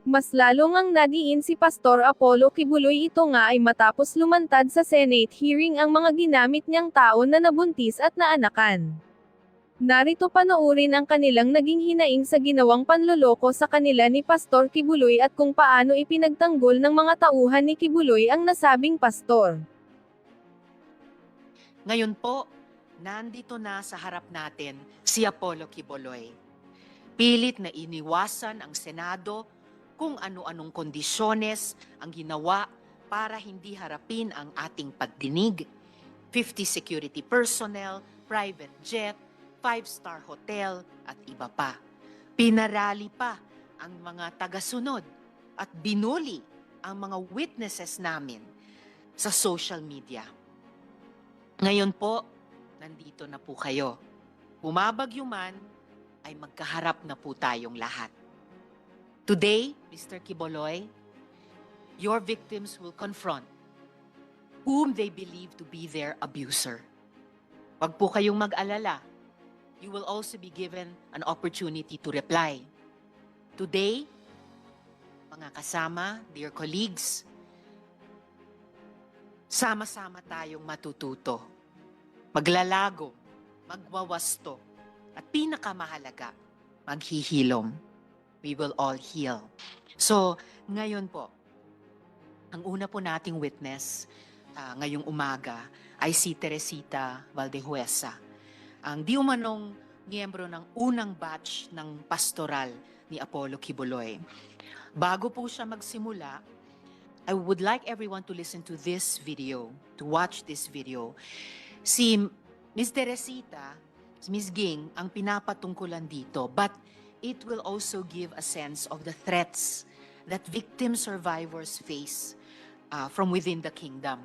Mas lalo ngang nadiin si Pastor Apollo QUIBOLOY, ito nga ay matapos lumantad sa Senate hearing ang mga ginamit niyang taon na nabuntis at naanakan. Narito panoorin ang kanilang naging hinaing sa ginawang panloloko sa kanila ni Pastor QUIBOLOY at kung paano ipinagtanggol ng mga tauhan ni QUIBOLOY ang nasabing pastor. Ngayon po, nandito na sa harap natin si Apollo QUIBOLOY. Pilit na iniwasan ang Senado kung ano-anong kondisyones ang ginawa para hindi harapin ang ating pagdinig. 50 security personnel, private jet, 5-star hotel at iba pa. Pinarali pa ang mga tagasunod at binuli ang mga witnesses namin sa social media. Ngayon po, nandito na po kayo. Bumabagyo man, ay magkaharap na po tayong lahat. Today, Mr. QUIBOLOY, your victims will confront whom they believe to be their abuser. Huwag po kayong mag-alala. You will also be given an opportunity to reply. Today, mga kasama, dear colleagues, sama-sama tayong matututo, maglalago, magwawasto, at pinakamahalaga, maghihilom. We will all heal. So, ngayon po, ang una po nating witness ngayong umaga ay si Teresita Valdehuesa, ang di umanong miyembro ng unang batch ng pastoral ni Apollo QUIBOLOY. Bago po siya magsimula, I would like everyone to listen to this video, to watch this video. Si Ms. Teresita, si Ms. Ging, ang pinapatungkulan dito, but it will also give a sense of the threats that victim survivors face from within the kingdom.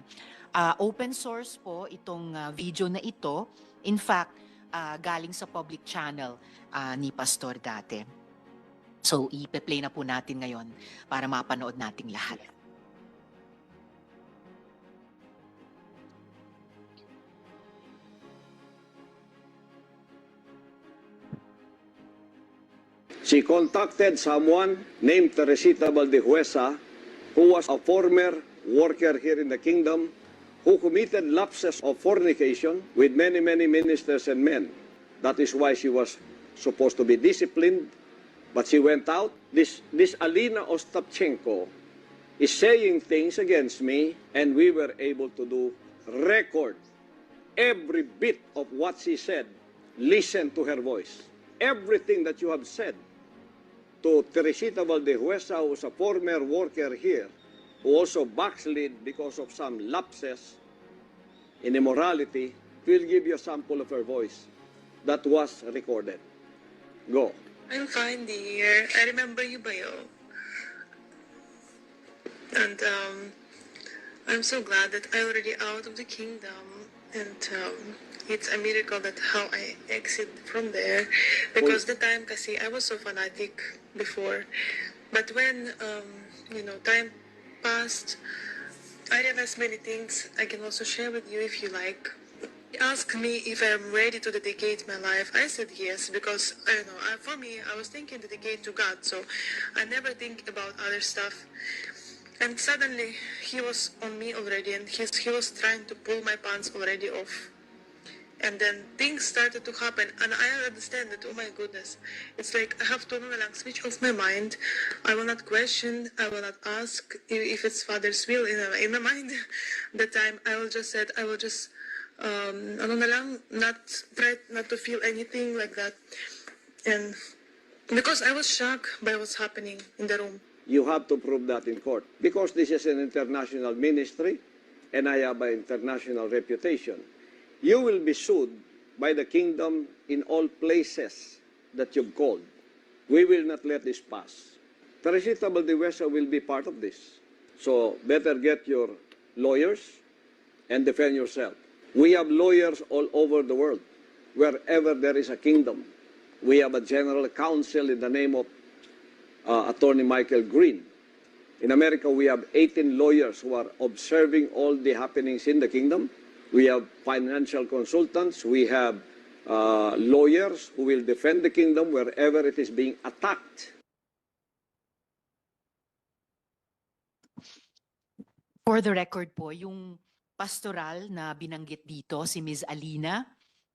Open source po itong video na ito. In fact, galing sa public channel ni Pastor dati. So, ipe-play na po natin ngayon para mapanood nating lahat. She contacted someone named Teresita Valdehuesa, who was a former worker here in the kingdom, who committed lapses of fornication with many ministers and men. That is why she was supposed to be disciplined, but she went out. This Alina Ostapchenko is saying things against me, and we were able to record every bit of what she said. Listen to her voice. Everything that you have said to Teresita Valdehuesa, who was a former worker here, who also backslid because of some lapses in immorality, will give you a sample of her voice that was recorded. Go. I'm fine, dear. I remember you, Bayo. And I'm so glad that I'm already out of the kingdom. And it's a miracle that how I exit from there. Because the time kasi I was so fanatic before. But when, time passed, I realized many things I can also share with you if you like. He asked me if I'm ready to dedicate my life. I said yes, because, for me, I was thinking dedicate to God. So I never think about other stuff. And suddenly, he was on me already, and he was trying to pull my pants already off. And then things started to happen, and I understand that, oh my goodness, it's like I have to switch off my mind. I will not question, I will not ask if it's Father's will in my mind. That time, I will just not try not to feel anything like that. And because I was shocked by what's happening in the room. You have to prove that in court, because this is an international ministry, and I have an international reputation. You will be sued by the kingdom in all places that you've called. We will not let this pass. Teresita Valdehuesa will be part of this. So better get your lawyers and defend yourself. We have lawyers all over the world. Wherever there is a kingdom, we have a general counsel in the name of Attorney Michael Green. In America, we have 18 lawyers who are observing all the happenings in the kingdom. We have financial consultants. We have lawyers who will defend the kingdom wherever it is being attacked. For the record po, yung pastoral na binanggit dito, si Ms. Alina,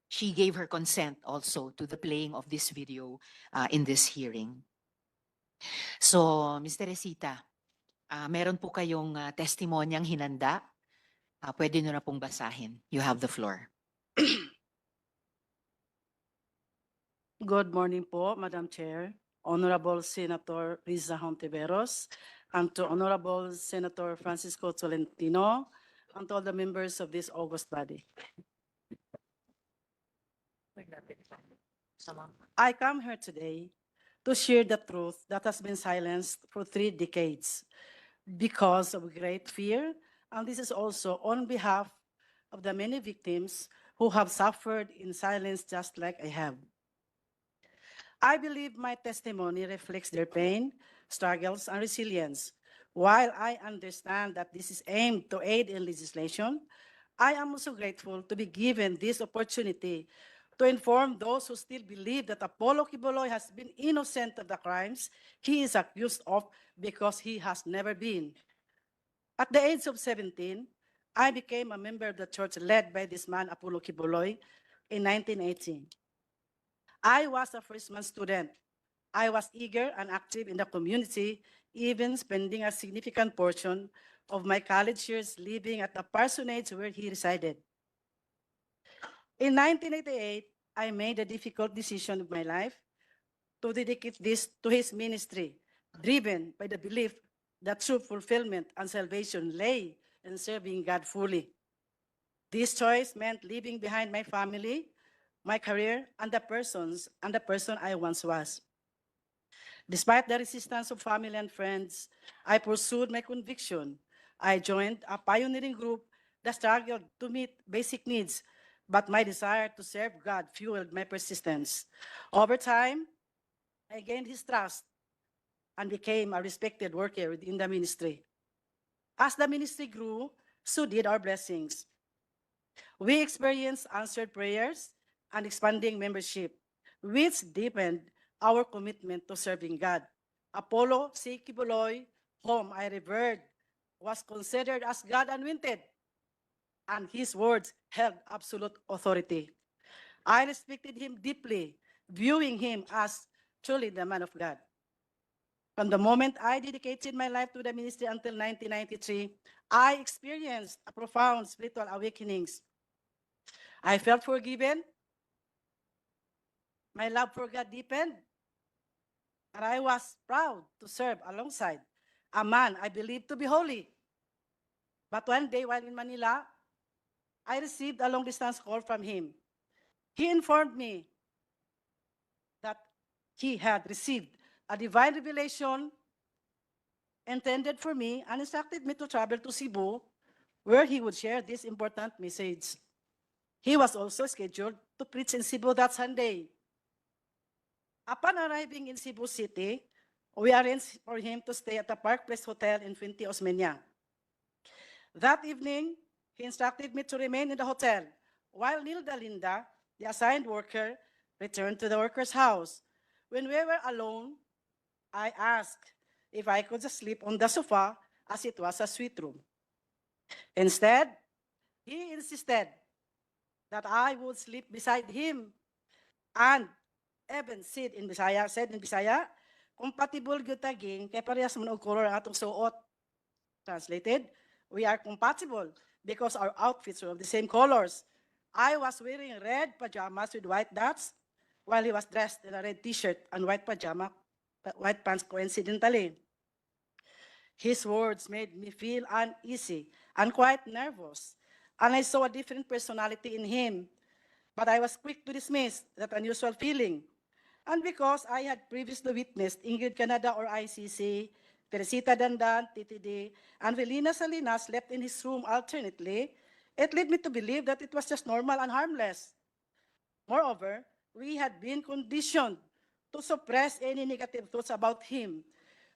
she gave her consent also to the playing of this video in this hearing. So, Ms. Teresita, meron po kayong testimonyang hinanda. Pwede nyo na pong basahin. You have the floor. Good morning po, Madam Chair, Honorable Senator Riza Hontiveros, and to Honorable Senator Francisco Tolentino, and to all the members of this august body. I come here today to share the truth that has been silenced for 3 decades because of great fear, and this is also on behalf of the many victims who have suffered in silence just like I have. I believe my testimony reflects their pain, struggles, and resilience. While I understand that this is aimed to aid in legislation, I am also grateful to be given this opportunity to inform those who still believe that Apollo QUIBOLOY has been innocent of the crimes he is accused of because he has never been. At the age of 17, I became a member of the church led by this man, Apollo QUIBOLOY, in 1918. I was a freshman student. I was eager and active in the community, even spending a significant portion of my college years living at the parsonage where he resided. In 1988, I made a difficult decision of my life to dedicate this to his ministry, driven by the belief that true fulfillment and salvation lay in serving God fully. This choice meant leaving behind my family, my career, and the person I once was. Despite the resistance of family and friends, I pursued my conviction. I joined a pioneering group that struggled to meet basic needs, but my desire to serve God fueled my persistence. Over time, I gained his trust and became a respected worker within the ministry. As the ministry grew, so did our blessings. We experienced answered prayers and expanding membership, which deepened our commitment to serving God. Apollo C. QUIBOLOY, whom I revered, was considered as God anointed, and his words held absolute authority. I respected him deeply, viewing him as truly the man of God. From the moment I dedicated my life to the ministry until 1993, I experienced a profound spiritual awakenings. I felt forgiven, my love for God deepened, and I was proud to serve alongside a man I believed to be holy. But one day while in Manila, I received a long-distance call from him. He informed me that he had received a divine revelation intended for me and instructed me to travel to Cebu, where he would share this important message. He was also scheduled to preach in Cebu that Sunday. Upon arriving in Cebu City, we arranged for him to stay at the Park Place Hotel in Fuente Osmeña. That evening, he instructed me to remain in the hotel, while Nilda Linda, the assigned worker, returned to the worker's house. When we were alone, I asked if I could just sleep on the sofa as it was a suite room. Instead, he insisted that I would sleep beside him and even said in Bisaya, compatible gyud taging kay parehas man og color ang atong suot. Translated, we are compatible because our outfits were of the same colors. I was wearing red pajamas with white dots, while he was dressed in a red t-shirt and white pants coincidentally. His words made me feel uneasy and quite nervous, and I saw a different personality in him. But I was quick to dismiss that unusual feeling. And because I had previously witnessed Ingrid Canada or ICC, Teresita Dandan, TTD, and Velina Salinas slept in his room alternately, it led me to believe that it was just normal and harmless. Moreover, we had been conditioned to suppress any negative thoughts about him.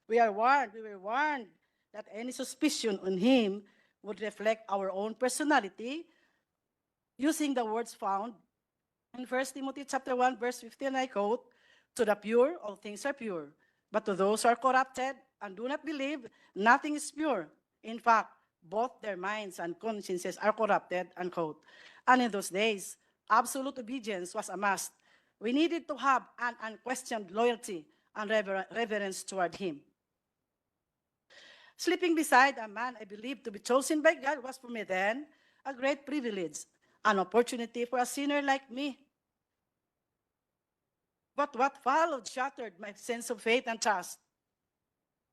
We were warned that any suspicion on him would reflect our own personality, using the words found in 1 Timothy chapter 1, verse 15, I quote, "To the pure, all things are pure. But to those who are corrupted and do not believe, nothing is pure. In fact, both their minds and consciences are corrupted, unquote. And in those days, absolute obedience was a must. We needed to have an unquestioned loyalty and reverence toward him. Sleeping beside a man I believed to be chosen by God was for me then a great privilege, an opportunity for a sinner like me. But what followed shattered my sense of faith and trust.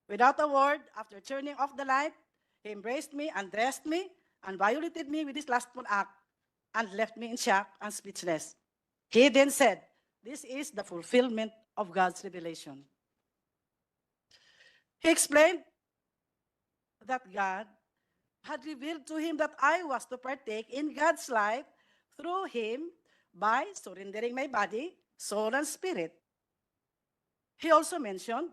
Without a word, after turning off the light, he embraced me, undressed me, and violated me with his lustful act, and left me in shock and speechless. He then said, "This is the fulfillment of God's revelation." He explained that God had revealed to him that I was to partake in God's life through him by surrendering my body, soul, and spirit. He also mentioned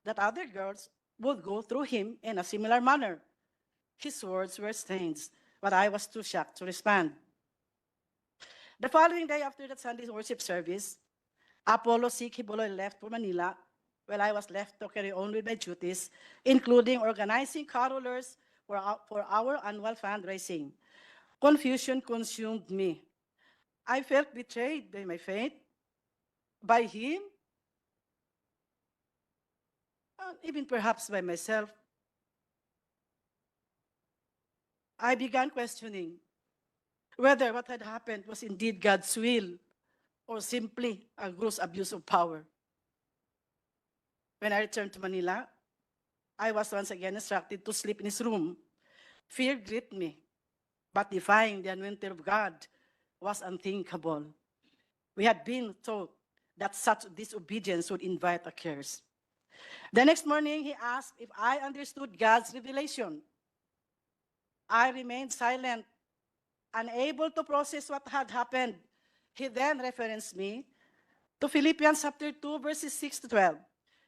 that other girls would go through him in a similar manner. His words were strange, but I was too shocked to respond. The following day after that Sunday worship service, Apollo C. QUIBOLOY left for Manila, while I was left to carry on with my duties, including organizing carolers for our annual fundraising. Confusion consumed me. I felt betrayed by my faith, by him, and even perhaps by myself. I began questioning whether what had happened was indeed God's will or simply a gross abuse of power. When I returned to Manila, I was once again instructed to sleep in his room. Fear gripped me, but defying the anointing of God was unthinkable. We had been taught that such disobedience would invite a curse. The next morning, he asked if I understood God's revelation. I remained silent, unable to process what had happened. He then referenced me to Philippians chapter 2, verses 6 to 12,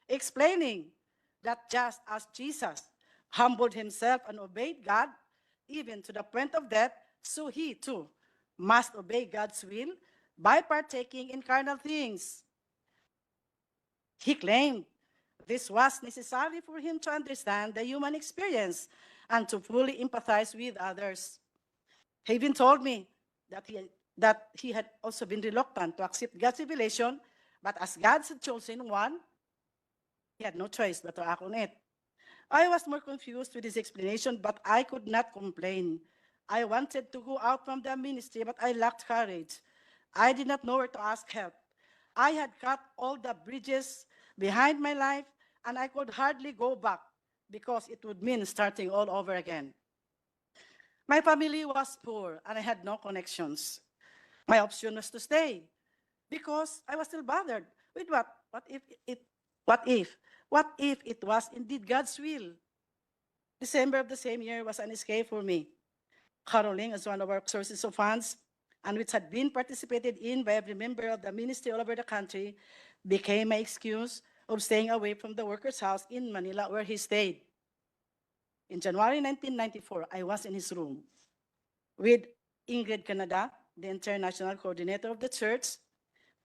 explaining that just as Jesus humbled himself and obeyed God, even to the point of death, so he too must obey God's will by partaking in carnal things. He claimed this was necessary for him to understand the human experience and to fully empathize with others. He even told me that he had also been reluctant to accept God's revelation, but as God's chosen one, he had no choice but to act on it. I was more confused with his explanation, but I could not complain. I wanted to go out from the ministry, but I lacked courage. I did not know where to ask help. I had cut all the bridges behind my life, and I could hardly go back because it would mean starting all over again. My family was poor, and I had no connections. My option was to stay because I was still bothered with what if it was indeed God's will. December of the same year was an escape for me. Caroling as one of our sources of funds, and which had been participated in by every member of the ministry all over the country, became my excuse of staying away from the worker's house in Manila where he stayed. In January 1994, I was in his room with Ingrid Canada, the international coordinator of the church,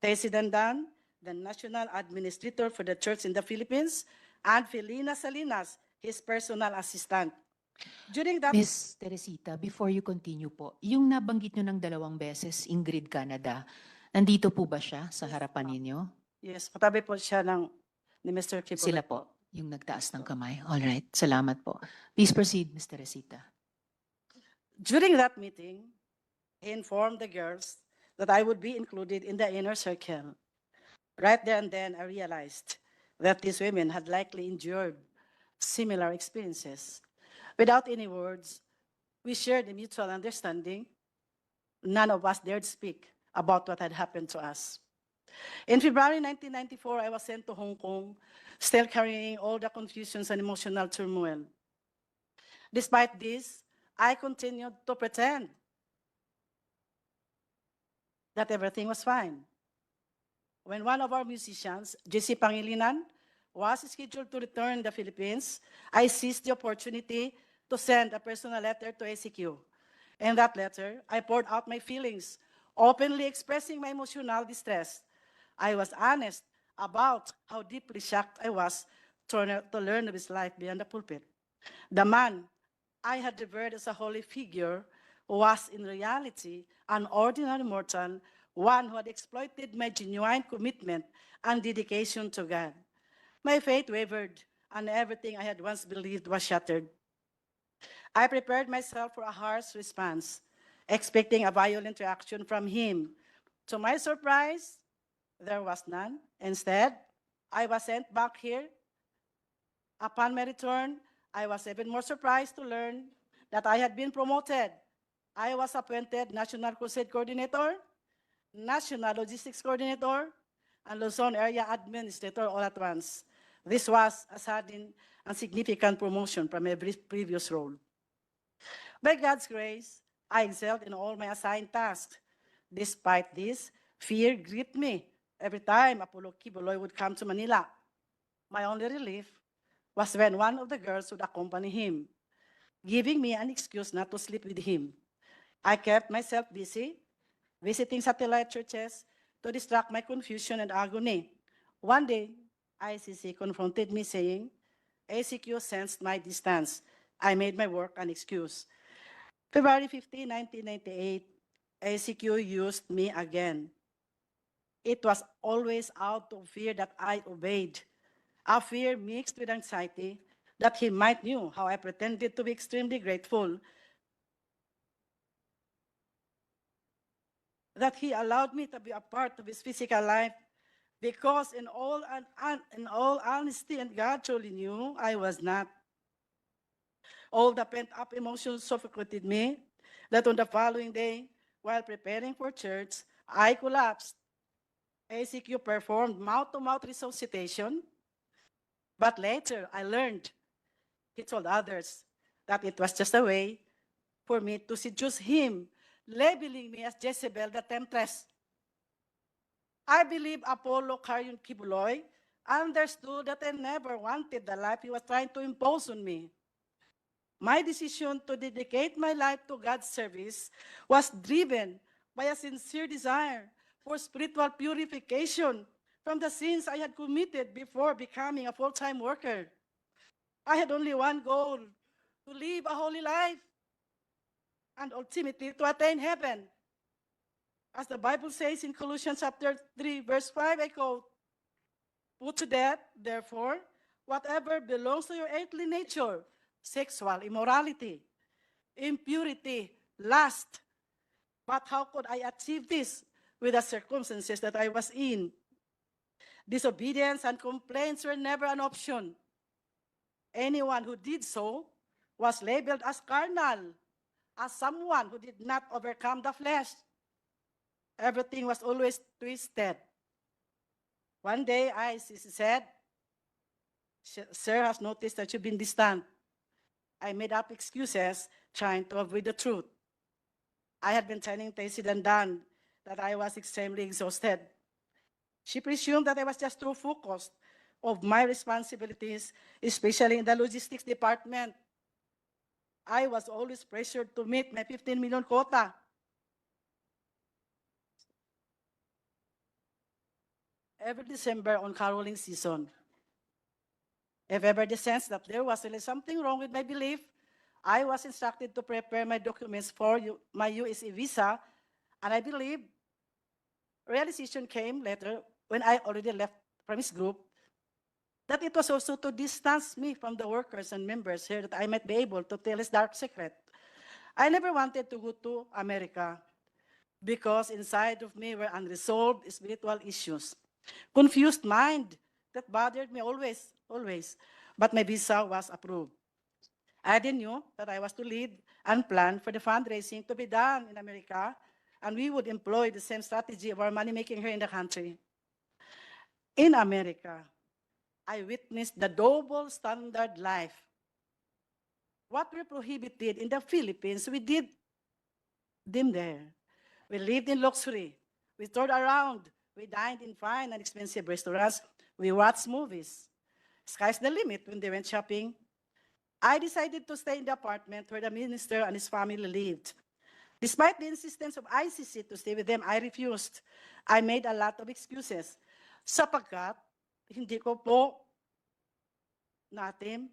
Tessie Dandan, the national administrator for the church in the Philippines, and Felina Salinas, his personal assistant. During that, Miss Teresita, before you continue po, yung nabanggit nyo ng 2 beses, Ingrid Canada, nandito po ba siya sa harapan ninyo? yes, katabi po siya ni Mr. QUIBOLOY. Sila po, yung nagtaas ng kamay. All right, salamat po. Please proceed, Miss Teresita. During that meeting, he informed the girls that I would be included in the inner circle. Right there and then, I realized that these women had likely endured similar experiences. Without any words, we shared a mutual understanding. None of us dared speak about what had happened to us. In February 1994, I was sent to Hong Kong, still carrying all the confusions and emotional turmoil. Despite this, I continued to pretend that everything was fine. When one of our musicians, JC Pangilinan, was scheduled to return to the Philippines, I seized the opportunity to send a personal letter to ACQ. In that letter, I poured out my feelings, openly expressing my emotional distress. I was honest about how deeply shocked I was to learn of his life beyond the pulpit. The man I had revered as a holy figure was in reality an ordinary mortal, one who had exploited my genuine commitment and dedication to God. My faith wavered, and everything I had once believed was shattered. I prepared myself for a harsh response, expecting a violent reaction from him. To my surprise, there was none. Instead, I was sent back here. Upon my return, I was even more surprised to learn that I had been promoted. I was appointed National Crusade Coordinator, National Logistics Coordinator, and Luzon Area Administrator all at once. This was a sudden and significant promotion from my previous role. By God's grace, I excelled in all my assigned tasks. Despite this, fear gripped me every time Apollo QUIBOLOY would come to Manila. My only relief was when one of the girls would accompany him, giving me an excuse not to sleep with him. I kept myself busy, visiting satellite churches to distract my confusion and agony. One day, ICC confronted me saying, ACQ sensed my distance. I made my work an excuse. February 15, 1998, ACQ used me again. It was always out of fear that I obeyed, a fear mixed with anxiety that he might knew how I pretended to be extremely grateful that he allowed me to be a part of his physical life, because in all honesty, and God truly knew I was not. All the pent-up emotions suffocated me that on the following day, while preparing for church, I collapsed. ACQ performed mouth-to-mouth resuscitation, but later I learned he told others that it was just a way for me to seduce him, labeling me as Jezebel the temptress. I believe Apollo Carrion QUIBOLOY understood that I never wanted the life he was trying to impose on me. My decision to dedicate my life to God's service was driven by a sincere desire for spiritual purification from the sins I had committed before becoming a full-time worker. I had only one goal: to live a holy life and ultimately to attain heaven. As the Bible says in Colossians chapter 3, verse 5, I quote, "Put to death, therefore, whatever belongs to your earthly nature: sexual immorality, impurity, lust." But how could I achieve this with the circumstances that I was in? Disobedience and complaints were never an option. Anyone who did so was labeled as carnal, as someone who did not overcome the flesh. Everything was always twisted. One day, I said, "Sir has noticed that you've been distant." I made up excuses, trying to avoid the truth. I had been telling Tracy and Dan that I was extremely exhausted. She presumed that I was just too focused of my responsibilities, especially in the logistics department. I was always pressured to meet my 15 million quota. Every December on caroling season, if ever the sense that there was really something wrong with my belief, I was instructed to prepare my documents for my USA visa, and I believe realization came later when I already left from his group that it was also to distance me from the workers and members here that I might be able to tell his dark secret. I never wanted to go to America because inside of me were unresolved spiritual issues, confused mind that bothered me always. But my visa was approved. I didn't know that I was to lead and plan for the fundraising to be done in America, and we would employ the same strategy of our money making here in the country. In America, I witnessed the double standard life. What we prohibited in the Philippines, we did them there. We lived in luxury. We toured around. We dined in fine and expensive restaurants. We watched movies. Sky's the limit when they went shopping. I decided to stay in the apartment where the minister and his family lived. Despite the insistence of ICC to stay with them, I refused. I made a lot of excuses. Sapagkat, hindi ko po natin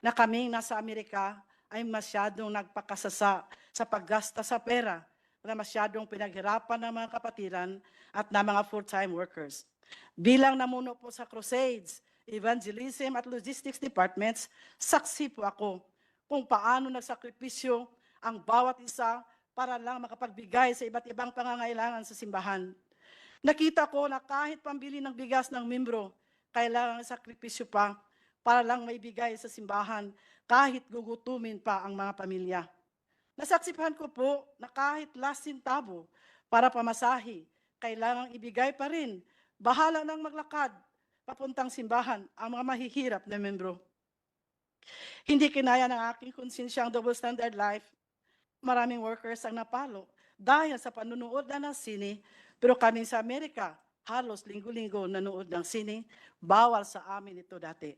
na kaming nasa Amerika ay masyadong nagpakasasa sa paggasta sa pera na masyadong pinaghirapan ng mga kapatiran at ng mga full-time workers. Bilang namuno po sa crusades, evangelism at logistics departments, saksi po ako kung paano nagsakripisyo ang bawat isa para lang makapagbigay sa iba't ibang pangangailangan sa simbahan. Nakita ko na kahit pambili ng bigas ng membro, kailangan sakripisyo pa para lang maibigay sa simbahan kahit gugutumin pa ang mga pamilya. Nasaksihan ko po na kahit last centavo para pamasahe, kailangang ibigay pa rin. Bahala nang maglakad papuntang simbahan ang mga mahihirap na membro. Hindi kinaya ng aking konsensya ang double standard life. Maraming workers ang napalo dahil sa panunood na ng sine, pero kami sa Amerika, halos linggo-linggo nanood ng sine, bawal sa amin ito dati.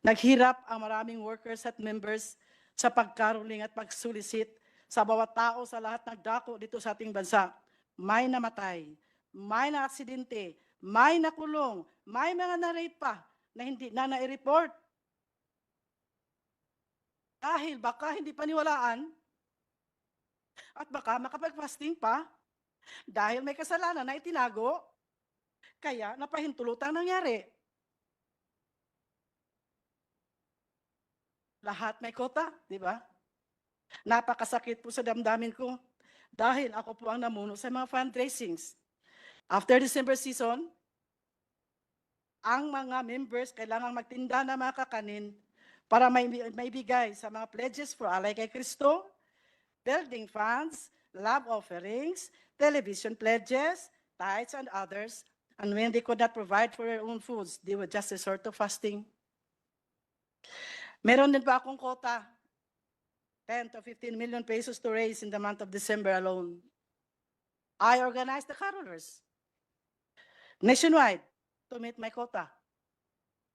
Naghirap ang maraming workers at members sa pagkaruling at pagsulisit sa bawat tao sa lahat ng dako dito sa ating bansa. May namatay, may na-aksidente, may nakulong, may mga na-rape pa na hindi na na-report. Dahil baka hindi paniwalaan at baka makapag-fasting pa dahil may kasalanan na itinago, kaya napahintulutang nangyari. Lahat may kota, di ba? Napakasakit po sa damdamin ko dahil ako po ang namuno sa mga fundraisings. After December season, ang mga members kailangan magtinda ng mga kakanin para maibigay sa mga pledges for Alay kay Kristo, building funds, love offerings, television pledges, tithes, and others. And when they could not provide for their own foods, they would just resort to fasting. Meron din pa akong quota, 10 to 15 million pesos to raise in the month of December alone. I organized the carolers nationwide to meet my quota.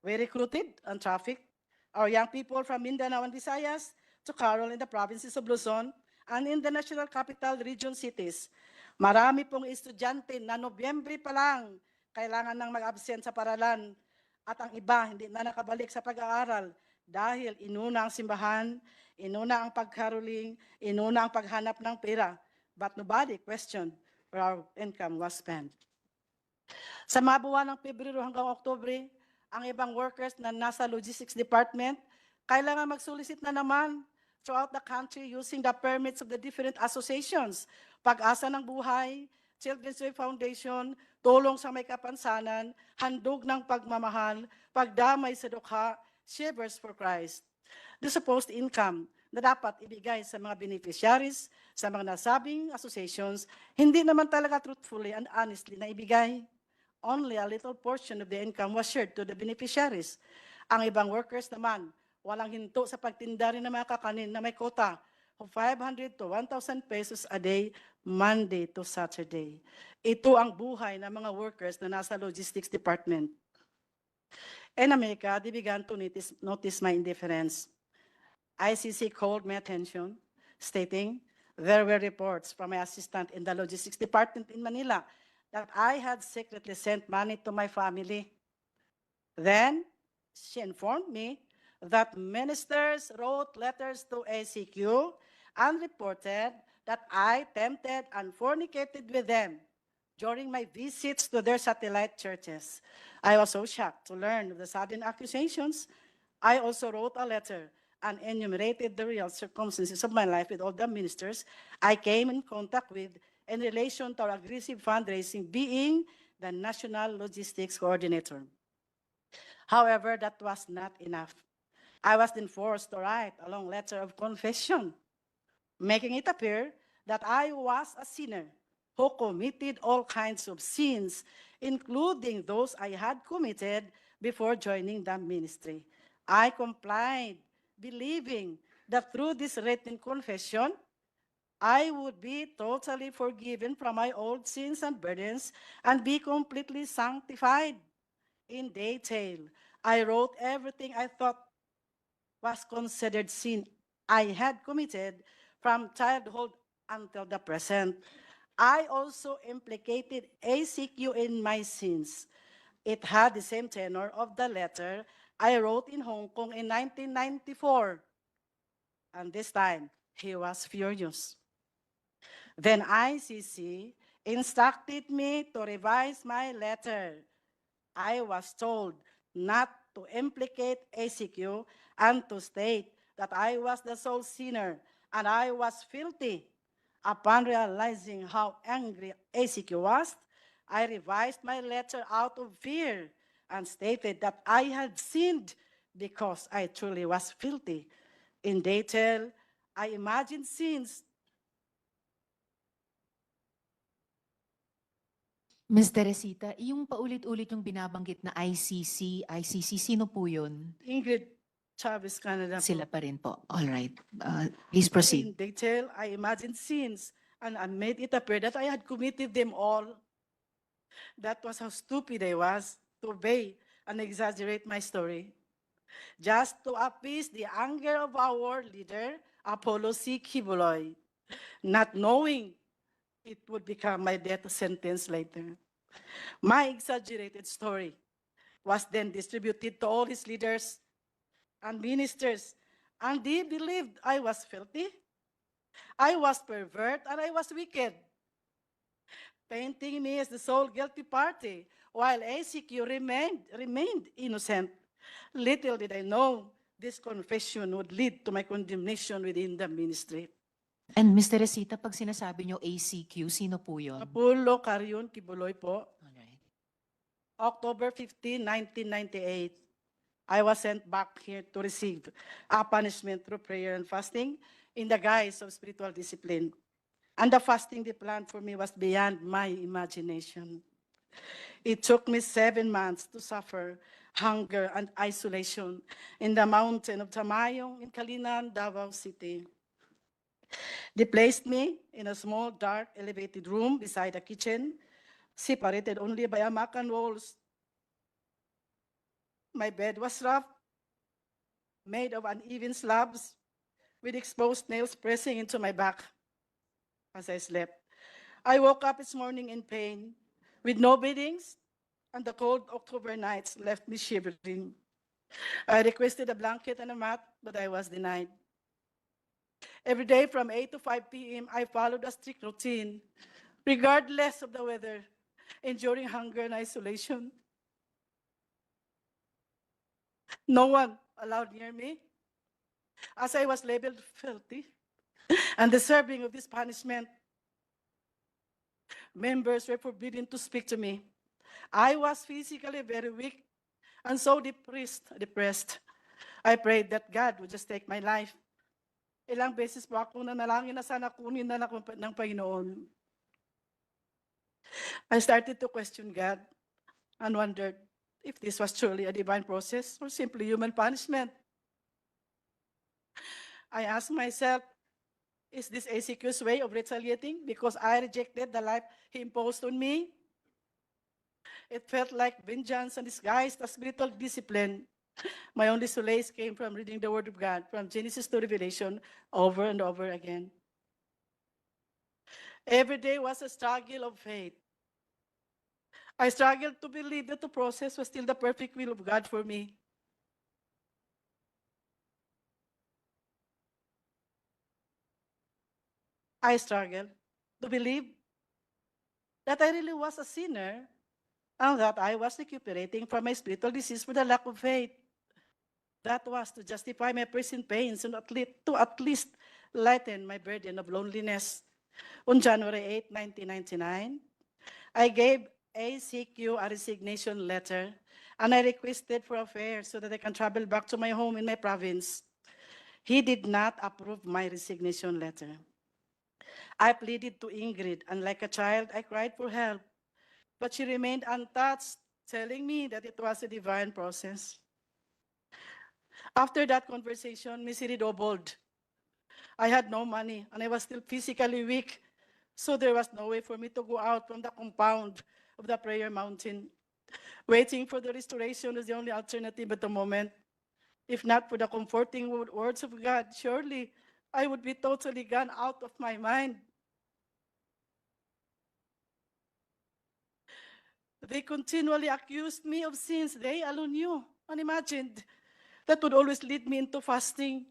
We recruited and trafficked our young people from Mindanao and Visayas to carol in the provinces of Luzon and in the national capital region cities. Marami pong estudyante na Nobyembre pa lang kailangan nang mag-absent sa paralan at ang iba hindi na nakabalik sa pag-aaral dahil inuna ang simbahan, inuna ang pagkaroling, inuna ang paghanap ng pera. But nobody questioned where our income was spent. Sa mga buwan ng Pebrero hanggang Oktubre, ang ibang workers na nasa logistics department, kailangan mag-solicit na naman throughout the country using the permits of the different associations. Pag-asa ng buhay, Children's Way Foundation, tulong sa may kapansanan, handog ng pagmamahal, pagdamay sa dukha, Shivers for Christ. The supposed income na dapat ibigay sa mga beneficiaries, sa mga nasabing associations, hindi naman talaga truthfully and honestly na ibigay. Only a little portion of the income was shared to the beneficiaries. Ang ibang workers naman, walang hinto sa pagtinda rin ng mga kakanin na may quota of 500 to 1,000 pesos a day, Monday to Saturday. Ito ang buhay ng mga workers na nasa logistics department. In America, they began to notice my indifference. ICC called my attention, stating there were reports from my assistant in the logistics department in Manila that I had secretly sent money to my family. Then, she informed me that ministers wrote letters to ACQ and reported that I tempted and fornicated with them during my visits to their satellite churches. I was so shocked to learn of the sudden accusations. I also wrote a letter and enumerated the real circumstances of my life with all the ministers I came in contact with in relation to our aggressive fundraising, being the National Logistics Coordinator. However, that was not enough. I was then forced to write a long letter of confession, making it appear that I was a sinner who committed all kinds of sins, including those I had committed before joining the ministry. I complied, believing that through this written confession, I would be totally forgiven from my old sins and burdens and be completely sanctified. In detail, I wrote everything I thought was considered sin I had committed from childhood until the present. I also implicated ACQ in my sins. It had the same tenor of the letter I wrote in Hong Kong in 1994. and this time he was furious. Then ICC instructed me to revise my letter. I was told not to implicate ACQ and to state that I was the sole sinner and I was filthy. Upon realizing how angry ACQ was, I revised my letter out of fear and stated that I had sinned because I truly was filthy. In detail, I imagined sins. Ms. Teresita, yung paulit-ulit yung binabanggit na ICC, sino po yun? Ingrid Chavez Canada. Sila pa rin po. All right. Please proceed. In detail, I imagined sins and I made it appear that I had committed them all. That was how stupid I was to obey and exaggerate my story. Just to appease the anger of our leader, Apollo C. QUIBOLOY, not knowing it would become my death sentence later. My exaggerated story was then distributed to all his leaders and ministers, and they believed I was filthy, I was pervert, and I was wicked, painting me as the sole guilty party, while ACQ remained innocent. Little did I know this confession would lead to my condemnation within the ministry. And Ms. Teresita, pag sinasabi nyo ACQ, sino po yun? Apollo Carrion Quiboloy po. Alright. October 15, 1998, I was sent back here to receive a punishment through prayer and fasting in the guise of spiritual discipline. And the fasting they planned for me was beyond my imagination. It took me 7 months to suffer hunger and isolation in the mountain of Tamayong in Kalinan, Davao City. They placed me in a small, dark, elevated room beside a kitchen, separated only by a mat and walls. My bed was rough, made of uneven slabs, with exposed nails pressing into my back as I slept. I woke up this morning in pain, with no beddings, and the cold October nights left me shivering. I requested a blanket and a mat, but I was denied. Every day from 8 to 5 p.m., I followed a strict routine, regardless of the weather, enduring hunger and isolation. No one allowed near me, as I was labeled filthy and deserving of this punishment. Members were forbidden to speak to me. I was physically very weak and so depressed. I prayed that God would just take my life. Ilang beses po ako nanalangin na sana kunin na ng Panginoon. I started to question God and wondered if this was truly a divine process or simply human punishment. I asked myself, is this ACQ's way of retaliating because I rejected the life he imposed on me? It felt like vengeance and disguised as spiritual discipline. My only solace came from reading the Word of God from Genesis to Revelation over and over again. Every day was a struggle of faith. I struggled to believe that the process was still the perfect will of God for me. I struggled to believe that I really was a sinner and that I was recuperating from my spiritual disease for the lack of faith. That was to justify my present pains and at least lighten my burden of loneliness. On January 8, 1999, I gave ACQ a resignation letter and I requested for a fare so that I can travel back to my home in my province. He did not approve my resignation letter. I pleaded to Ingrid, and like a child, I cried for help. But she remained untouched, telling me that it was a divine process. After that conversation, misery doubled. I had no money, and I was still physically weak, so there was no way for me to go out from the compound of the prayer mountain. Waiting for the restoration was the only alternative at the moment. If not for the comforting words of God, surely I would be totally gone out of my mind. They continually accused me of sins they alone knew, unimagined, that would always lead me into fasting.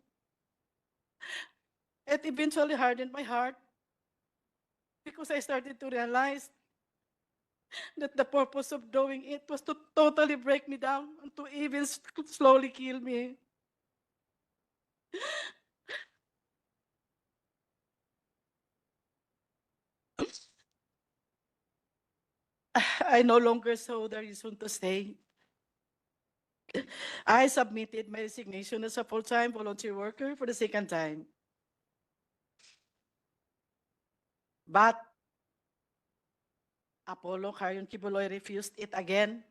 It eventually hardened my heart because I started to realize that the purpose of doing it was to totally break me down and to even slowly kill me. I no longer saw the reason to stay. I submitted my resignation as a full-time volunteer worker for the second time. But Apollo Carion Quiboloy refused it again.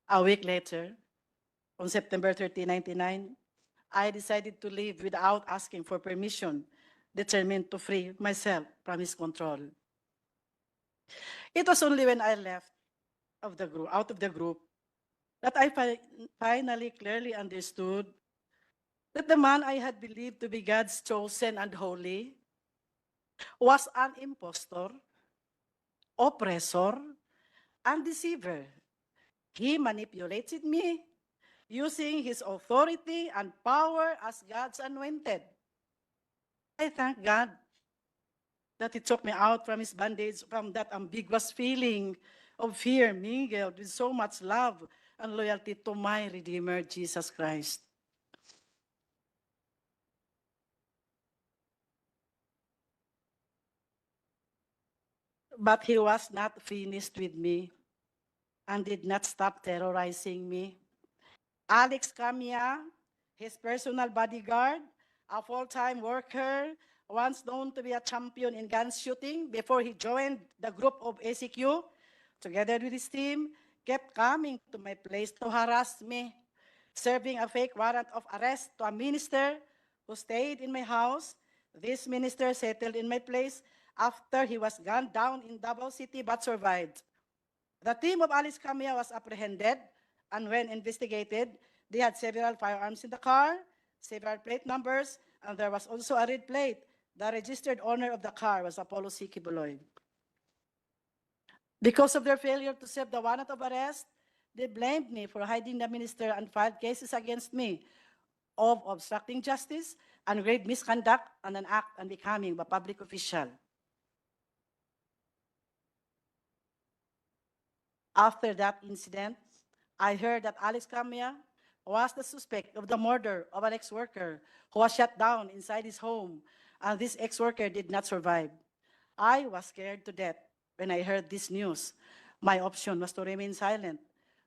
A week later, on September 30, 1999, I decided to leave without asking for permission, determined to free myself from his control. It was only when I left out of the group that I finally clearly understood that the man I had believed to be God's chosen and holy was an impostor, oppressor, and deceiver. He manipulated me using his authority and power as God's anointed. I thank God that he took me out from his bondage, from that ambiguous feeling of fear mingled with so much love and loyalty to my Redeemer, Jesus Christ. But he was not finished with me and did not stop terrorizing me. Alex Camia, his personal bodyguard, a full-time worker, once known to be a champion in gun shooting before he joined the group of ACQ, together with his team, kept coming to my place to harass me, serving a fake warrant of arrest to a minister who stayed in my house. This minister settled in my place after he was gunned down in Davao City but survived. The team of Alice Camia was apprehended, and when investigated, they had several firearms in the car, several plate numbers, and there was also a red plate. The registered owner of the car was Apollo C. Quiboloy. Because of their failure to serve the warrant of arrest, they blamed me for hiding the minister and filed cases against me of obstructing justice and grave misconduct and an act unbecoming of a public official. After that incident, I heard that Alex Camia was the suspect of the murder of an ex-worker who was shot down inside his home, and this ex-worker did not survive. I was scared to death when I heard this news. My option was to remain silent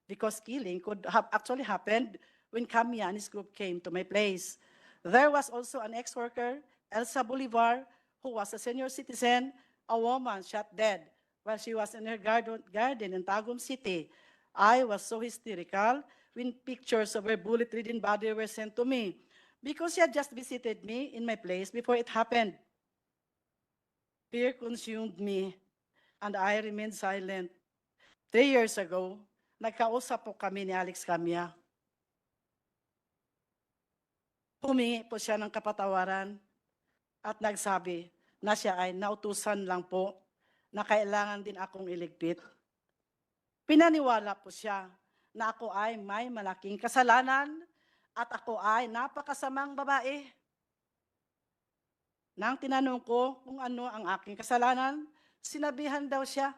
because killing could have actually happened when Camia and his group came to my place. There was also an ex-worker, Elsa Bolivar, who was a senior citizen, a woman shot dead while she was in her garden in Tagum City. I was so hysterical when pictures of her bullet-ridden body were sent to me because she had just visited me in my place before it happened. Fear consumed me, and I remained silent. 3 years ago, nagkausap po kami ni Alex Camia. Humingi po siya ng kapatawaran at nagsabi na siya ay nautusan lang po na kailangan din akong iligpit. Pinaniwala po siya na ako ay may malaking kasalanan at ako ay napakasamang babae. Nang tinanong ko kung ano ang aking kasalanan, sinabihan daw siya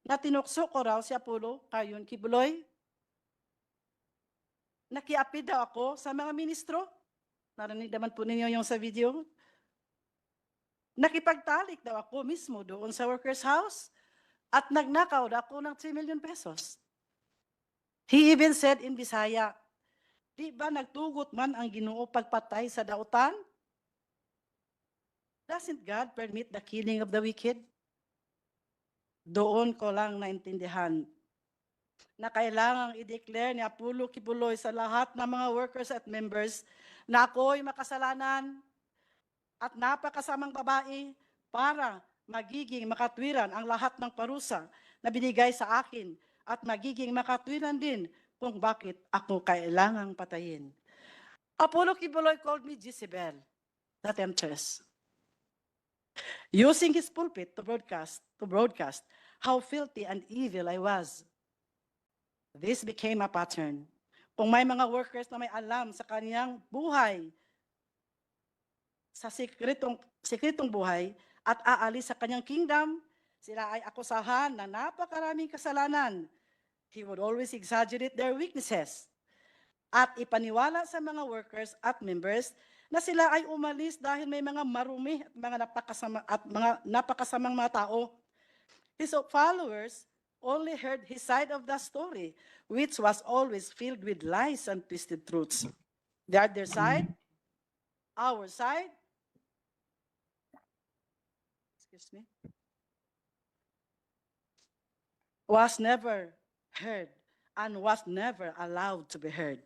na tinukso ko raw si Apollo Carion Quiboloy. Nakiapi daw ako sa mga ministro. Narinig naman po ninyo yung sa video. Nakipagtalik daw ako mismo doon sa workers' house at nagnakaw daw ako ng 3 million pesos. He even said in Bisaya, di ba nagtugot man ang Ginoo pagpatay sa dautan? Doesn't God permit the killing of the wicked? Doon ko lang naintindihan na kailangang i-declare ni Apollo Quiboloy sa lahat ng mga workers at members na ako'y makasalanan at napakasamang babae para magiging makatwiran ang lahat ng parusa na binigay sa akin at magiging makatwiran din kung bakit ako kailangang patayin. Apollo Quiboloy called me Jezebel, the temptress, using his pulpit to broadcast how filthy and evil I was. This became a pattern. Kung may mga workers na may alam sa kaniyang buhay, sa sikretong buhay at aalis sa kanyang kingdom, sila ay akusahan ng napakaraming kasalanan. He would always exaggerate their weaknesses at ipaniwala sa mga workers at members na sila ay umalis dahil may mga marumi at mga napakasamang mga tao. His followers only heard his side of the story, which was always filled with lies and twisted truths. The other side, our side, excuse me, was never heard and was never allowed to be heard.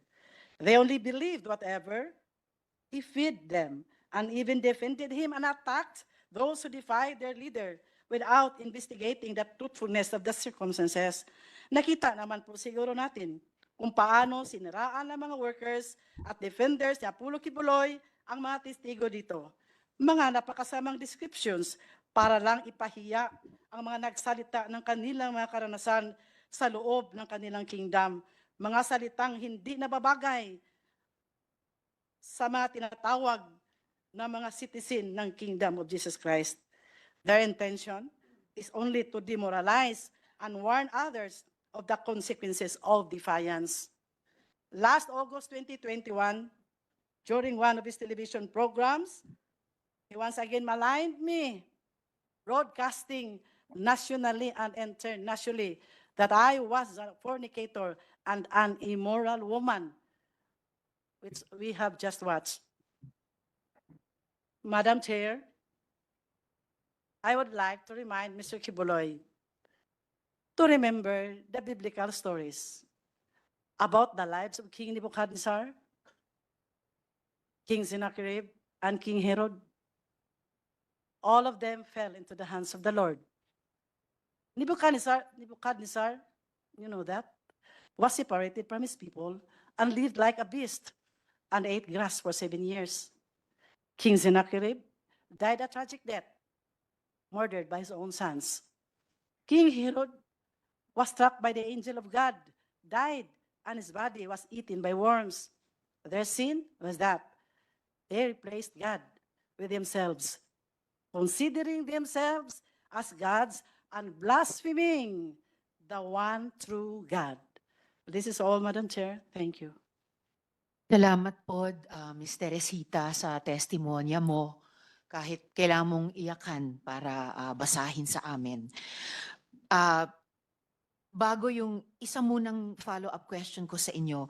They only believed whatever he fed them and even defended him and attacked those who defied their leader without investigating the truthfulness of the circumstances. Nakita naman po siguro natin kung paano siniraan ng mga workers at defenders ni Apollo Quiboloy ang mga testigo dito. Mga napakasamang descriptions para lang ipahiya ang mga nagsalita ng kanilang mga karanasan sa loob ng kanilang kingdom. Mga salitang hindi nababagay sa mga tinatawag na mga citizen ng kingdom of Jesus Christ. Their intention is only to demoralize and warn others of the consequences of defiance. Last August 2021, during one of his television programs, he once again maligned me, broadcasting nationally and internationally that I was a fornicator and an immoral woman, which we have just watched. Madam Chair, I would like to remind Mr. Quiboloy to remember the biblical stories about the lives of King Nebuchadnezzar, King Sennacherib, and King Herod. All of them fell into the hands of the Lord. Nebuchadnezzar, you know that, was separated from his people and lived like a beast and ate grass for 7 years. King Sennacherib died a tragic death, murdered by his own sons. King Herod was struck by the angel of God, died, and his body was eaten by worms. Their sin was that they replaced God with themselves, considering themselves as gods and blaspheming the one true God. This is all, Madam Chair. Thank you. Salamat po, Ms. Teresita, sa testimonya mo. Kahit kailangan mong iyakan para basahin sa amin. Bago yung isa munang follow-up question ko sa inyo,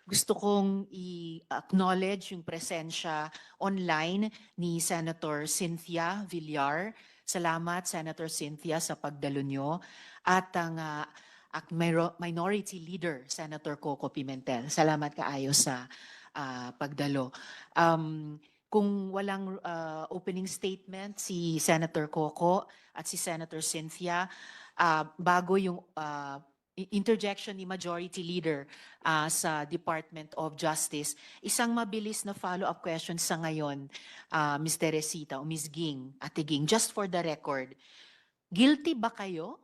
gusto kong i-acknowledge yung presensya online ni Senator Cynthia Villar. Salamat, Senator Cynthia, sa pagdalo nyo. At ang Minority Leader, Senator Coco Pimentel. Salamat kaayo sa pagdalo. Kung walang opening statement si Senator Coco at si Senator Cynthia, bago yung interjection ni Majority Leader sa Department of Justice, isang mabilis na follow-up question sa ngayon, Ms. Teresita o Ms. Ging, Ate Ging, just for the record, guilty ba kayo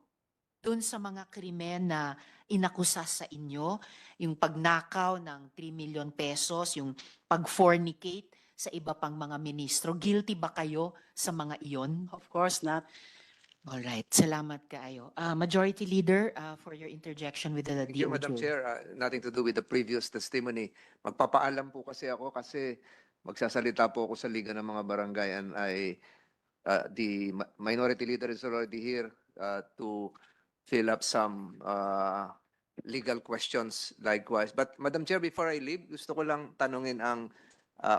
dun sa mga krimen na inakusa sa inyo, yung pagnakaw ng 3 million pesos, yung pag-fornicate sa iba pang mga ministro? Guilty ba kayo sa mga iyon? Of course not. All right, salamat kaayo. Majority Leader, for your interjection with the Thank you, Madam DOJ. Chair. Nothing to do with the previous testimony. Magpapaalam po kasi ako kasi magsasalita po ako sa Liga ng mga Barangay and the Minority Leader is already here to fill up some legal questions likewise. But Madam Chair, before I leave, gusto ko lang tanungin ang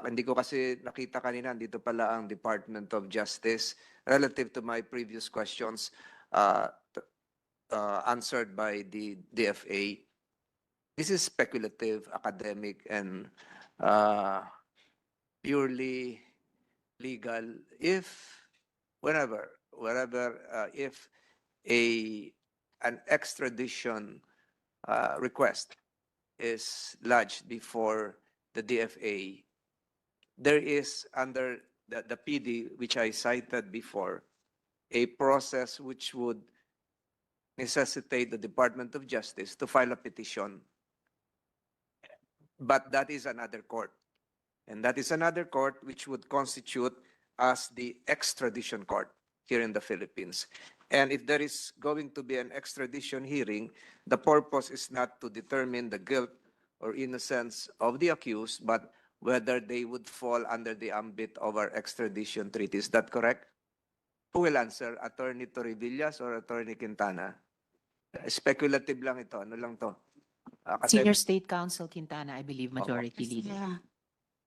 hindi ko kasi nakita kanina, dito pala ang Department of Justice relative to my previous questions answered by the DFA. This is speculative, academic, and purely legal. If, wherever, if an extradition request is lodged before the DFA, there is under the PD, which I cited before, a process which would necessitate the Department of Justice to file a petition But that is another court. And that is another court which would constitute as the extradition court here in the Philippines. And if there is going to be an extradition hearing, the purpose is not to determine the guilt or innocence of the accused, but whether they would fall under the ambit of our extradition treaty. Is that correct? Who will answer? Attorney Torrevillas or Attorney Quintana? Speculative lang ito. Ano lang to? Senior State Counsel Quintana, I believe, Majority Yes, Leader. yeah.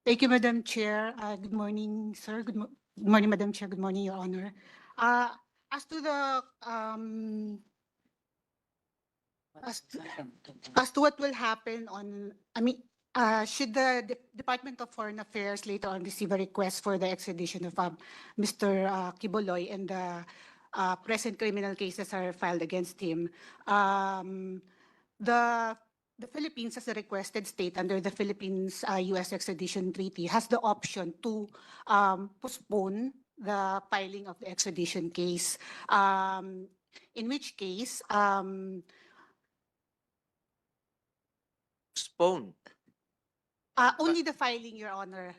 Thank you, Madam Chair. Good morning, sir. Good morning, Madam Chair. Good morning, Your Honor. As to the as to what will happen on, should the Department of Foreign Affairs later on receive a request for the extradition of Mr. QUIBOLOY and the present criminal cases are filed against him, the Philippines, as a requested state under the Philippines-U.S. Extradition Treaty, has the option to postpone the filing of the extradition case, in which case, Postpone. only the filing, Your Honor.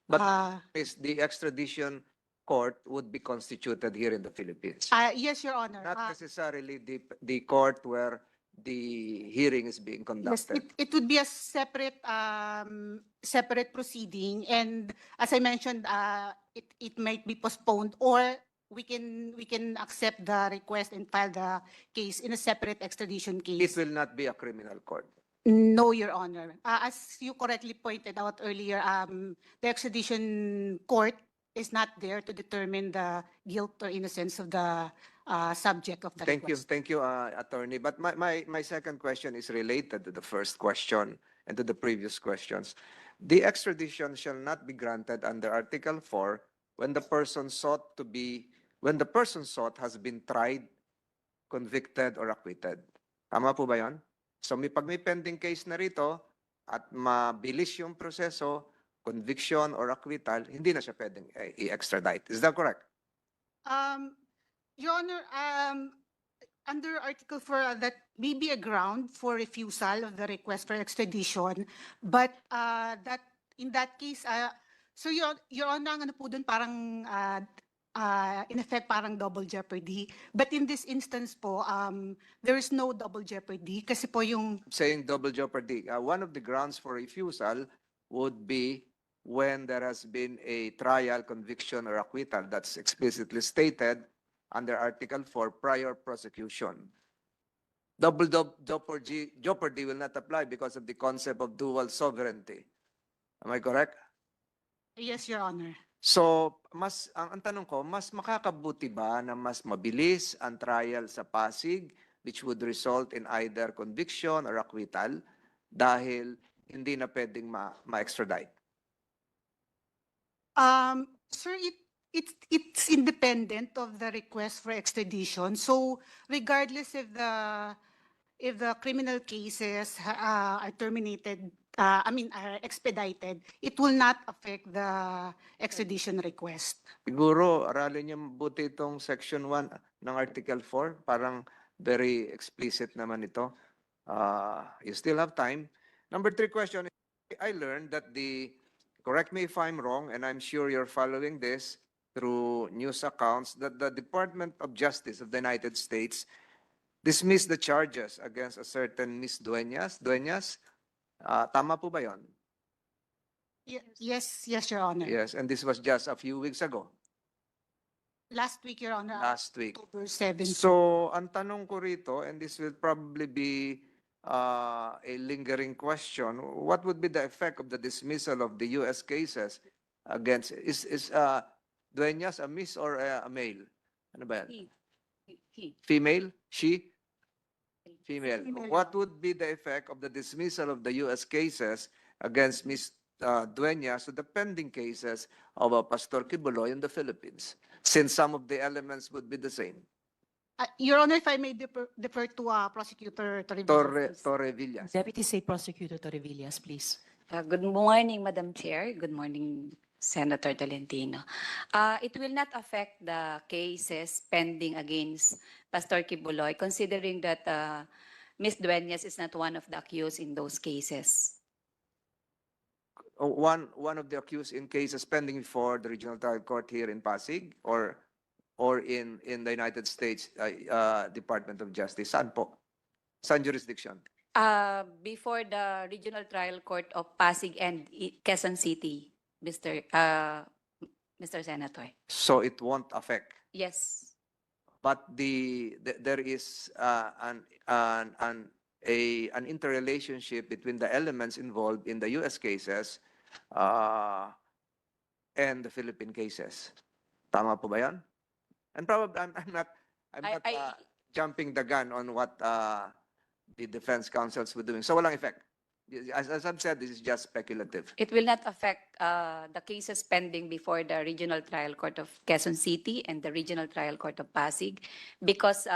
But is the extradition court would be constituted here in the Philippines. Yes, Your Honor. Not necessarily the court where the hearing is being Yes, conducted. it would be a separate separate proceeding, and as I mentioned, it might be postponed, or we can accept the request and file the case in a separate extradition It case. will not be a criminal court. No, Your Honor. As you correctly pointed out earlier, the extradition court is not there to determine the guilt or innocence of the subject of the request. Thank you, attorney. But my second question is related to the first question and to the previous questions. The extradition shall not be granted under Article 4 when the person sought has been tried, convicted, or acquitted. Tama po ba yun? So pag may pending case na rito at mabilis yung proseso, conviction or acquittal, hindi na siya pwedeng i-extradite. Is that correct? Your Honor, under Article 4, that may be a ground for refusal of the request for extradition, but that in that case, so Your Honor, ang ano po dun parang in effect parang double jeopardy. But in this instance po, there is no double jeopardy kasi po yung Saying double jeopardy. One of the grounds for refusal would be when there has been a trial, conviction, or acquittal that's explicitly stated under Article 4 prior prosecution. Double jeopardy will not apply because of the concept of dual sovereignty. Am I correct? yes, Your Honor. So, ang tanong ko, mas makakabuti ba na mas mabilis ang trial sa Pasig, which would result in either conviction or acquittal, dahil hindi na pwedeng ma-extradite? Sir, it's independent of the request for extradition. So regardless if the criminal cases are terminated, are expedited, it will not affect the extradition request. Siguro, aralin niyo mabuti itong Section 1 ng Article 4. Parang very explicit naman ito. You still have time. Number 3 question, I learned that correct me if I'm wrong, and I'm sure you're following this through news accounts, that the Department of Justice of the United States dismissed the charges against a certain Miss Dueñas. Tama po ba yun? Yes, Your Honor. Yes, and this was just a few weeks ago. Last week, Your Honor. Last week. October 7. So, ang tanong ko rito, and this will probably be a lingering question, what would be the effect of the dismissal of the U.S. cases against, is Dueñas a miss or a male? Ano ba yan? He. Female? She? Female. Female. What would be the effect of the dismissal of the U.S. cases against Ms. Dueñas to the pending cases of Pastor QUIBOLOY in the Philippines, since some of the elements would be the same? Your Honor, if I may defer to Prosecutor Torrevillas. Torrevillas. Deputy State Prosecutor Torrevillas, please. Good morning, Madam Chair. Good morning, Senator Tolentino. It will not affect the cases pending against Pastor QUIBOLOY, considering that Ms. Dueñas is not one of the accused in those cases. one of the accused in cases pending before the regional trial court here in Pasig or in the United States Department of Justice? Saan po? Saan jurisdiction? Before the Regional Trial Court of Pasig and Quezon City, Mr. Senator. So it won't affect. Yes. But there is an interrelationship between the elements involved in the U.S. cases and the Philippine cases. Tama po ba yan? And probably I'm not jumping the gun on what the defense counsels were doing. So walang effect. As I've said, this is just speculative. It will not affect the cases pending before the Regional Trial Court of Quezon City and the Regional Trial Court of Pasig because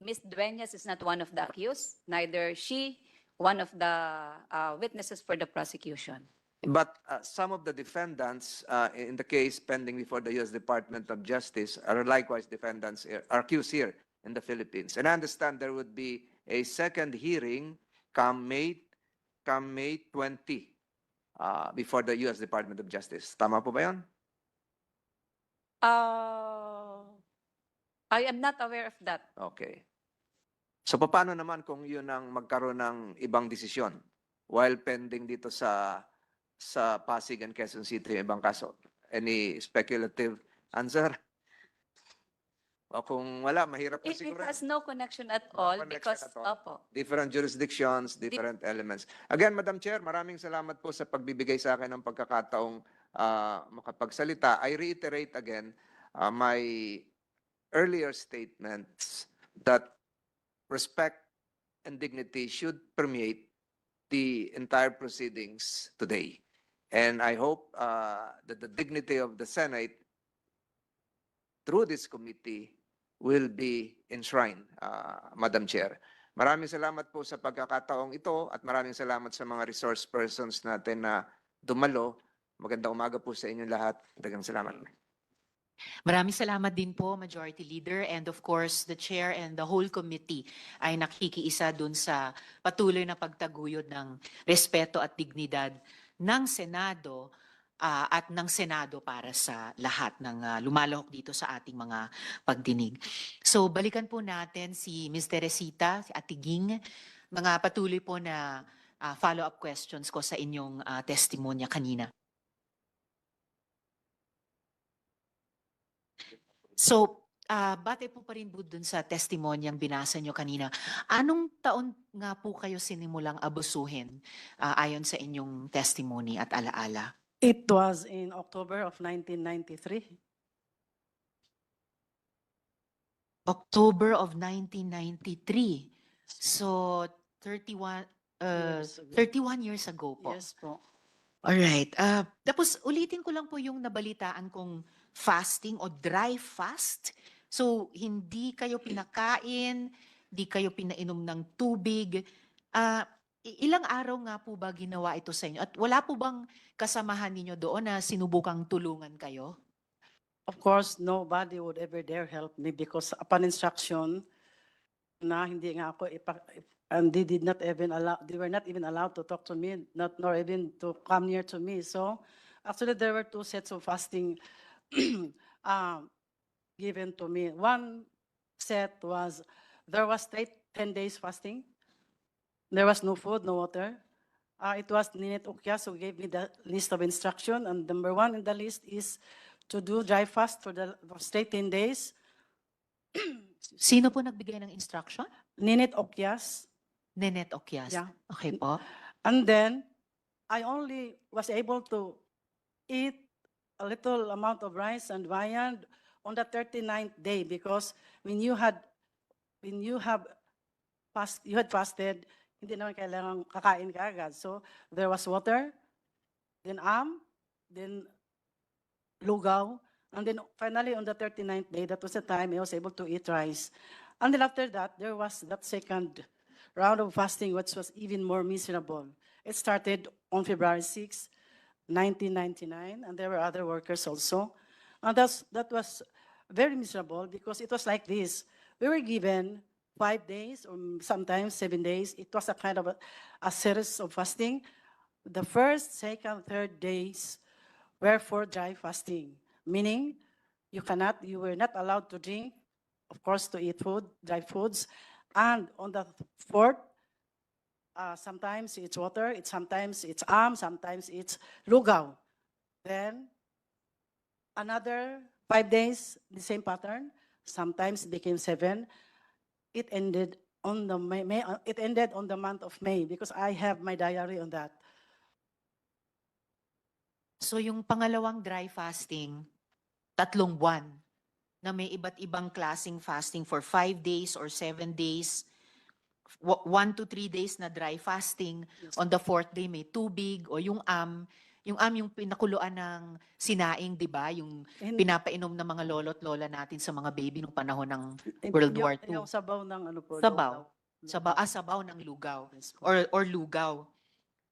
Ms. Dueñas is not one of the accused, neither she one of the witnesses for the prosecution. But some of the defendants in the case pending before the U.S. Department of Justice are likewise defendants, are accused here in the Philippines. And I understand there would be a second hearing come May 20 before the U.S. Department of Justice. Tama po ba yun? I am not aware of that. Okay. So paano naman kung yun ang magkaroon ng ibang desisyon while pending dito sa Pasig and Quezon City yung ibang kaso? Any speculative answer? O kung wala, mahirap na It siguro. has no connection at all because, opo. Different jurisdictions, different elements. Again, Madam Chair, maraming salamat po sa pagbibigay sa akin ng pagkakataong makapagsalita. I reiterate again my earlier statements that respect and dignity should permeate the entire proceedings today. And I hope that the dignity of the Senate through this committee will be enshrined, Madam Chair. Maraming salamat po sa pagkakataong ito at maraming salamat sa mga resource persons natin na dumalo. Magandang umaga po sa inyong lahat. Dagang salamat. Maraming salamat din po, Majority Leader, and of course, the Chair and the whole committee ay nakikiisa dun sa patuloy na pagtaguyod ng respeto at dignidad ng Senado at ng Senado para sa lahat ng lumalahok dito sa ating mga pagdinig. So balikan po natin si Ms. Teresita, si Atiging, mga patuloy po na follow-up questions ko sa inyong testimonya kanina. So, batay po pa rin po dun sa testimonyang binasa nyo kanina. Anong taon nga po kayo sinimulang abusuhin ayon sa inyong testimony at alaala? It was in October of 1993. October of 1993. So, 31 years ago po. Yes po. Alright. Tapos ulitin ko lang po yung nabalitaan kong fasting o dry fast. So, hindi kayo pinakain, hindi kayo pinainom ng tubig. Ilang araw nga po ba ginawa ito sa inyo? At wala po bang kasamahan ninyo doon na sinubukang tulungan kayo? Of course, nobody would ever dare help me because upon instruction na hindi nga ako and they were not even allowed to talk to me, nor even to come near to me. So actually there were two sets of fasting given to me. One set was, there was 10 days fasting. There was no food, no water. It was Ninit Ukyas who gave me the list of instruction, and number one in the list is to do dry fast for straight 10 days. Sino po nagbigay ng instruction? Ninit Ukyas. Nenet Okyas. Yeah. Okay po. And then, I only was able to eat a little amount of rice and viand on the 39th day because when you had fasted, hindi naman kailangan kakain ka agad. So, there was water, then then lugaw, and then finally on the 39th day, that was the time I was able to eat rice. And then after that, there was that second round of fasting, which was even more miserable. It started on February 6, 1999, and there were other workers also. And that was very miserable because it was like this. We were given 5 days or sometimes 7 days. It was a kind of a series of fasting. The first, second, third days were for dry fasting, meaning you were not allowed to drink, of course, to eat food, dry foods. And on the fourth, sometimes it's water, sometimes it's sometimes it's lugaw. Then another 5 days, the same pattern. Sometimes it became 7. It ended on the it ended on the month of May because I have my diary on that. So yung pangalawang dry fasting, 3 buwan na may iba't ibang klaseng fasting for 5 days or 7 days, 1 to 3 days na dry fasting. Yes. On the 4th day may tubig o yung yung pinakuluan ng sinaing, di ba? Yung And pinapainom ng mga lolo't lola natin sa mga baby nung panahon ng World War II. Yung sabaw ng ano po. Sabaw. lugaw. Sabaw ng lugaw. Yes po. Or lugaw.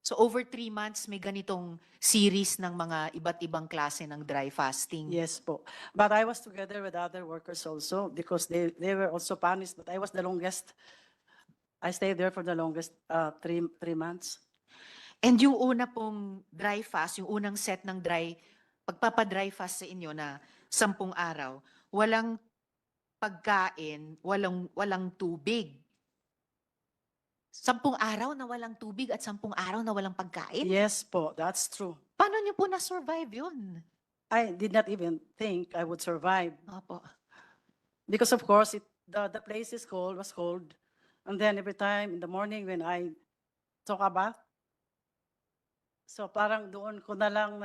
So over 3 months, may ganitong series ng mga iba't ibang klase ng dry fasting. Yes po. But I was together with other workers also because they were also punished, but I was the longest. I stayed there for the longest, 3 months. And yung una pong dry fast, yung unang set ng pagpapadry fast sa inyo na 10 araw, walang pagkain, walang tubig. 10 araw na walang tubig at 10 araw na walang pagkain? Yes po, that's true. Paano niyo po na-survive yun? I did not even think I would survive Opo. because of course the place was cold. And then every time in the morning when I took a bath, so parang doon ko na lang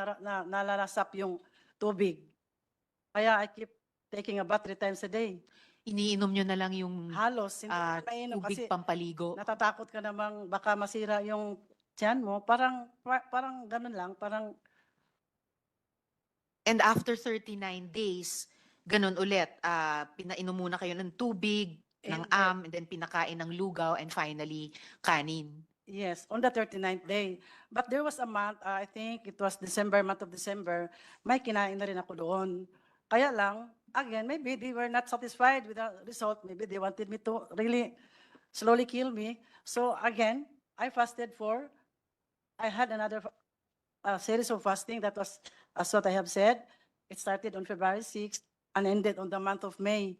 nalalasap yung tubig. Kaya I keep taking a bath 3 times a day. Iniinom nyo na lang yung Halos, hindi ko mainom tubig kasi pampaligo. natatakot ka namang baka masira yung tiyan mo. Parang ganun lang, parang And after 39 days, ganun ulit, pinainom muna kayo ng tubig, ng And and then pinakain ng lugaw, and finally, kanin. yes, on the 39th day. But there was a month, I think it was month of December, may kinain na rin ako doon. Kaya lang, again, maybe they were not satisfied with the result. Maybe they wanted me to really slowly kill me. So again, I had another series of fasting that was, as what I have said, it started on February 6th and ended on the month of May.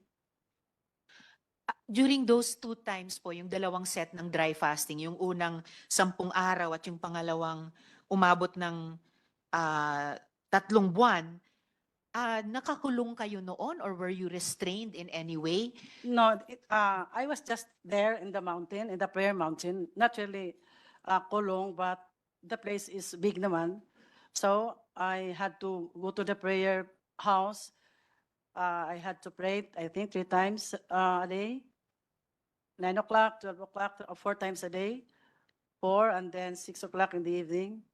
During those 2 times po, yung dalawang set ng dry fasting, yung unang 10 araw at yung pangalawang umabot ng 3 buwan, nakakulong kayo noon or were you restrained in any way? No, I was just there in the mountain, in the prayer mountain, not really kulong, but the place is big naman. So I had to go to the prayer house. I had to pray, I think 3 times a day, 9 o'clock, 12 o'clock, 4 times a day, 4, and then 6 o'clock in the evening.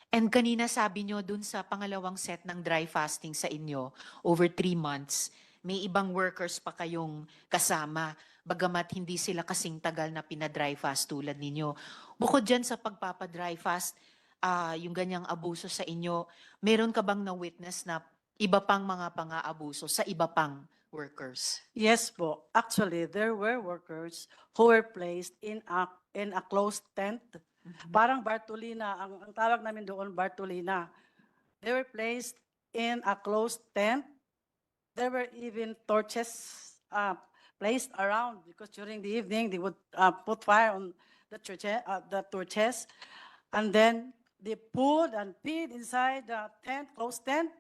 And kanina sabi nyo dun sa pangalawang set ng dry fasting sa inyo, over 3 months, may ibang workers pa kayong kasama, bagamat hindi sila kasing tagal na pinadry fast tulad ninyo. Bukod dyan sa pagpapadry fast, yung ganyang abuso sa inyo, meron ka bang na-witness na iba pang mga pang-aabuso sa iba pang workers? Yes po. Actually, there were workers who were placed in a closed tent. Parang Bartolina, ang tawag namin doon Bartolina. They were placed in a closed tent. There were even torches placed around because during the evening they would put fire on the torches, and then they put and peed inside the tent, closed tent.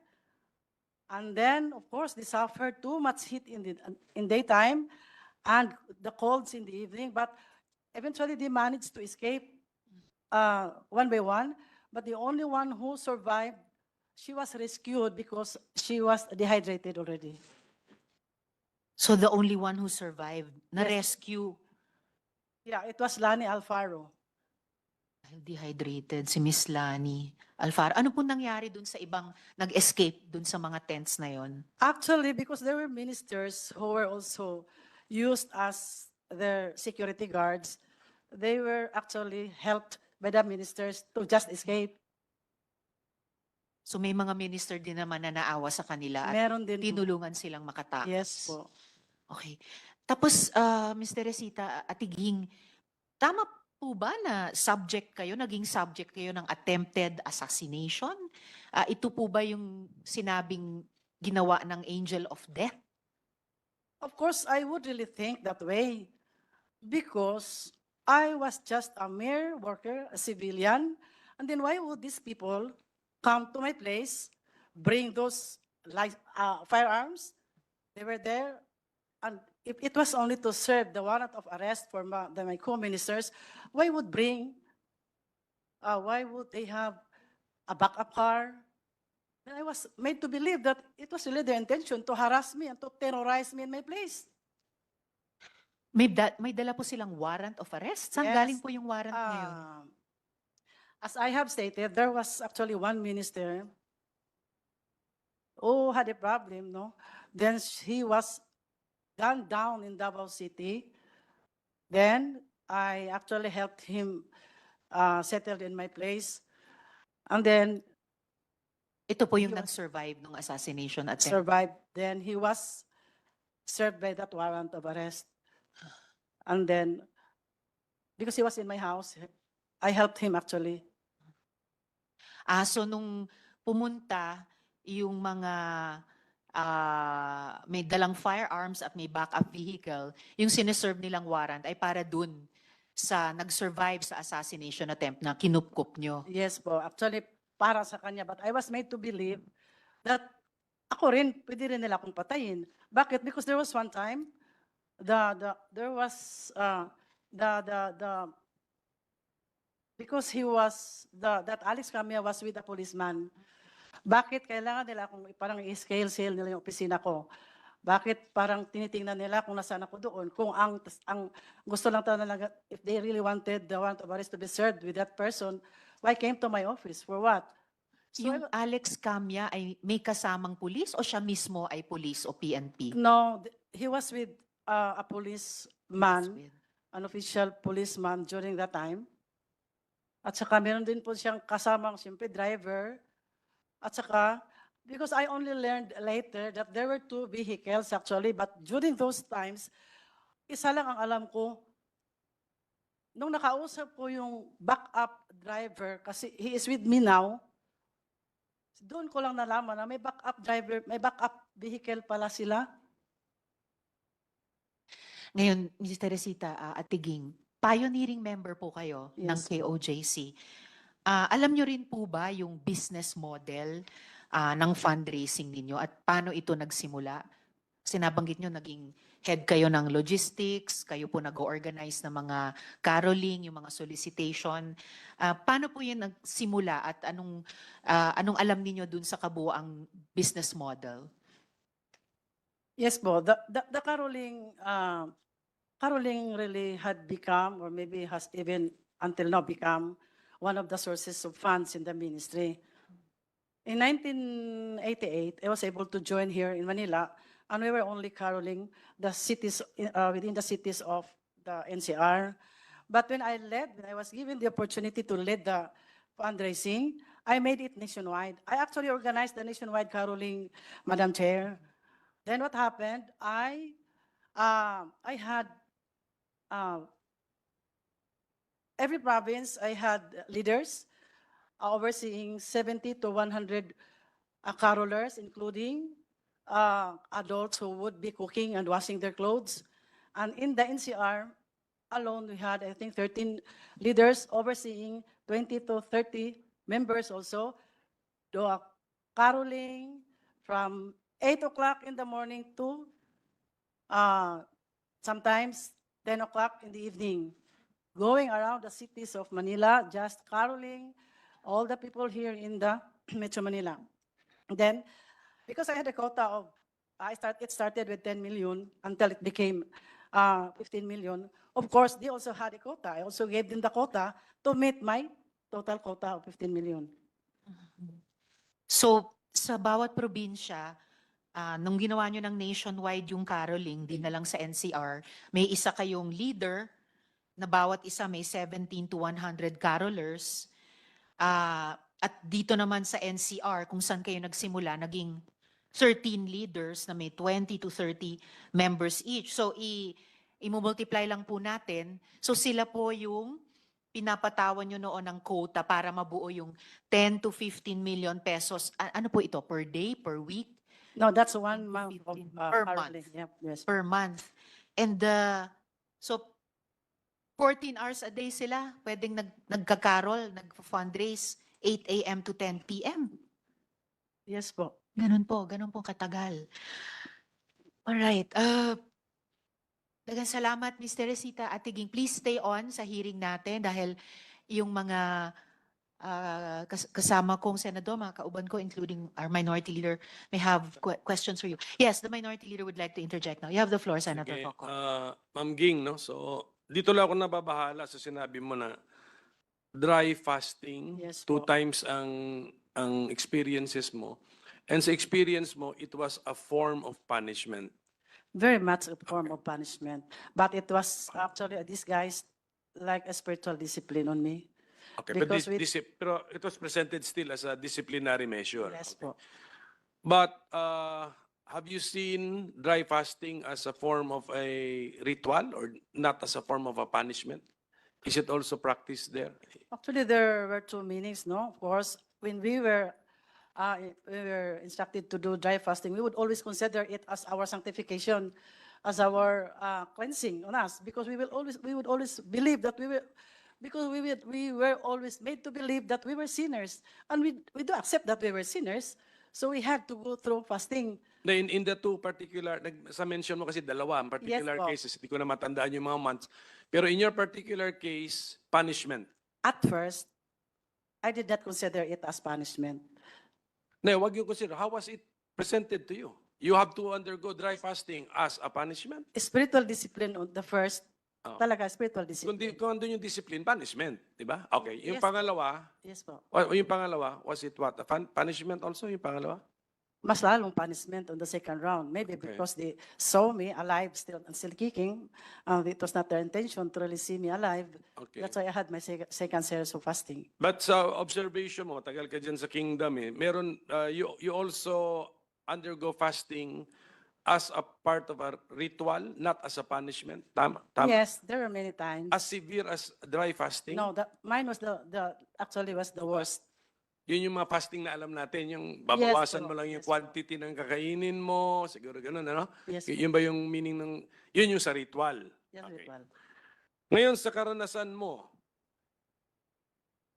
And then, of course, they suffered too much heat in daytime and the colds in the evening. But eventually, they managed to escape one by one. But the only one who survived, she was rescued because she was dehydrated already. So the only one who survived, na-rescue, Yeah, it was Lani Alfaro. dehydrated, si Miss Lani Alfaro. Ano po nangyari dun sa ibang nag-escape dun sa mga tents na yon? Actually, because there were ministers who were also used as their security guards, they were actually helped by the ministers to just escape. So may mga minister din naman na naawa sa kanila at Meron din po. tinulungan silang makatakas. Yes po. Okay. Tapos, Ms. Teresita, Atiging, tama po ba na naging subject kayo ng attempted assassination? Ito po ba yung sinabing ginawa ng angel of death? Of course, I would really think that way because I was just a mere worker, a civilian. And then why would these people come to my place, bring those firearms? They were there. And if it was only to serve the warrant of arrest for my co-ministers, why would they have a backup car? And I was made to believe that it was really their intention to harass me and to terrorize me in my place. May dala po silang warrant of arrest? Saan Yes. galing po yung warrant ngayon? As I have stated, there was actually one minister who had a problem, no? Then he was gunned down in Davao City. Then I actually helped him settled in my place. And then Ito po yung He was- nag-survive ng assassination attempt. survived. Then he was served by that warrant of arrest. And then, because he was in my house, I helped him actually. So nung pumunta yung mga may dalang firearms at may backup vehicle, yung sineserve nilang warrant ay para dun sa nag-survive sa assassination attempt na kinupkup nyo. Yes po, actually para sa kanya. But I was made to believe that ako rin, pwede rin nila akong patayin. Bakit? Because there was one time, because that Alex Camia was with a policeman. Bakit kailangan nila akong parang i-scale sale nila yung opisina ko? Bakit parang tinitingnan nila kung nasaan ako doon? Kung ang gusto lang talaga, if they really wanted the warrant of arrest to be served with that person, why came to my office? For what? So Yung Alex Camia ay may kasamang pulis o siya mismo ay pulis o PNP? No, he was with a policeman, an official policeman during that time. At saka meron din po siyang kasamang siyempre driver. At saka, because I only learned later that there were two vehicles actually, but during those times, isa lang ang alam ko. Nung nakausap ko yung backup driver, kasi he is with me now, doon ko lang nalaman na may backup driver, may backup vehicle pala sila. Ngayon, Ms. Teresita at Tiging, pioneering member po kayo ng Yes. KOJC. Alam nyo rin po ba yung business model ng fundraising ninyo at paano ito nagsimula? Sinabanggit nyo, naging head kayo ng logistics, kayo po nag-organize ng mga caroling, yung mga solicitation. Paano po yun nagsimula at anong alam niyo dun sa kabuuang business model? Yes po, the caroling really had become, or maybe has even until now become, one of the sources of funds in the ministry. In 1988, I was able to join here in Manila, and we were only caroling the cities within the cities of the NCR. But when I was given the opportunity to lead the fundraising, I made it nationwide. I actually organized the nationwide caroling, Madam Chair. Then what happened? I had every province, I had leaders overseeing 70 to 100 carolers, including adults who would be cooking and washing their clothes. And in the NCR alone, we had, I think, 13 leaders overseeing 20 to 30 members also, do caroling from 8 o'clock in the morning to sometimes 10 o'clock in the evening, going around the cities of Manila, just caroling all the people here in the Metro Manila. Then, because I had a quota of, it started with 10 million until it became 15 million. Of course, they also had a quota. I also gave them the quota to meet my total quota of 15 million. So, sa bawat probinsya, nung ginawa nyo ng nationwide yung caroling, di na lang sa NCR, may isa kayong leader na bawat isa may 17 to 100 carolers. At dito naman sa NCR, kung saan kayo nagsimula, naging 13 leaders na may 20 to 30 members each. So, i-multiply lang po natin. So, sila po yung pinapatawan nyo noon ng quota para mabuo yung 10 to 15 million pesos. Ano po ito? Per day? Per week? No, that's 1 month of 15 per hourly. month. Yep, yes. Per month. And so 14 hours a day sila pwedeng nagkakarol, nag-fundraise 8 a.m. to 10 p.m. Yes po. Ganun po katagal. Alright. Dagang salamat, Ms. Teresita Atiging. Please stay on sa hearing natin dahil yung mga kasama kong senador, mga kauban ko, including our minority leader, may have questions for you. Yes, the minority leader would like to interject now. You have the floor, Senator Sige, Coco. Ma'am Ging, no? So, dito lang ako nababahala sa sinabi mo na dry fasting, Yes 2 po. times ang experiences mo. And sa experience mo, it was a form of punishment. Very much a form of punishment. But it was actually disguised like a spiritual discipline on me. Okay, Because pero it was presented still as a disciplinary measure. Yes Okay. po. But have you seen dry fasting as a form of a ritual or not as a form of a punishment? Is it also practiced there? Actually, there were 2 meanings, no? Of course, when we were instructed to do dry fasting, we would always consider it as our sanctification, as our cleansing on us, because we would always believe that we were always made to believe that we were sinners, and we do accept that we were sinners, so we had to go through fasting. In the 2 particular, sa mention mo kasi dalawa, ang particular po. cases, hindi ko na matandaan yung mga months. Pero in your particular case, punishment. At first, I did not consider it as punishment. No, wag yung consider. How was it presented to you? You have to undergo dry fasting as a punishment? Spiritual discipline on the first, Oh. talaga spiritual discipline. Kung andun yung discipline, punishment. Di ba? Okay. Yung Yes. pangalawa, Yes po. yung pangalawa, was it what? A punishment also, yung pangalawa? Mas lalong punishment on the second round. Maybe Okay. because they saw me alive still kicking. It was not their intention to really see me alive. Okay. That's why I had my second series of fasting. But sa observation mo, tagal ka dyan sa kingdom meron, you also undergo fasting as a part of a ritual, not as a punishment. Tama? Yes, there were many times. As severe as dry fasting? No, mine was actually was the worst. Yun yung mga fasting na alam natin, yung babawasan Yes, mo lang yung yes, quantity ng kakainin mo, siguro ganun, ano? Yes, Yun ba yung meaning ng, yun yung sa ritual? Yes, Okay. ritual. Ngayon sa karanasan mo,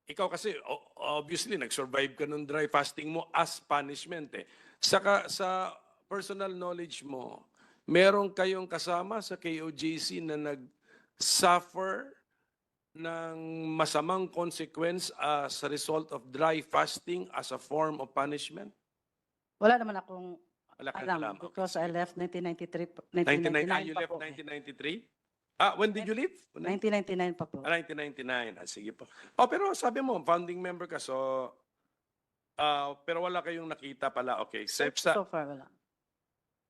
ikaw kasi obviously nag-survive ka nung dry fasting mo as punishment sa personal knowledge mo, meron kayong kasama sa KOJC na nag-suffer ng masamang consequence as a result of dry fasting as a form of punishment? Wala naman akong Wala kang alam alam. because I left 1993, 1999, you 1999 pa left po. 1993? When did you leave? 1999 pa po. 1999. Sige po. Pero sabi mo, founding member ka, so, pero wala kayong nakita pala. Okay. So far, wala.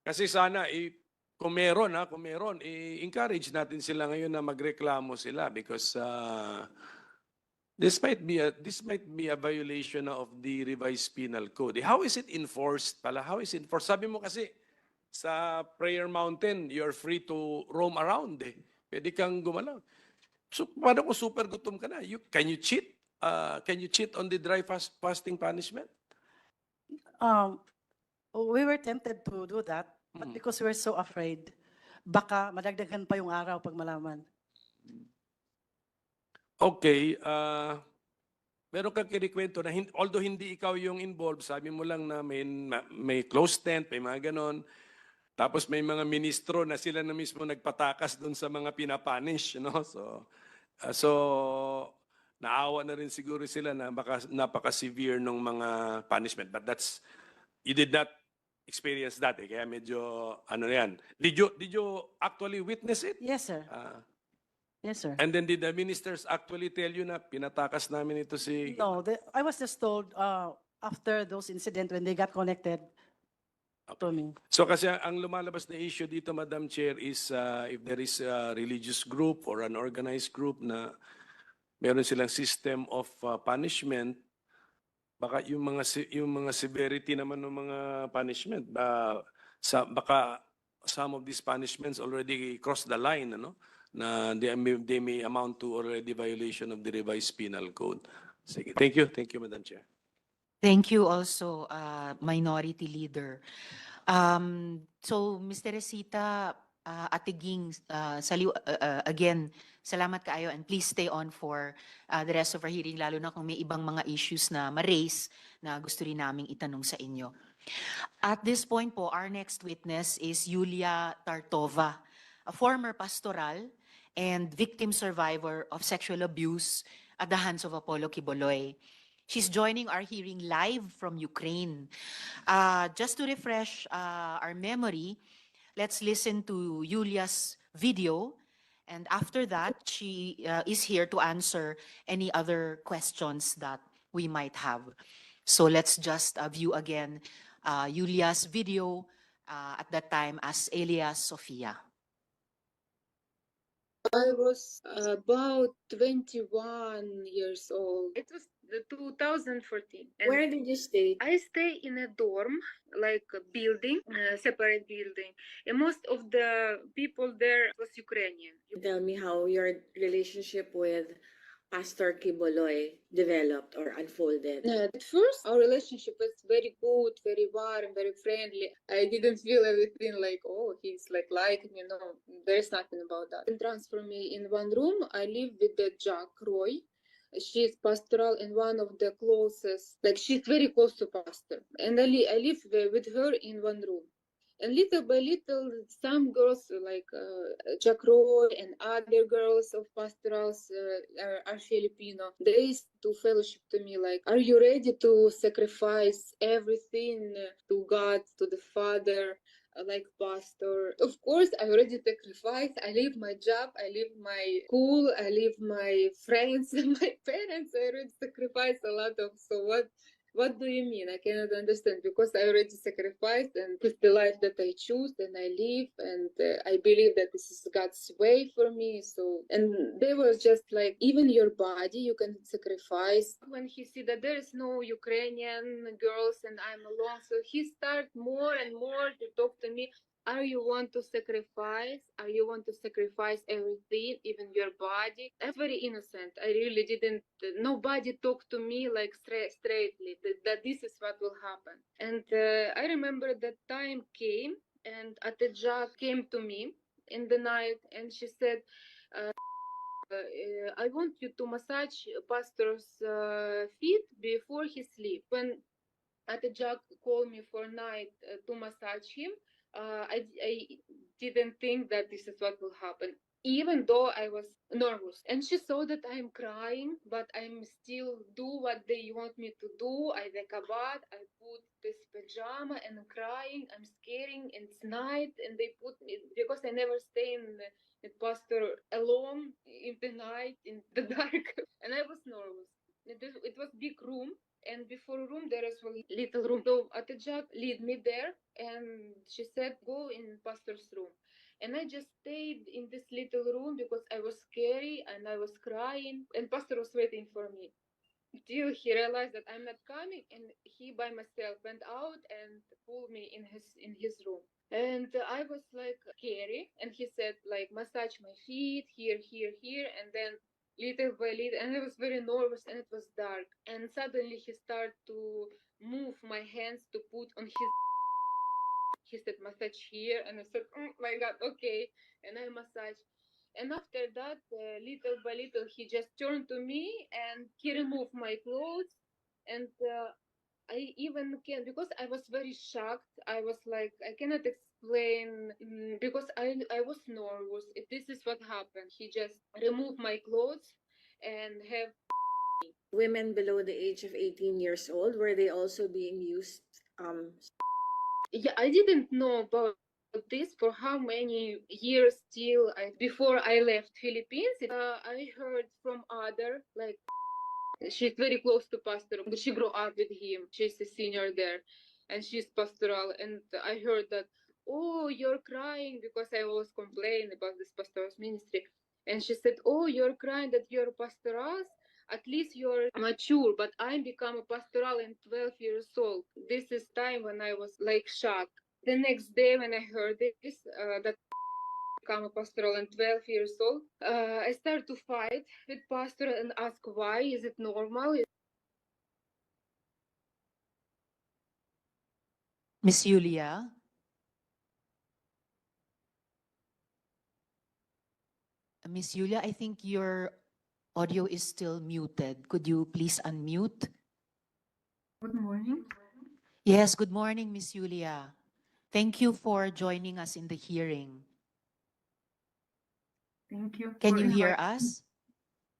Kasi sana, kung meron, i-encourage natin sila ngayon na magreklamo sila because this might be a violation of the revised penal code. How is it enforced pala? How is it enforced? Sabi mo kasi, sa Prayer Mountain, you're free to roam around Pwede kang gumalaw. So, paano kung super gutom ka na? Can you cheat? Can you cheat on the dry fasting punishment? We were tempted to do that, but because we were so afraid, baka madagdagan pa yung araw pag malaman. Okay. Meron kang kinikwento na although hindi ikaw yung involved, sabi mo lang na may close tent, may mga ganon. Tapos may mga ministro na sila na mismo nagpatakas doon sa mga pinapunish, no? So naawa na rin siguro sila na napaka-severe ng mga punishment. But you did not experience that kaya medyo ano yan. Did you actually witness it? Yes, sir. Yes, sir. And then did the ministers actually tell you na pinatakas namin ito si... No, I was just told after those incidents when they got connected to me. So kasi ang lumalabas na issue dito, Madam Chair, is if there is a religious group or an organized group na meron silang system of punishment, baka yung mga severity naman ng mga punishment, baka some of these punishments already cross the line, ano? na they may amount to already violation of the revised penal code. Sige. Thank you, Madam Chair. Thank you also, Minority Leader. So, Mr. Resita, Ate Ging, again, salamat kaayo and please stay on for the rest of our hearing, lalo na kung may ibang mga issues na ma-raise na gusto rin naming itanong sa inyo. At this point po, our next witness is Yulia Tartova, a former pastoral and victim survivor of sexual abuse at the hands of Apollo QUIBOLOY. She's joining our hearing live from Ukraine. Just to refresh our memory, let's listen to Yulia's video. And after that, she is here to answer any other questions that we might have. So let's just view again Yulia's video at that time as alias Sofia. I was about 21 years old. It was the 2014. And where did you stay? I stay in a dorm, like a building, separate building. And most of the people there was Ukrainian. Tell me how your relationship with Pastor QUIBOLOY developed or unfolded. At first, our relationship was very good, very warm, very friendly. I didn't feel everything like, oh, he's like me. No, there's nothing about that. And transfer me in one room. I live with the Jack Roy. She's pastoral and one of the closest, like she's very close to pastor. And I live with her in one room. And little by little, some girls like Jack Roy and other girls of pastorals are Filipino. They used to fellowship to me like, are you ready to sacrifice everything to God, to the Father, like pastor? Of course, I already sacrificed. I leave my job, I leave my school, I leave my friends, my parents. I already sacrificed a lot of. So what do you mean? I cannot understand because I already sacrificed and it's the life that I choose and I live and I believe that this is God's way for me. So, and they were just like, even your body, you can sacrifice. When he see that there is no Ukrainian girls and I'm alone, so he start more and more to talk to me. Are you want to sacrifice? Are you want to sacrifice everything, even your body? I'm very innocent. I really didn't. Nobody talked to me like straightly that this is what will happen. And I remember that time came, and Atejak came to me in the night, and she said, "I want you to massage pastor's feet before he sleep." When Atejak called me for night to massage him, I didn't think that this is what will happen, even though I was nervous. And she saw that I'm crying, but I'm still do what they want me to do. I wake up, I put this pajama and I'm crying, I'm scaring, and it's night, and they put me, because I never stay in the pastor alone in the night, in the dark, and I was nervous. It was big room, and before room there is a little room. So Atejak lead me there, and she said, go in pastor's room. And I just stayed in this little room because I was scary and I was crying, and pastor was waiting for me till he realized that I'm not coming, and he by myself went out and pulled me in his room. And I was like scary, and he said like massage my feet here, here, here, and then little by little, and I was very nervous, and it was dark, and suddenly he started to move my hands to put on his. He said massage here, and I said, oh my god, okay, and I massaged. And after that, little by little, he just turned to me and he removed my clothes. And I even can, because I was very shocked. I was like, I cannot explain because I was nervous. If this is what happened, he just removed my clothes and have. Women below the age of 18 years old, were they also being used? Yeah, I didn't know about this for how many years till before I left Philippines. I heard from other, like, she's very close to pastor. She grew up with him. She's a senior there, and she's pastoral. And I heard that, oh, you're crying because I was complaining about this pastor's ministry. And she said, oh, you're crying that you're pastoral. At least you're mature, but I become a pastoral in 12 years old. This is time when I was like shocked. The next day when I heard this, that become a pastoral and 12 years old. I started to fight with pastor and ask why. Is it normal? Miss Yulia? Miss Yulia, I think your audio is still muted. Could you please unmute? Good morning. Yes, good morning, Miss Yulia. Thank you for joining us in the hearing. Thank you. Can for you hear inviting me. us?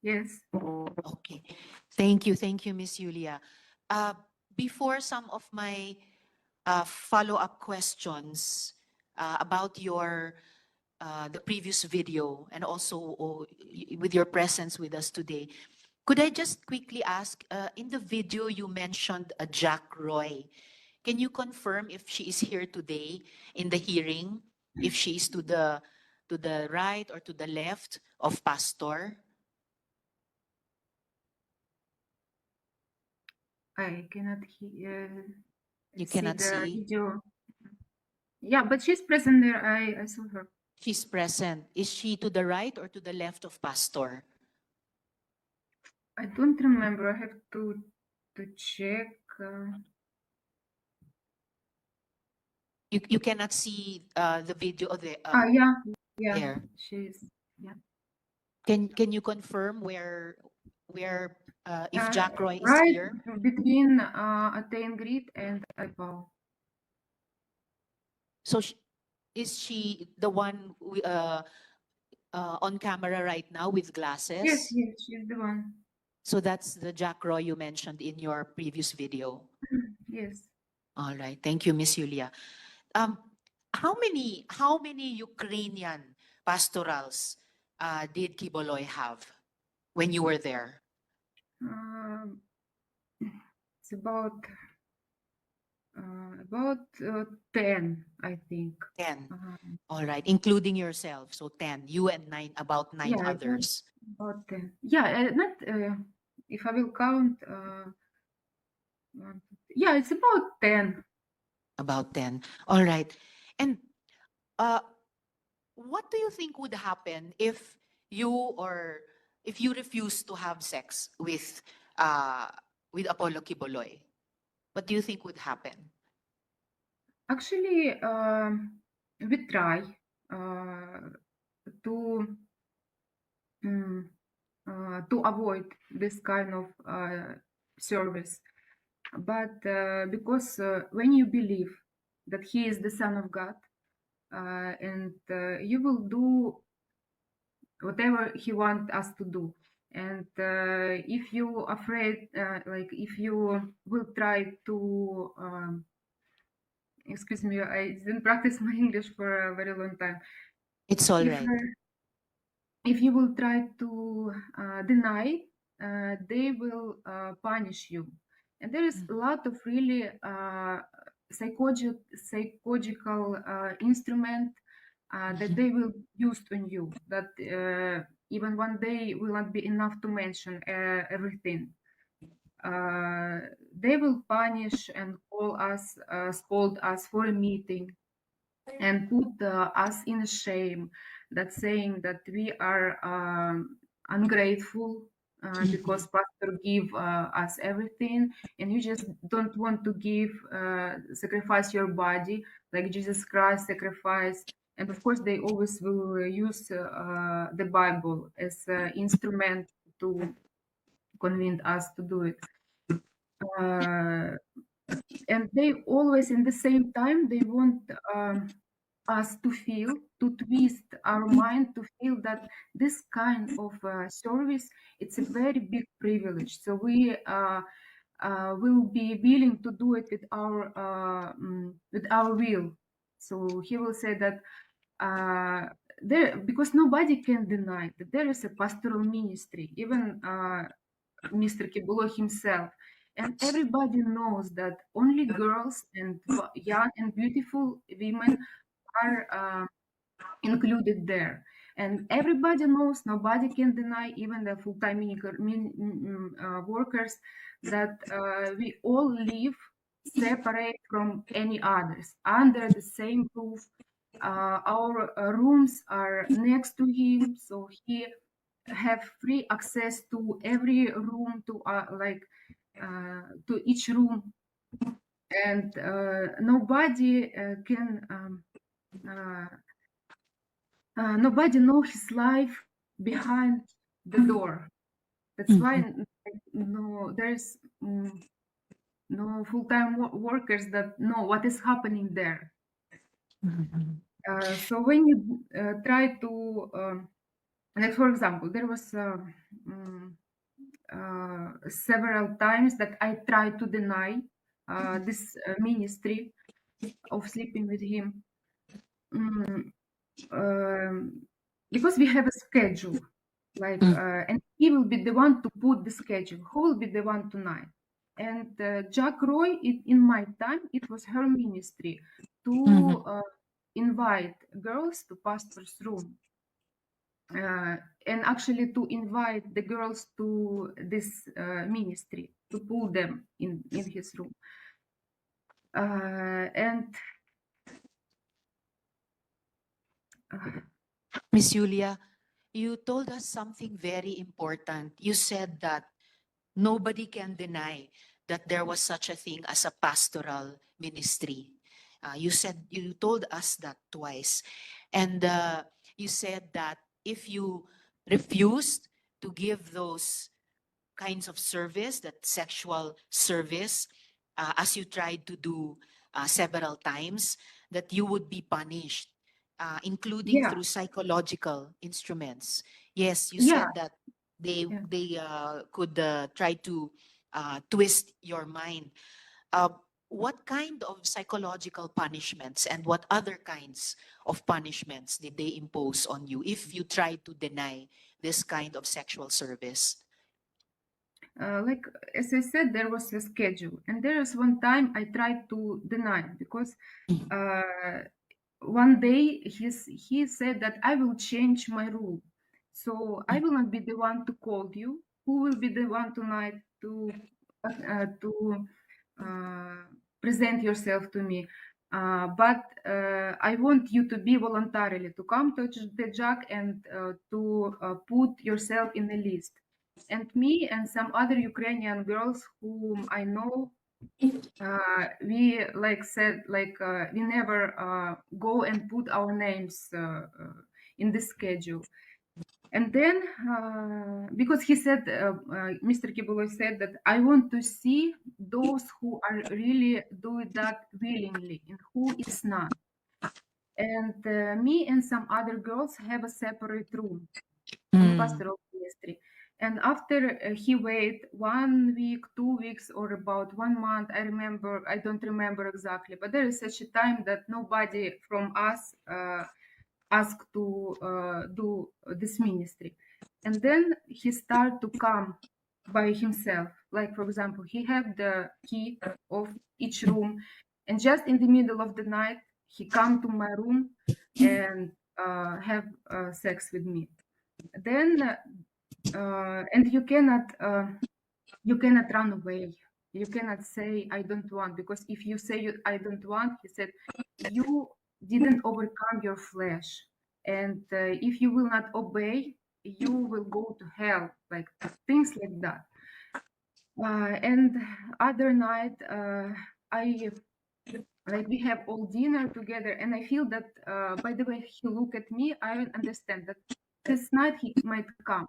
Yes. Okay. Thank you, Miss Yulia. Before some of my follow-up questions about your the previous video and also with your presence with us today, could I just quickly ask, in the video you mentioned Jack Roy. Can you confirm if she is here today in the hearing, if she is to the right or to the left of Pastor? I cannot You see cannot the see? video. Yeah, but she's present there. I saw her. She's present. Is she to the right or to the left of Pastor? I don't remember. I have to check. You cannot see the video of the Yeah, yeah. there. She's yeah. Can you confirm where if Jack Roy is Right here? between Attain Grid and iPow. So is she the one on camera right now with Yes, glasses? yes, she's the one. So that's the Jack Roy you mentioned in your previous video. Yes. All right. Thank you, Miss Yulia. How many Ukrainian pastorals did QUIBOLOY have when you were there? It's about 10, I think. 10. All right, including yourself. So 10. You and about nine Yeah, others. about 10. Yeah, not if I will count. Yeah, it's about 10. About 10. All right. And what do you think would happen if you refuse to have sex with Apollo QUIBOLOY? What do you think would happen? Actually, we try to avoid this kind of service, but because when you believe that he is the Son of God, and you will do whatever he wants us to do. And if you afraid, like if you will try to, excuse me, I didn't practice my English for a very long time. It's all right. If you will try to deny, they will punish you. And there is a lot of really psychological instrument that they will use on you, that even one day will not be enough to mention everything. They will punish and call us, scold us for a meeting and put us in shame, that saying that we are ungrateful because pastor give us everything and you just don't want to give, sacrifice your body like Jesus Christ sacrificed. And of course they always will use the Bible as an instrument to convince us to do it. And they always in the same time they want us to feel, to twist our mind to feel that this kind of service, it's a very big privilege. So we will be willing to do it with our will. So he will say that there, because nobody can deny that there is a pastoral ministry, even Mr. QUIBOLOY himself. And everybody knows that only girls and young and beautiful women are included there. And everybody knows, nobody can deny, even the full-time workers, that we all live separate from any others, under the same roof, Our rooms are next to him, so he have free access to every room, to each room, and nobody can nobody know his life behind the door. That's why no, there's no full-time workers that know what is happening there. So when you try to, like for example, there was several times that I tried to deny this ministry of sleeping with him, because we have a schedule, like, and he will be the one to put the schedule. Who will be the one tonight? And Jack Roy, in my time, it was her ministry to invite girls to pastor's room, and actually to invite the girls to this ministry, to pull them in his room. And Miss Julia, you told us something very important. You said that nobody can deny that there was such a thing as a pastoral ministry. You told us that twice. And you said that if you refused to give those kinds of service, that sexual service, as you tried to do several times, that you would be punished, including yeah, through psychological instruments. Yes, you yeah, said that they yeah. they could try to twist your mind. Uh, what kind of psychological punishments and what other kinds of punishments did they impose on you if you tried to deny this kind of sexual service? Like as I said, there was a schedule, and there is one time I tried to deny because one day he said that I will change my rule, so I will not be the one to call you. Who will be the one tonight to present yourself to me? But I want you to be voluntarily to come to the Jack and to put yourself in the list. And me and some other Ukrainian girls whom I know, we we never go and put our names in the schedule. And then, because he said, Mr. Kiboloy said that I want to see those who are really doing that willingly and who is not. And me and some other girls have a separate room on pastoral ministry. And after he wait 1 week, 2 weeks, or about 1 month, I don't remember exactly, but there is such a time that nobody from us asked to do this ministry. And then he started to come by himself. Like, for example, he had the key of each room, and just in the middle of the night, he come to my room and have sex with me. Then, and you cannot run away. You cannot say I don't want, because if you say I don't want, he said you didn't overcome your flesh, and if you will not obey, you will go to hell, like things like that. And other night, I we have all dinner together, and I feel that by the way he look at me, I understand that this night he might come.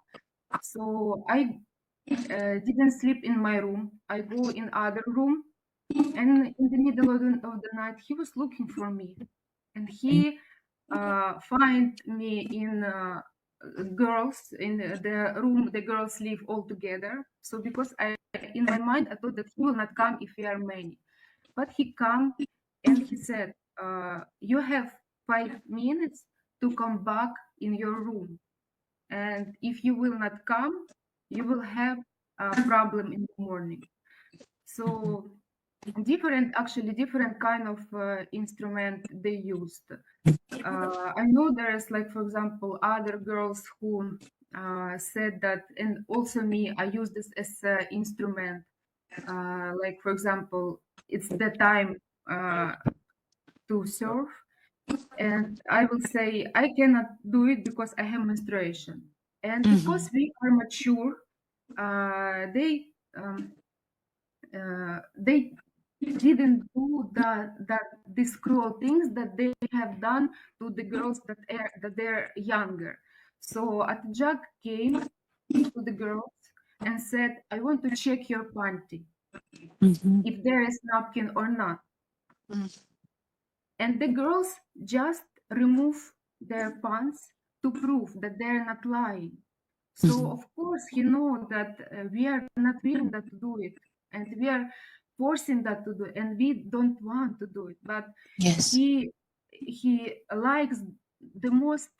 So I didn't sleep in my room. I go in other room, and in the middle of the night, he was looking for me, and he find me in girls in the room. The girls live all together. So because in my mind, I thought that he will not come if we are many, but he come and he said, "You have 5 minutes to come back in your room, and if you will not come, you will have a problem in the morning." So different kind of instrument they used. I know there's, like, for example, other girls who said that, and also me, I use this as an instrument. Like, for example, it's the time to serve, And I will say, I cannot do it because I have menstruation. And Mhm. because we are mature, they didn't do these cruel things that they have done to the girls that they're younger. So Atjag came to the girls and said, I want to check your panty, Mhm. if there is napkin or not. Mm. And the girls just remove their pants to prove that they're not lying. So Mhm. of course he know that we are not willing that to do it, and we are forcing that to do it, and we don't want to do it. But Yes. he likes the most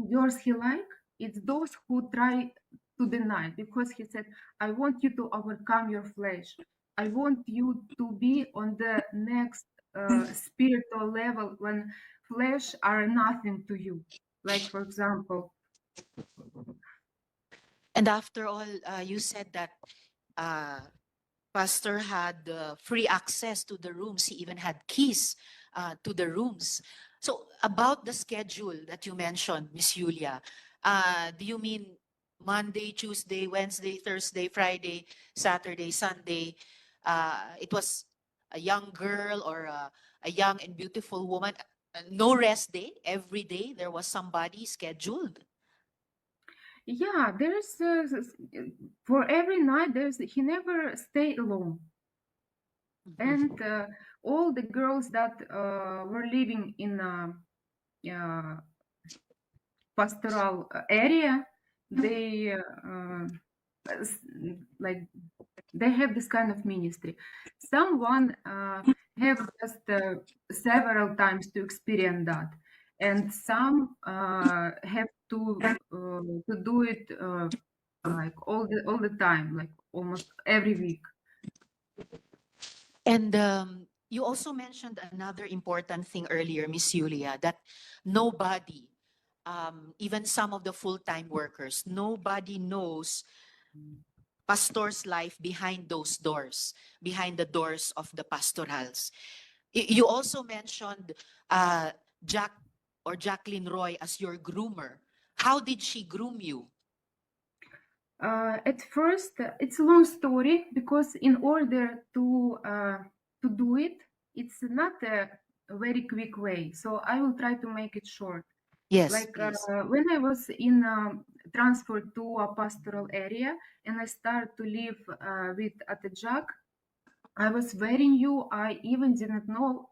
girls he like. It's those who try to deny, because he said, "I want you to overcome your flesh. I want you to be on the next spiritual level when flesh are nothing to you." Like for example. And after all, you said that uh, Pastor had free access to the rooms. He even had keys to the rooms. So about the schedule that you mentioned, Miss Julia, do you mean Monday, Tuesday, Wednesday, Thursday, Friday, Saturday, Sunday? It was a young girl or a young and beautiful woman. No rest day. Every day there was somebody scheduled. Yeah, there's for every night he never stay alone, and all the girls that were living in uh, pastoral area, they s- like they have this kind of ministry. Someone have just several times to experience that, and some have to do it like all the time, like almost every week. And you also mentioned another important thing earlier, Miss Julia, that nobody, even some of the full-time workers, nobody knows pastor's life behind those doors, behind the doors of the pastorals. You also mentioned Jack or Jacqueline Roy as your groomer. How did she groom you? At first, it's a long story, because in order to do it, it's not a very quick way. So I will try to make it short. Yes, Like please. when I was in transferred to a pastoral area and I started to live with Atejak, I was very new. I even didn't know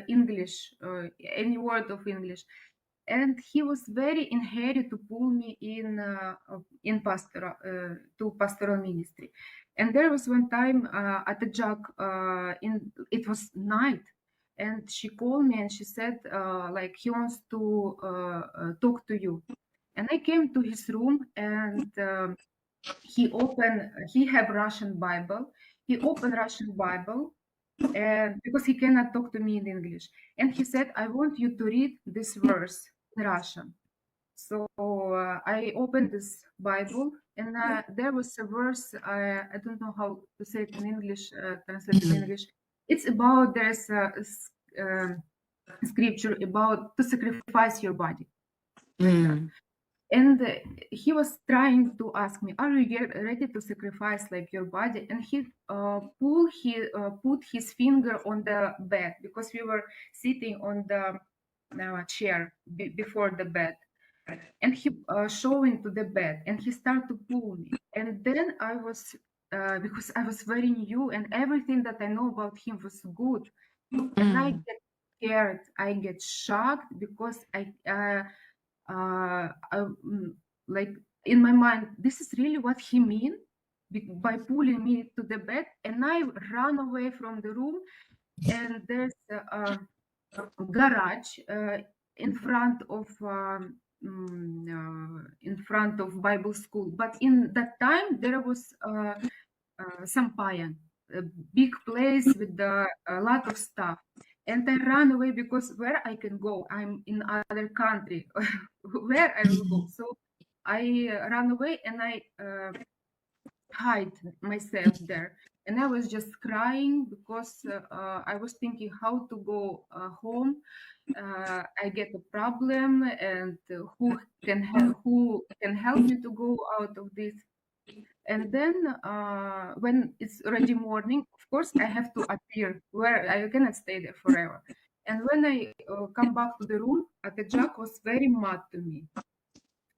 English, any word of English, and he was very in hurry to pull me in pastoral to pastoral ministry. And there was one time at the jug in it was night, and she called me and she said like he wants to talk to you. And I came to his room, and he have Russian Bible. He opened Russian Bible, and because he cannot talk to me in English, and he said, I want you to read this verse in Russian. So I opened this Bible, and there was a verse. I don't know how to say it in English, translated in English. It's about there's um, scripture about to sacrifice your body, like that. Mm. And he was trying to ask me, "Are you ready to sacrifice like your body?" And he put his finger on the bed, because we were sitting on the chair before the bed, and he showing to the bed, and he started to pull me. And then I was because I was very new and everything that I know about him was good, and I Mm. get scared, I get shocked, because like in my mind, this is really what he mean by pulling me to the bed. And I ran away from the room, and there's a garage in front of in front of Bible school. But in that time there was Sampayan, a big place with a lot of stuff. And I ran away, because where I can go? I'm in other country. Where I will go? So I ran away, and I hide myself there. And I was just crying because I was thinking how to go home. I get a problem, and who can help me to go out of this? And then when it's already morning, of course, I have to appear where I cannot stay there forever. And when I come back to the room, the Jack was very mad to me.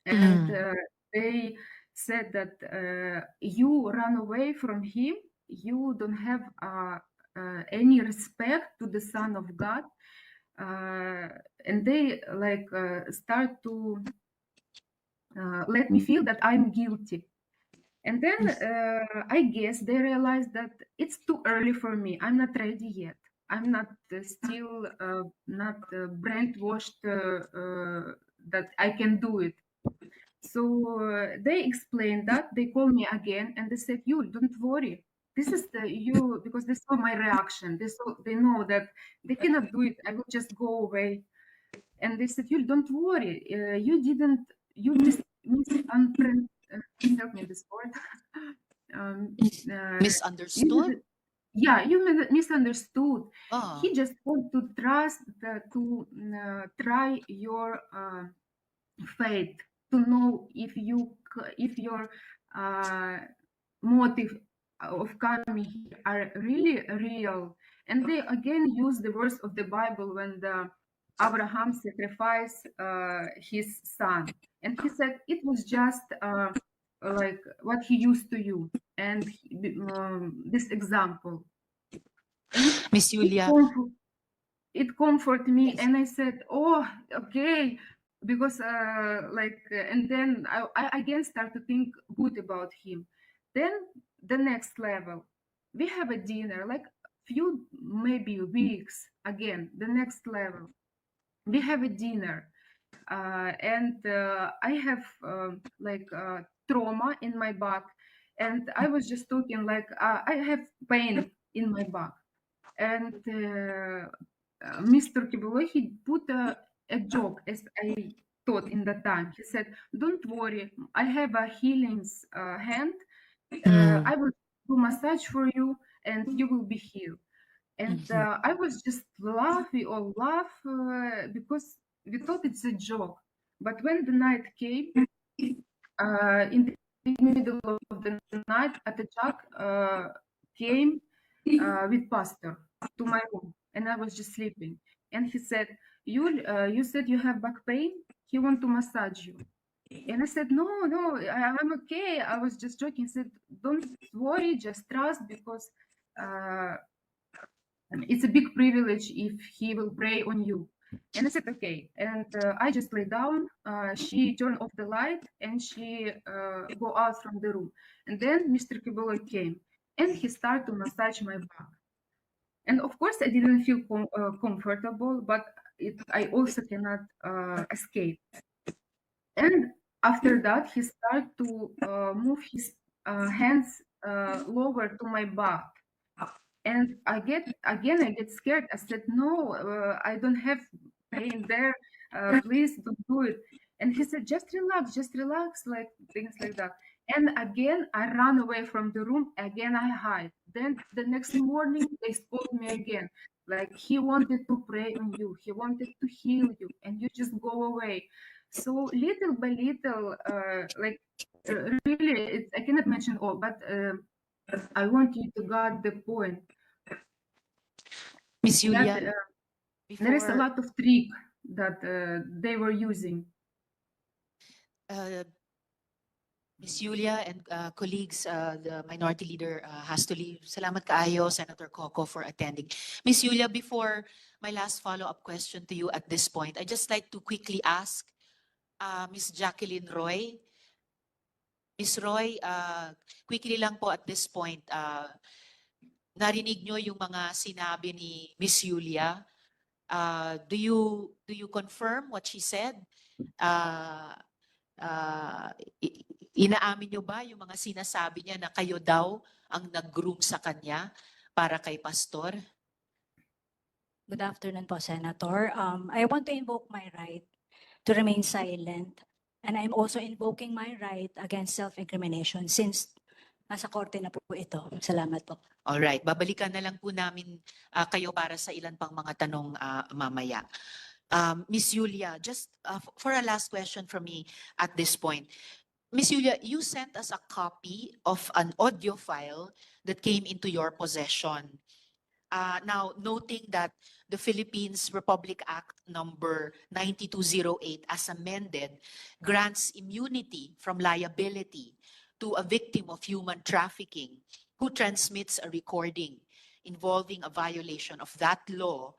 And they said that you run away from him, you don't have any respect to the Son of God. And they like start to let me feel that I'm guilty. And then I guess they realized that it's too early for me. I'm not ready yet. I'm not still not brainwashed that I can do it. So they explained that. They called me again and they said, "You don't worry. This is you," because they saw my reaction. They know that they cannot do it. I will just go away. And they said, "You don't worry. You didn't. You help me this word. Misunderstood? You misunderstood. Ah. He just want to trust to try your faith, to know if your motive of coming here are really real. And they again use the verse of the Bible when Abraham sacrificed his son, and he said it was just like what he used to you, and this example. Miss Julia, it comforted me, and I said, "Oh, okay," because and then I again start to think good about him. Then the next level, we have a dinner, like few maybe weeks. Again, the next level, we have a dinner, and I have trauma in my back, and I was just talking like I have pain in my back, and Mr. QUIBOLOY, he put a joke, as I thought in that time. He said, "Don't worry, I have a healing hand. I will do massage for you, and you will be healed." And I was just laughing or laugh because we thought it's a joke. But when the night came, in the middle of the night, Atajak came with pastor to my room, and I was just sleeping. And he said, you said you have back pain? He want to massage you." And I said, "No, I'm okay. I was just joking." He said, "Don't worry, just trust, because it's a big privilege if he will pray on you." And I said, "Okay." And I just lay down. She turned off the light and she go out from the room. And then Mr. QUIBOLOY came and he started to massage my back. And of course, I didn't feel comfortable, but I also cannot escape. And after that, he started to move his hands lower to my back. And I get scared. I said, "No, I don't have pain there. Please don't do it." And he said, just relax, like things like that. And again, I ran away from the room. Again, I hide. Then the next morning, they spoke me again. Like, he wanted to pray on you. He wanted to heal you, and you just go away. So little by little, really, I cannot mention all, but I want you to get the point. Miss Julia, There is a lot of trick that they were using. Miss Julia and colleagues, the minority leader has to leave. Salamat kaayo, Senator Coco, for attending. Miss Julia, before my last follow-up question to you at this point, I'd just like to quickly ask Miss Jacqueline Roy. Miss Roy, quickly lang po at this point, narinig nyo yung mga sinabi ni Miss Julia. Do you confirm what she said? Inaamin nyo ba yung mga sinasabi niya na kayo daw ang nag-groom sa kanya para kay Pastor? Good afternoon po, Senator. I want to invoke my right to remain silent, and I'm also invoking my right against self-incrimination, since nasa korte na po ito. Salamat po. Alright, babalikan na lang po namin kayo para sa ilan pang mga tanong mamaya. Miss Julia, just for a last question from me at this point. Miss Julia, you sent us a copy of an audio file that came into your possession. Now, noting that the Philippines Republic Act number 9208 as amended grants immunity from liability to a victim of human trafficking who transmits a recording involving a violation of that law,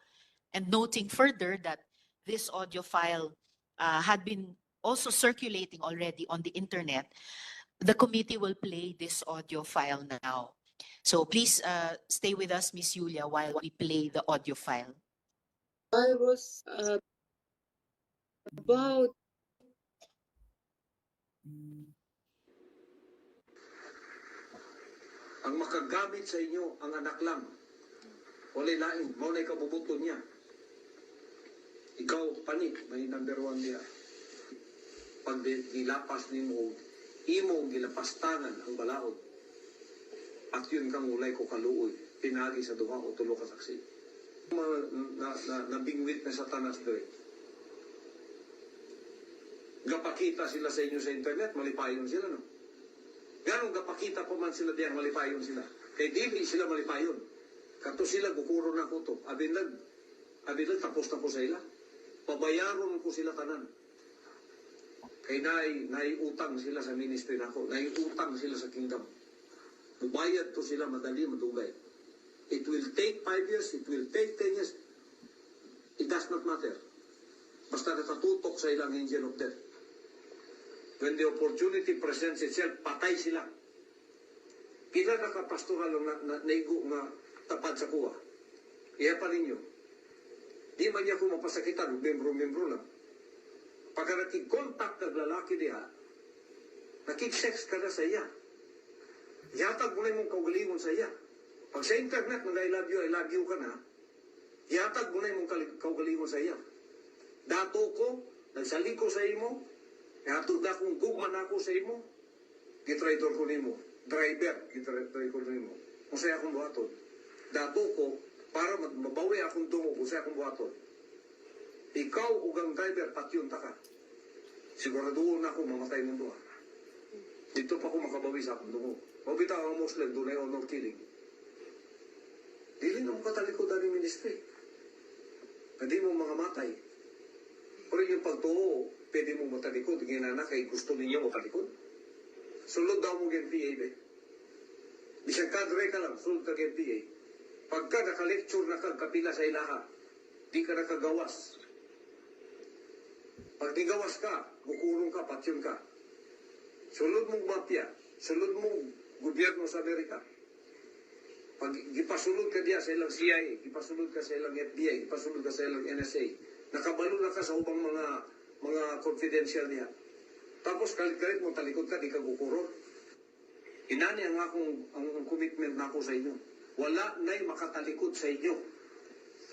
and noting further that this audio file had been also circulating already on the internet, the committee will play this audio file now. So please stay with us, Miss Julia, while we play the audio file. I was about Ang makagamit sa inyo ang anak lang. Wala lain, maunay kabubuto niya. Ikaw, panik, may number 1 niya. Pag gilapas ni mo, imo gilapastangan ang balaod. At yun kang ulay ko kaluoy, pinagi sa duha o tulo ka saksi. Nabingwit na satanas doon. Gapakita sila sa inyo sa internet, malipayon sila, no? Ganong gapakita pa man sila diyan, malipayon sila. Kay dili sila malipayon. Kato sila, bukuro na ko to. Abilag tapos na po sa ila. Pabayaron ko sila tanan. Kay naiutang sila sa ministry nako, naiutang sila sa kingdom. Mubayad to sila madali, madugay. It will take 5 years, it will take 10 years. It does not matter. Basta nakatutok sa ilang angel of death. When the opportunity presents itself, patay sila. Pila nakapastoral na naigo nga tapad sa kuha. Iya pa ninyo. Di man niya ko mapasakitan, membro-membro lang. Pagka nakik-contact ng lalaki diha, nakik-sex ka na sa iya. Yatag mo na mong kaugalingon sa iya. Pag sa internet, I love you ka na, yatag mo na mong kaugalingon sa iya. Dato ko, nagsali ko sa imo, hatod na kung gugman ako sa imo, gitraidor ko nimo. Driver, gitraidor ko nimo. Kung sa'yo akong buhaton. Dato ko, para mabawi akong dungo kung sa'yo akong buhaton. Ikaw ugang driver, patyon ta ka. Siguraduhin na ako mamatay ng duha. Dito pa ako makabawi sa akong dungo. Mabita ang Muslim, doon ay honor killing. Dili na mo katalikod ang ministry. Hindi mo mga matay. Pero yung pagtuo, pwede mo matalikod. Ginana kay gusto ninyo matalikod. Sulod daw mo NPA, be. Bisang kadre ka lang, sulod ka NPA. Pagka naka-lecture na kapila sa ilaha, di ka nakagawas. Pag di gawas ka, bukulong ka, patyon ka. Sulod mong mafia, sulod mong gobyerno sa Amerika. Pag gipasulod ka diya sa ilang CIA, gipasulod ka sa ilang FBI, gipasulod ka sa ilang NSA, nakabalo na ka sa ubang mga confidential niya. Tapos kalit-kalit mo talikod ka, di ka gukurot. Inani ang commitment na ako sa inyo. Wala na'y makatalikod sa inyo.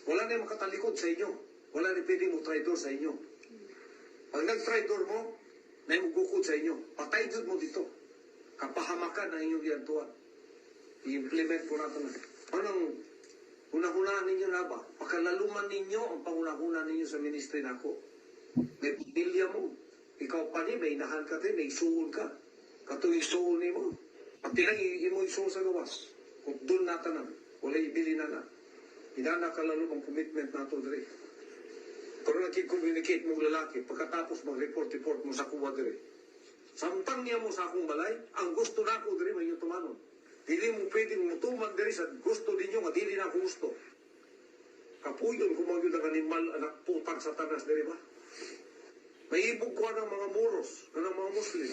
Wala na'y makatalikod sa inyo. Wala na'y pwede mo traidor sa inyo. Pag nag-traidor mo, na'y magukod sa inyo. Patay jud mo dito. Kapahamakan ang inyong giyantuan. I-implement ko na ito na. Anong unang-unahan ninyo na ba? Pakalaluman ninyo ang pangunang-unahan ninyo sa ministry na ako. May pamilya mo. Ikaw pa ni, may inahan ka din, may isuon ka. Katong isuon ni mo. Pati lang mo isuon sa gawas. Kung doon natanan, wala ibili na na. Inakalalo ang commitment na ito dire. Pero nagkik-communicate mong lalaki, pagkatapos mag-report mo sa kuwa dire. Samtang niya mo sa akong balay, ang gusto na ako dire, may tumanon. Dili mo pwedeng mutuman dire sa gusto ninyo, nga dili na ako gusto. Kapuyon kung magyod ang animal, anak putang satanas dire ba? May ibog ko ng mga moros, ng mga Muslim.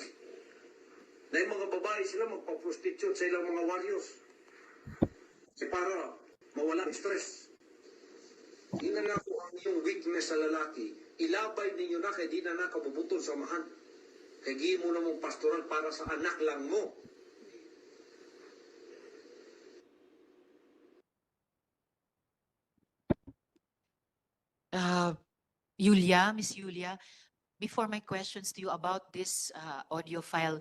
Na yung mga babae sila magpa-prostitute sa ilang mga warriors. Para mawala ng stress. Ina na ko ang iyong weakness sa lalaki. Ilabay ninyo na kay di na nakabubutol sa mahan. Kaya gihin mo na mong pastoral para sa anak lang mo. Miss Julia, before my questions to you about this audio file,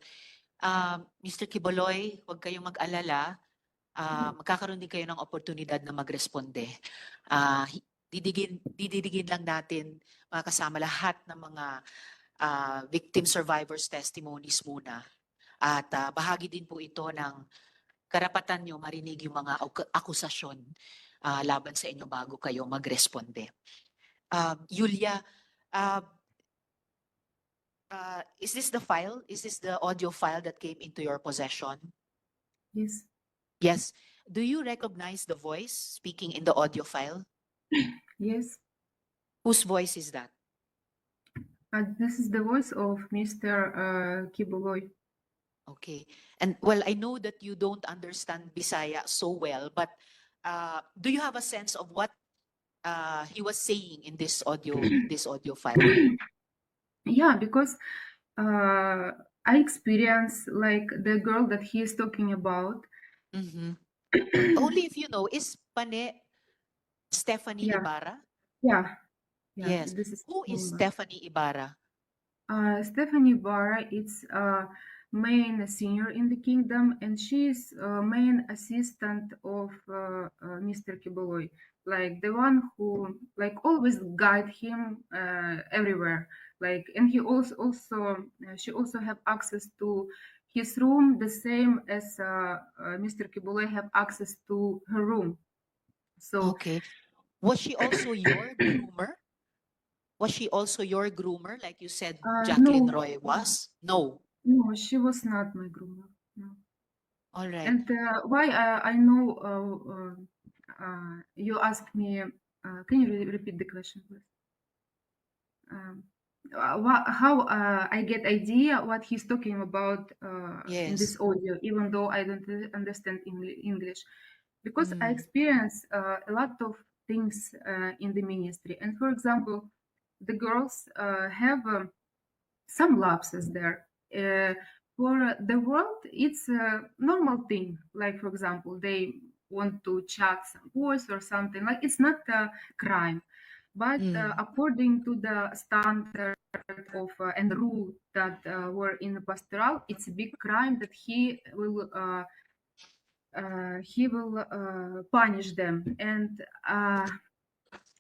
Mr. Quiboloy, huwag kayong mag-alala. Magkakaroon din kayo ng oportunidad na magresponde. Didigin lang natin mga kasama lahat ng mga victim survivors testimonies muna. At bahagi din po ito ng karapatan nyo marinig yung mga akusasyon laban sa inyo bago kayo magresponde. Yulia, is this the file? Is this the audio file that came into your possession? Yes. Yes. Do you recognize the voice speaking in the audio file? Yes. Whose voice is that? This is the voice of Mr. QUIBOLOY. Okay. And well, I know that you don't understand Bisaya so well, but do you have a sense of what he was saying in this audio file? Yeah, because I experienced like the girl that he is talking about. Mm-hmm. Only if you know, is Pane Stephanie Yeah. Ibarra? Yeah. Yes. This is Who is Mumba. Stephanie Ibarra? Stephanie Ibarra is main senior in the kingdom, and she is main assistant of Mr. QUIBOLOY, like the one who like always guide him everywhere. Like, and he also she also have access to his room the same as Mr. QUIBOLOY have access to her room. So Okay. Was she also your groomer? Was she also your groomer, like you said Jacqueline no, Roy was? No. no, she was not my groomer. No. All right. And why I know you asked me, can you repeat the question, please? How I get idea what he's talking about in this Yes. audio, even though I don't understand English, because I Mm. experience a lot of things in the ministry. And for example, the girls have some lapses there. For the world, it's a normal thing. Like, for example, they want to chat some boys or something. Like, it's not a crime. But according to the standard of and rule that were in the pastoral, it's a big crime that he will punish them. And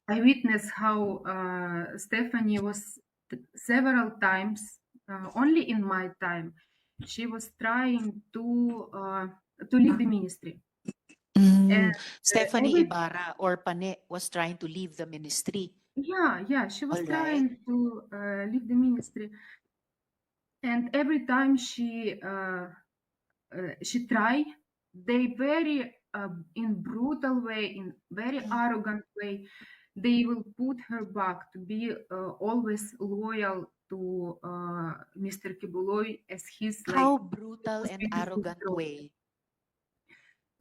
I witnessed how Stephanie was several times, only in my time, she was trying to leave the ministry. And Stephanie every Ibarra or Pane was trying to leave the ministry. yeah, she was All right. trying to leave the ministry, and every time she tried, they very in brutal way, in very arrogant way, they will put her back to be always loyal to Mr. QUIBOLOY as his like How brutal and arrogant way?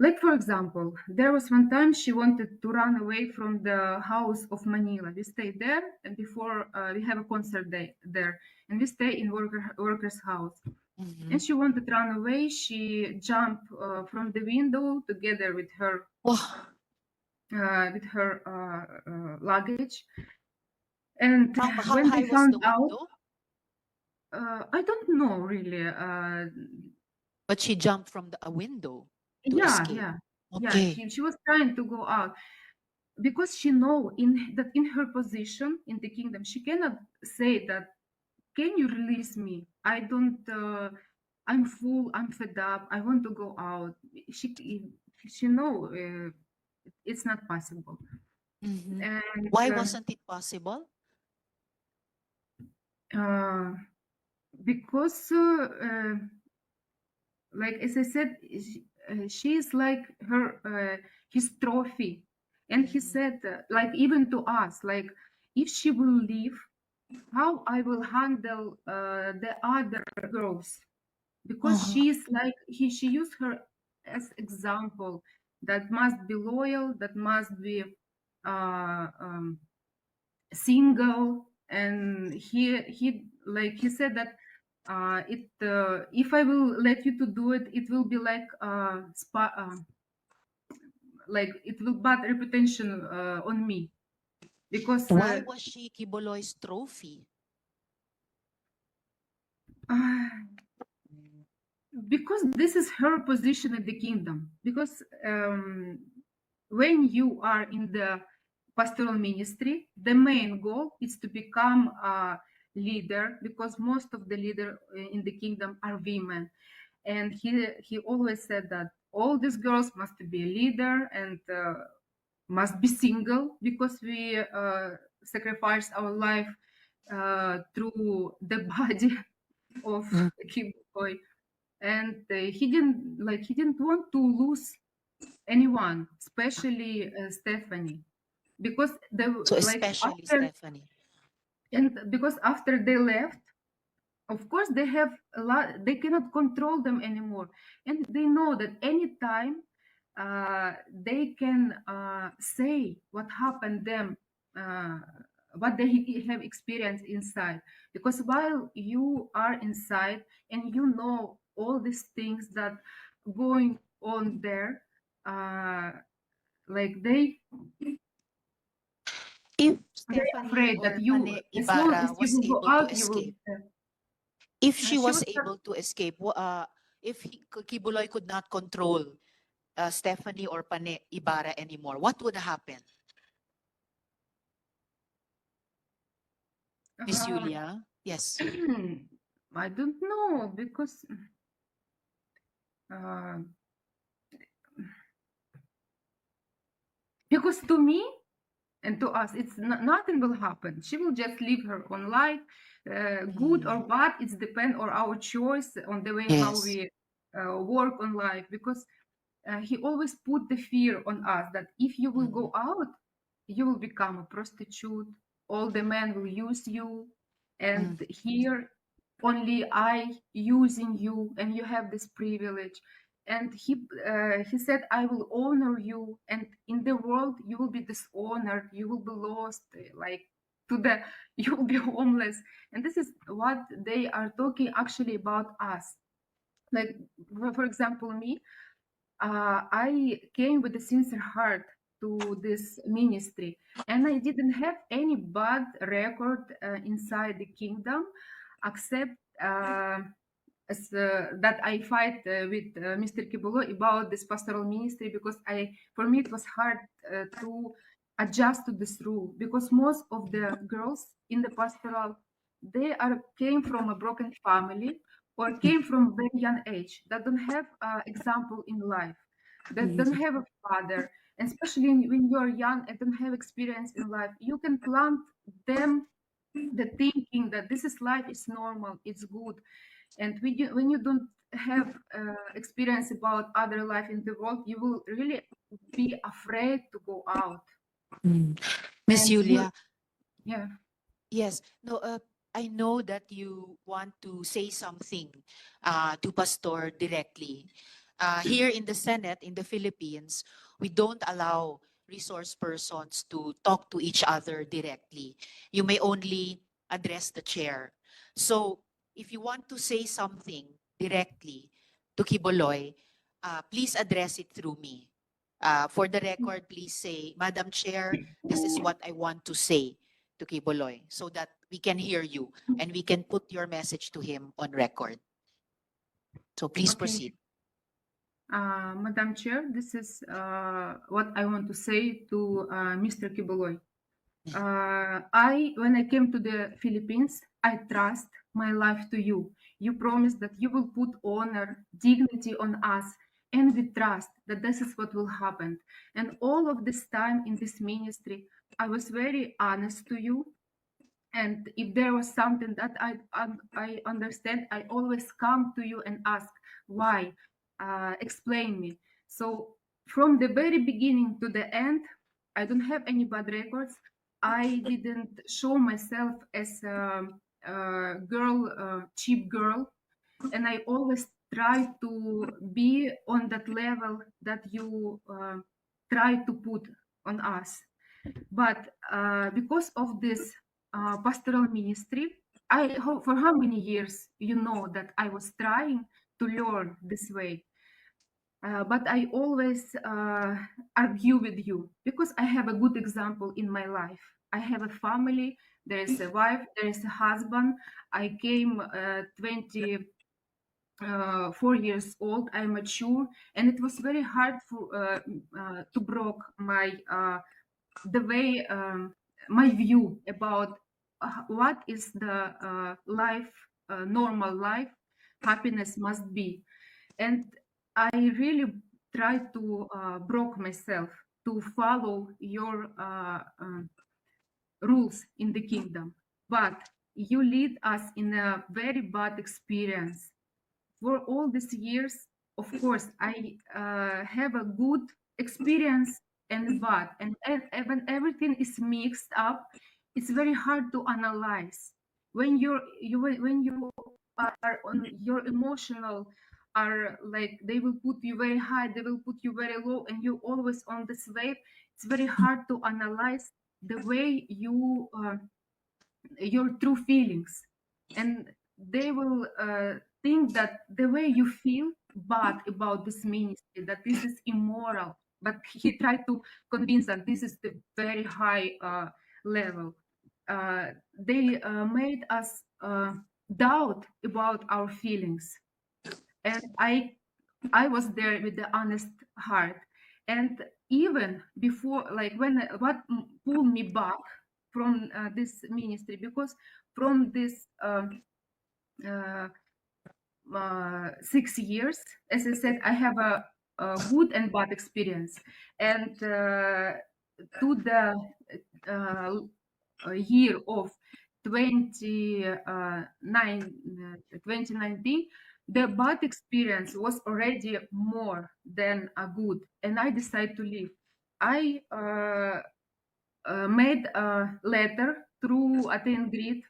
Like, for example, there was one time she wanted to run away from the house of Manila. We stayed there, and before we have a concert day there, and we stay in worker's house. And she wanted to run away. She jumped from the window together with her luggage. And How when high they was found the out, window? I don't know really. But she jumped from a window to Yeah, escape. yeah, Okay. yeah. She was trying to go out because she know that in her position in the kingdom, she cannot say that. Can you release me? I don't. I'm full. I'm fed up. I want to go out. She know it's not possible. And Why wasn't it possible? because like as I said, she is like her his trophy, and he said like even to us, like if she will leave, how I will handle the other girls, because she's like she used her as example that must be loyal, that must be single, and he like he said that if I will let you to do it, it will be like like it will bad reputation on me, because Why was she QUIBOLOY's trophy? because this is her position in the kingdom. Because when you are in the pastoral ministry, the main goal is to become a leader, because most of the leaders in the kingdom are women. And he always said that all these girls must be a leader and must be single, because we sacrifice our life through the body of QUIBOLOY. And he didn't want to lose anyone, especially Stephanie, because So especially Stephanie. because after they left, of course they have a lot, they cannot control them anymore, and they know that anytime they can say what happened them, what they have experienced inside, because while you are inside and you know all these things that going on there, like they If they're Stephanie afraid or that you, Pane as long Ibarra as you was will go able to out, you will escape, if she she was was able to escape, if QUIBOLOY could not control Stephanie or Pane Ibarra anymore, what would happen? Miss Julia? Yes. I don't know, because to me and to us, it's nothing will happen. She will just live her own life, good or bad. It's depend on our choice, on the way how Yes. we work on life. Because he always put the fear on us that if you will go out, you will become a prostitute. All the men will use you, and here only I using you, and you have this privilege. And he said, I will honor you, and in the world you will be dishonored, you will be lost, like to the you will be homeless. And this is what they are talking actually about us. Like, for example, me, I came with a sincere heart to this ministry, and I didn't have any bad record inside the kingdom, except that I fight with Mr. QUIBOLOY about this pastoral ministry, because for me it was hard to adjust to this rule, because most of the girls in the pastoral, they came from a broken family or came from very young age, that don't have example in life, that don't have a father, and especially when you are young and don't have experience in life, you can plant them the thinking that this is life, is normal, it's good. And when you don't have experience about other life in the world, you will really be afraid to go out. Miss Julia? Yeah. Yes. No, I know that you want to say something to Pastor directly. Here in the Senate, in the Philippines, we don't allow resource persons to talk to each other directly. You may only address the chair. So if you want to say something directly to QUIBOLOY, please address it through me. For the record, please say, Madam Chair, this is what I want to say to QUIBOLOY, so that we can hear you and we can put your message to him on record. So please proceed. Madam Chair, this is what I want to say to Mr. QUIBOLOY. When I came to the Philippines, I trust my life to you. You promised that you will put honor, dignity on us, and we trust that this is what will happen. And all of this time in this ministry, I was very honest to you. And if there was something that I understand, I always come to you and ask why, explain me. So from the very beginning to the end, I don't have any bad records. I didn't show myself as a girl, cheap girl, and I always try to be on that level that you try to put on us. But because of this pastoral ministry, for how many years, you know, that I was trying to learn this way. But I always argue with you, because I have a good example in my life. I have a family, there is a wife, there is a husband. I came 4 years old. I'm mature, and it was very hard to broke my the way my view about what is the life, normal life, happiness must be. And I really tried to broke myself to follow your rules in the kingdom, but you lead us in a very bad experience. For all these years, of course, I have a good experience and bad, and when everything is mixed up, it's very hard to analyze. When when you are on your emotional are like they will put you very high, they will put you very low, and you always on this wave. It's very hard to analyze the way you your true feelings, and they will think that the way you feel bad about this ministry, that this is immoral, but he tried to convince that this is the very high level. They made us doubt about our feelings, and I was there with the honest heart. And even before, like when what pulled me back from this ministry, because from this 6 years, as I said, I have a good and bad experience. And to the year of 2019, the bad experience was already more than a good, and I decided to leave. I made a letter through Attain Grid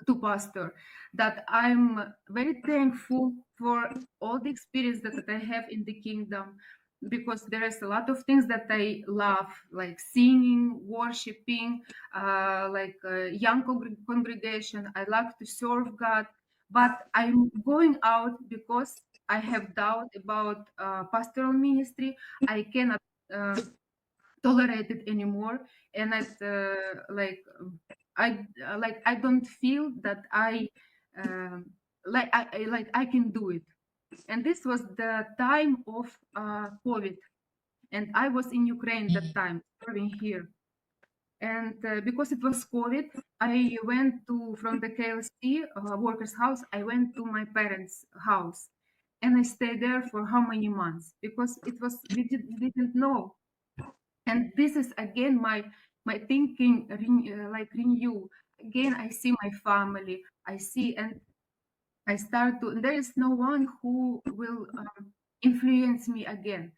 to pastor that I'm very thankful for all the experience that I have in the kingdom, because there is a lot of things that I love, like singing, worshiping, like young congregation. I like to serve God, but I'm going out because I have doubt about pastoral ministry. I cannot tolerate it anymore, and I don't feel that I I can do it. And this was the time of COVID, and I was in Ukraine that time, serving here. And because it was COVID, I went to from the KLC workers' house. I went to my parents' house, and I stayed there for how many months, because it was we didn't know. And this is again my thinking renew. Again, I see my family. I see, and I start to. There is no one who will influence me again,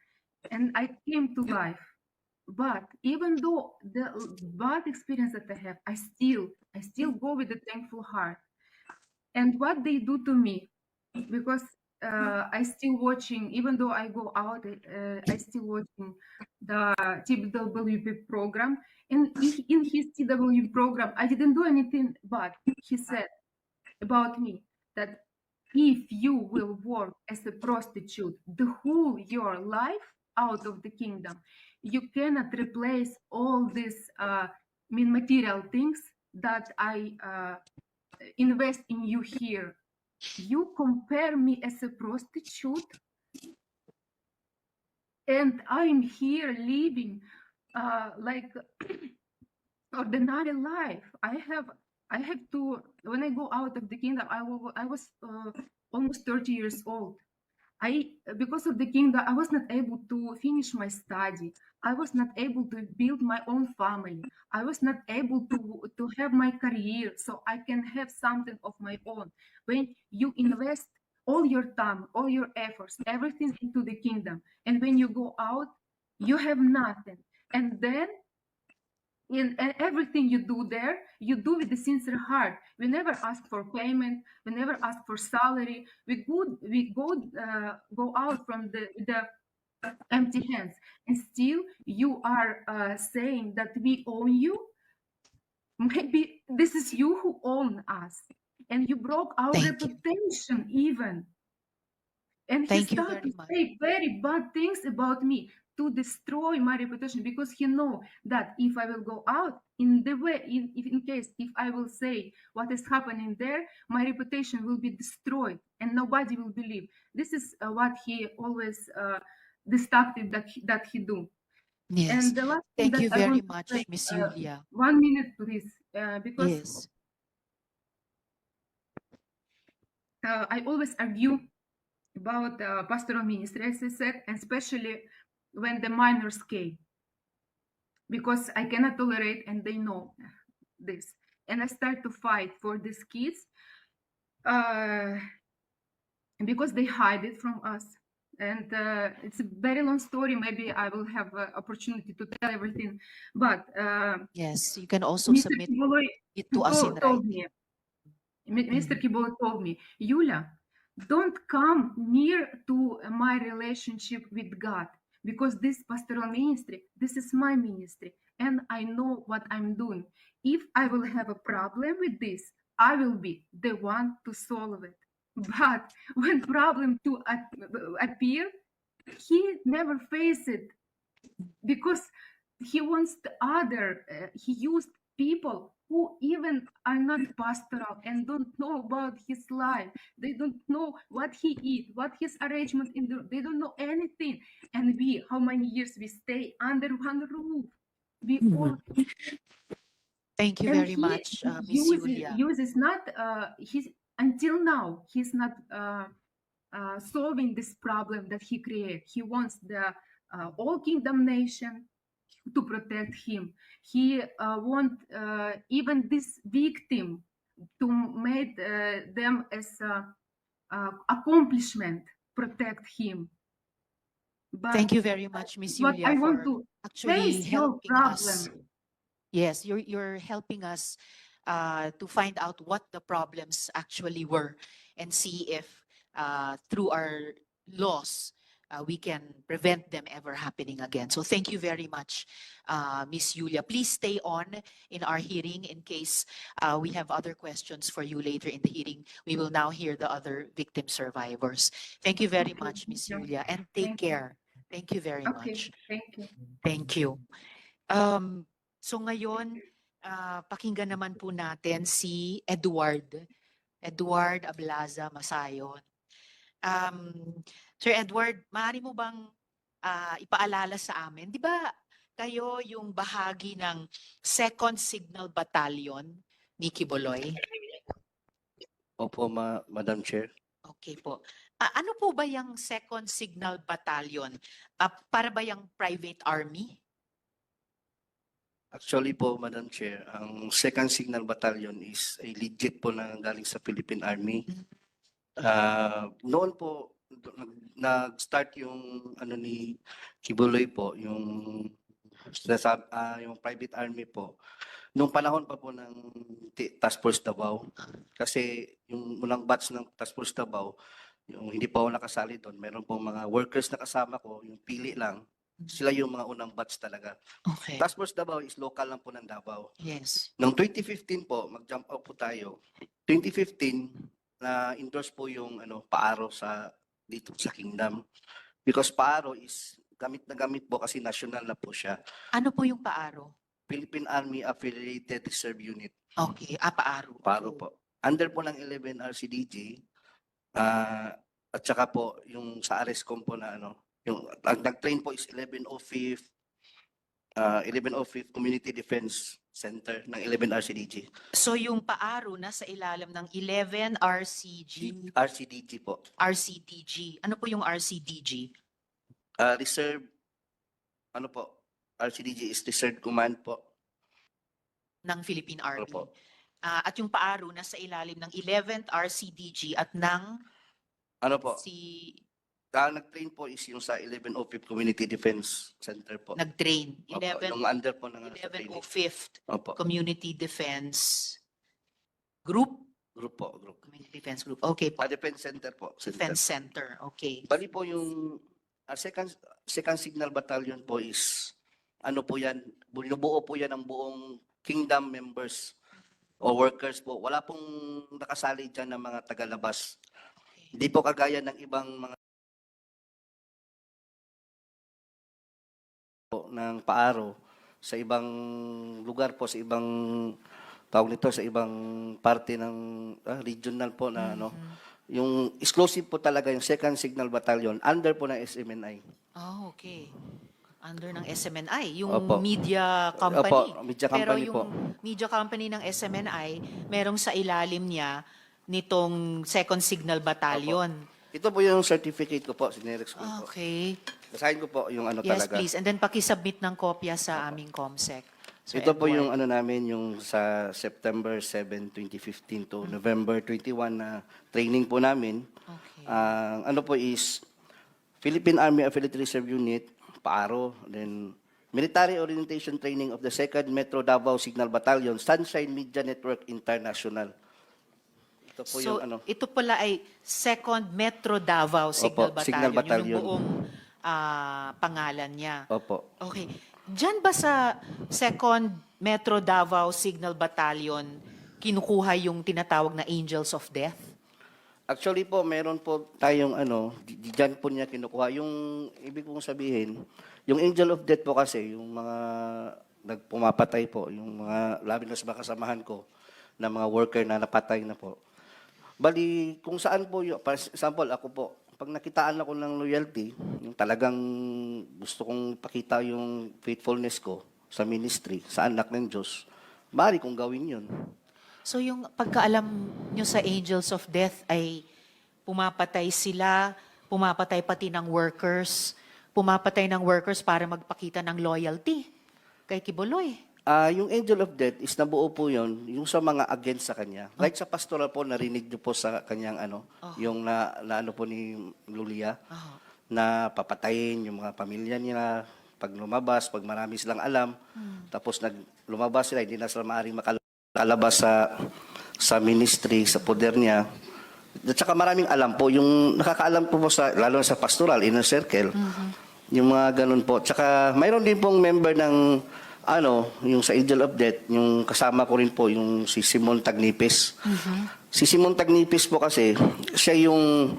and I came to life. But even though the bad experience that I have, I still go with a thankful heart. And what they do to me, because I still watching, even though I go out, I still watching the TWP program. And in his TWP program, I didn't do anything bad. He said about me that if you will work as a prostitute the whole your life out of the kingdom, you cannot replace all these material things that I invest in you here. You compare me as a prostitute, and I'm here living like ordinary life. I have to, when I go out of the kingdom, I was almost 30 years old. Because of the kingdom, I was not able to finish my study. I was not able to build my own family. I was not able to have my career, so I can have something of my own. When you invest all your time, all your efforts, everything into the kingdom, and when you go out, you have nothing. And then in everything you do there, you do with a sincere heart. We never ask for payment. We never ask for salary. We go out from the empty hands, and still you are saying that we own you. Maybe this is you who own us, and you broke our Thank you. reputation even. And he Thank you started very to much. say very bad things about me to destroy my reputation, because he know that if I will go out in the way, in case if I will say what is happening there, my reputation will be destroyed and nobody will believe. This is what he always destructive that he do. Yes. And the last thing Thank that you I very want to much, say, Miss Julia. 1 minute, please, because Yes. I always argue about pastoral ministry, as I said, and especially when the minors came, because I cannot tolerate, and they know this. And I start to fight for these kids because they hide it from us. And it's a very long story. Maybe I will have an opportunity to tell everything. But Yes, you can also Mr. submit Kiboloy it to us in told writing. me, Mr. Kiboloy told me, Yulia, don't come near to my relationship with God, because this pastoral ministry, this is my ministry, and I know what I'm doing. If I will have a problem with this, I will be the one to solve it. But when problem to appear, he never face it, because he wants the other. He used people who even are not pastoral and don't know about his life. They don't know what he eat, what his arrangement in the. They don't know anything. And we, how many years we stay under one roof? We all. Thank you And very much, Miss uses Julia. uses not he's until now he's not solving this problem that he created. He wants the all kingdom nation to protect him. He want even this victim to make them as accomplishment protect him. But Thank you very much, Miss what I Julia, want for to actually face your helping us. problem. Yes, you're helping us to find out what the problems actually were and see if through our laws we can prevent them ever happening again. So thank you very much, Miss Julia. Please stay on in our hearing in case we have other questions for you later in the hearing. We will now hear the other victim survivors. Thank you very Okay, much, Miss thank you. Julia, and take Thank you. care. Thank you very Okay, much. thank you. Thank you. So ngayon, pakinggan naman po natin si Edward Ablaza Masayon. Sir Edward, maaari mo bang ipaalala sa amin, di ba kayo yung bahagi ng 2nd Signal Battalion ni QUIBOLOY? Opo, Madam Chair. Okay po. Ano po ba yung 2nd Signal Battalion? Para ba yung private army? Actually po, Madam Chair, ang 2nd Signal Battalion is a legit po na galing sa Philippine Army. Noon po, nag-start yung ano ni QUIBOLOY po, yung private army po. Nung panahon pa po ng Task Force Davao, kasi yung unang batch ng Task Force Davao, yung hindi pa ako nakasali doon, meron po mga workers na kasama ko, yung pili lang, sila yung mga unang batch talaga. Okay. Task Force Davao is local lang po ng Davao. Yes. Noong 2015 po, mag-jump out po tayo. 2015, na-endorse po yung paaro dito sa Kingdom. Because paaro is gamit na gamit po kasi national na po siya. Ano po yung paaro? Philippine Army Affiliated Reserve Unit. Okay, paaro. Paaro po. Under po ng 11 RCDG, at saka po yung sa ARESCOM po na yung nag-train po is 1105th Community Defense Center ng 11 RCDG. So yung paaro nasa ilalim ng 11 RCDG po. RCDG. Ano po yung RCDG? Reserve, RCDG is Reserve Command po. Ng Philippine Army. Opo. At yung paaro nasa ilalim ng 11th RCDG at ng Nag-train po is yung sa 1105th Community Defense Center po. Nag-train. Opo, yung under po ng 1105th Opo. Community Defense Group? Group po, group. Community Defense Group. Okay po. Defense Center po. Defense Center. Okay. Bali po yung second Signal Battalion po is po yan, binubuo po yan ng buong Kingdom members o workers po. Wala pong nakasali dyan ng mga tagalabas. Hindi po kagaya ng ibang mga ng paaro sa ibang lugar po, sa ibang tawag nito, sa ibang parte ng regional po na ano. Yung exclusive po talaga yung 2nd Signal Battalion under po ng SMNI. Oh, okay. Under ng SMNI, yung Opo. media company. Opo, media Pero company yung po. media company ng SMNI, merong sa ilalim niya nitong 2nd Signal Battalion. Ito po yung certificate ko po, sinerex ko po. Okay. Basahin ko po yung ano Yes, talaga. please. And then pakisubmit ng kopya sa aming COMSEC. Sir Ito po Edward. yung ano namin, yung sa September 7, 2015 to November 21 na training po namin. Okay. Ang ano po is Philippine Army Affiliate Reserve Unit, PAARO, then Military Orientation Training of the 2nd Metro Davao Signal Battalion, Sunshine Media Network International. Ito po So, yung ano. ito pala ay 2nd Metro Davao Signal Opo, Battalion. Signal Yun Battalion. yung buong pangalan niya. Opo. Okay. Diyan ba sa 2nd Metro Davao Signal Battalion kinukuha yung tinatawag na Angels of Death? Actually po, meron po tayong ano, diyan po niya kinukuha. Yung ibig kong sabihin, yung Angel of Death po kasi, yung mga nagpumapatay po, yung mga, labi na sa mga kasamahan ko, na mga worker na napatay na po. Bali, kung saan po, for example, ako po, pag nakitaan ako ng loyalty, yung talagang gusto kong pakita yung faithfulness ko sa ministry, sa anak ng Diyos, maaari kong gawin yun. So yung pagkaalam nyo sa Angels of Death ay pumapatay sila, pumapatay pati ng workers, pumapatay ng workers para magpakita ng loyalty kay Quiboloy. Yung Angel of Death is nabuo po yun, yung sa mga against sa kanya. Like sa pastoral po, narinig niyo po sa kanyang ano, yung na ano po ni Lulia, na papatayin yung mga pamilya nila, pag lumabas, pag marami silang alam, tapos lumabas sila, hindi na sila maaaring makalabas sa ministry, sa poder niya. At saka maraming alam po, yung nakakaalam po sa, lalo sa pastoral, inner circle, yung mga ganun po. At saka mayroon din pong member ng ano, yung sa Angel of Death, yung kasama ko rin po, yung si Simon Tagnipis. Si Simon Tagnipis po kasi, siya yung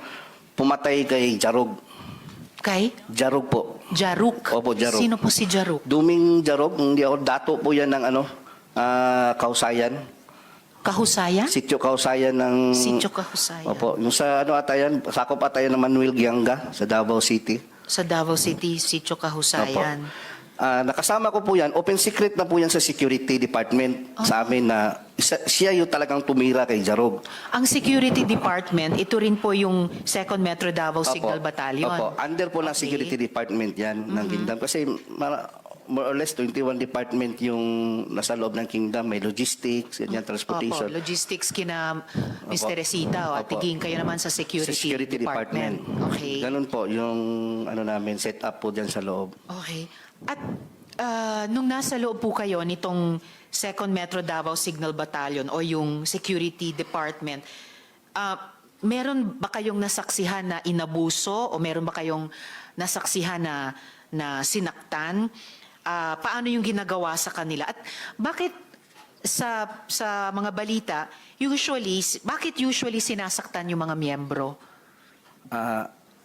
pumatay kay Jarog. Kay? Jarog po. Jaruk. Opo, Jarog. Sino po si Jaruk? Duming Jarog, hindi ako, dato po yan ng ano, Kausayan. Kahusayan? Sityo Kausayan ng... Sityo Kahusayan. Opo, yung sa ano atayan, sakop atayan ng Manuel Gianga sa Davao City. Sa Davao City, Sityo Kahusayan. Nakasama ko po yan, open secret na po yan sa security department sa amin na siya yung talagang tumira kay Jarog. Ang security department, ito rin po yung 2nd Metro Davao Signal Battalion. Opo, under po ng security department yan ng Kingdom. Kasi more or less 21 department yung nasa loob ng Kingdom. May logistics, ganyan, transportation. Opo, logistics kina Mr. Resita. At tiging kayo naman sa security department. Okay. Ganun po yung ano namin, set up po dyan sa loob. Okay. At nung nasa loob po kayo nitong 2nd Metro Davao Signal Battalion o yung security department, meron ba kayong nasaksihan na inabuso o meron ba kayong nasaksihan na sinaktan? Paano yung ginagawa sa kanila? At bakit sa mga balita, bakit usually sinasaktan yung mga miyembro?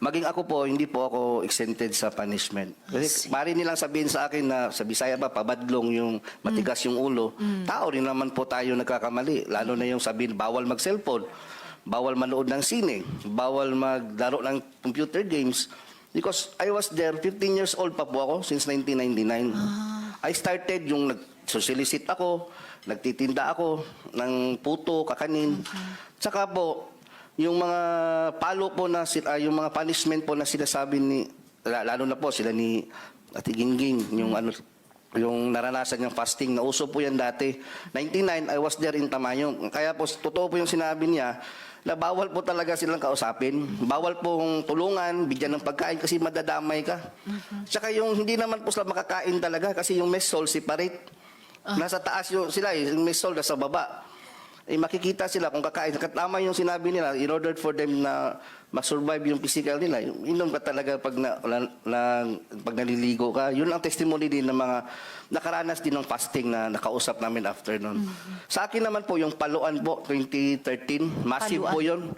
Maging ako po, hindi po ako exempted sa punishment. Kasi mari nilang sabihin sa akin na sa Bisaya ba, pabadlong yung matigas yung ulo. Tao rin naman po tayo nagkakamali. Lalo na yung sabihin, bawal mag-cellphone, bawal manood ng sine, bawal maglaro ng computer games. Because I was there, 15 years old pa po ako, since 1999. I started yung nag-solicit ako, nagtitinda ako ng puto, kakanin. Tsaka po, yung mga palo po na yung mga punishment po na sinasabi ni lalo na po sila ni Ate Gingging, yung ano yung naranasan yung fasting na uso po yan dati. 99 I was there in Tamayong. Kaya po totoo po yung sinabi niya na bawal po talaga silang kausapin. Bawal pong tulungan, bigyan ng pagkain kasi madadamay ka. Tsaka yung hindi naman po sila makakain talaga kasi yung mess hall separate. Nasa taas yung sila, yung mess hall nasa baba. Makikita sila kung kakain. Tama yung sinabi nila, in order for them na ma-survive yung physical nila, inom ka talaga pag naliligo ka. Yun ang testimony din ng mga nakaranas din ng fasting na nakausap namin after nun. Sa akin naman po, yung paluan po, 2013, massive po yun.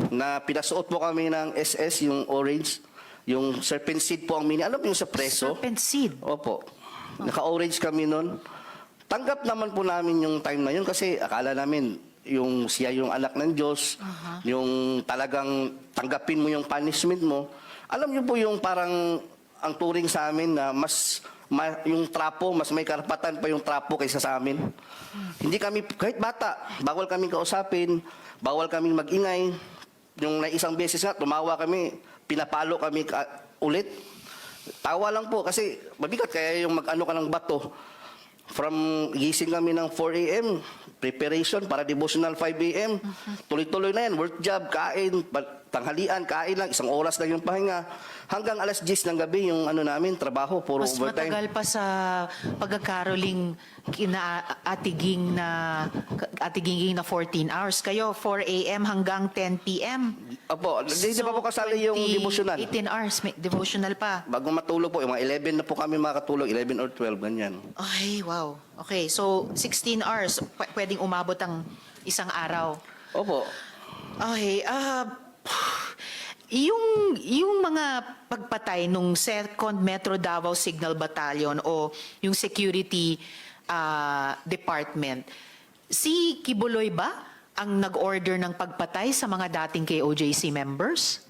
Na pinasuot po kami ng SS, yung orange. Yung serpent seed po ang meaning. Alam mo yung sa preso? Serpent seed. Opo. Naka-orange kami nun. Tanggap naman po namin yung time na yun kasi akala namin yung siya yung anak ng Diyos, yung talagang tanggapin mo yung punishment mo. Alam niyo po yung parang ang turing sa amin na yung trapo, mas may karapatan pa yung trapo kaysa sa amin. Hindi kami, kahit bata, bawal kami kausapin, bawal kami magingay. Yung na isang beses nga, tumawa kami, pinapalo kami ulit. Tawa lang po kasi mabigat kaya yung mag-ano ka ng bato. From gising kami ng 4 a.m., preparation para devotional 5 a.m. Tuloy-tuloy na yan, work job, kain, tanghalian, kain lang, 1 oras lang yung pahinga. Hanggang alas 10 ng gabi yung ano namin, trabaho, puro Mas overtime. matagal pa sa pagkakaroling atiging na 14 hours. Kayo, 4 a.m. hanggang 10 p.m. Opo, hindi pa po kasali yung devotional. 18 hours, may devotional pa. Bago matulog po, yung mga 11 na po kami makatulog, 11 or 12, ganyan. Ay, wow. Okay, so 16 hours, pwedeng umabot ang isang araw. Opo. Okay, yung mga pagpatay nung 2nd Metro Davao Signal Battalion o yung security department, si Quiboloy ba ang nag-order ng pagpatay sa mga dating KOJC members?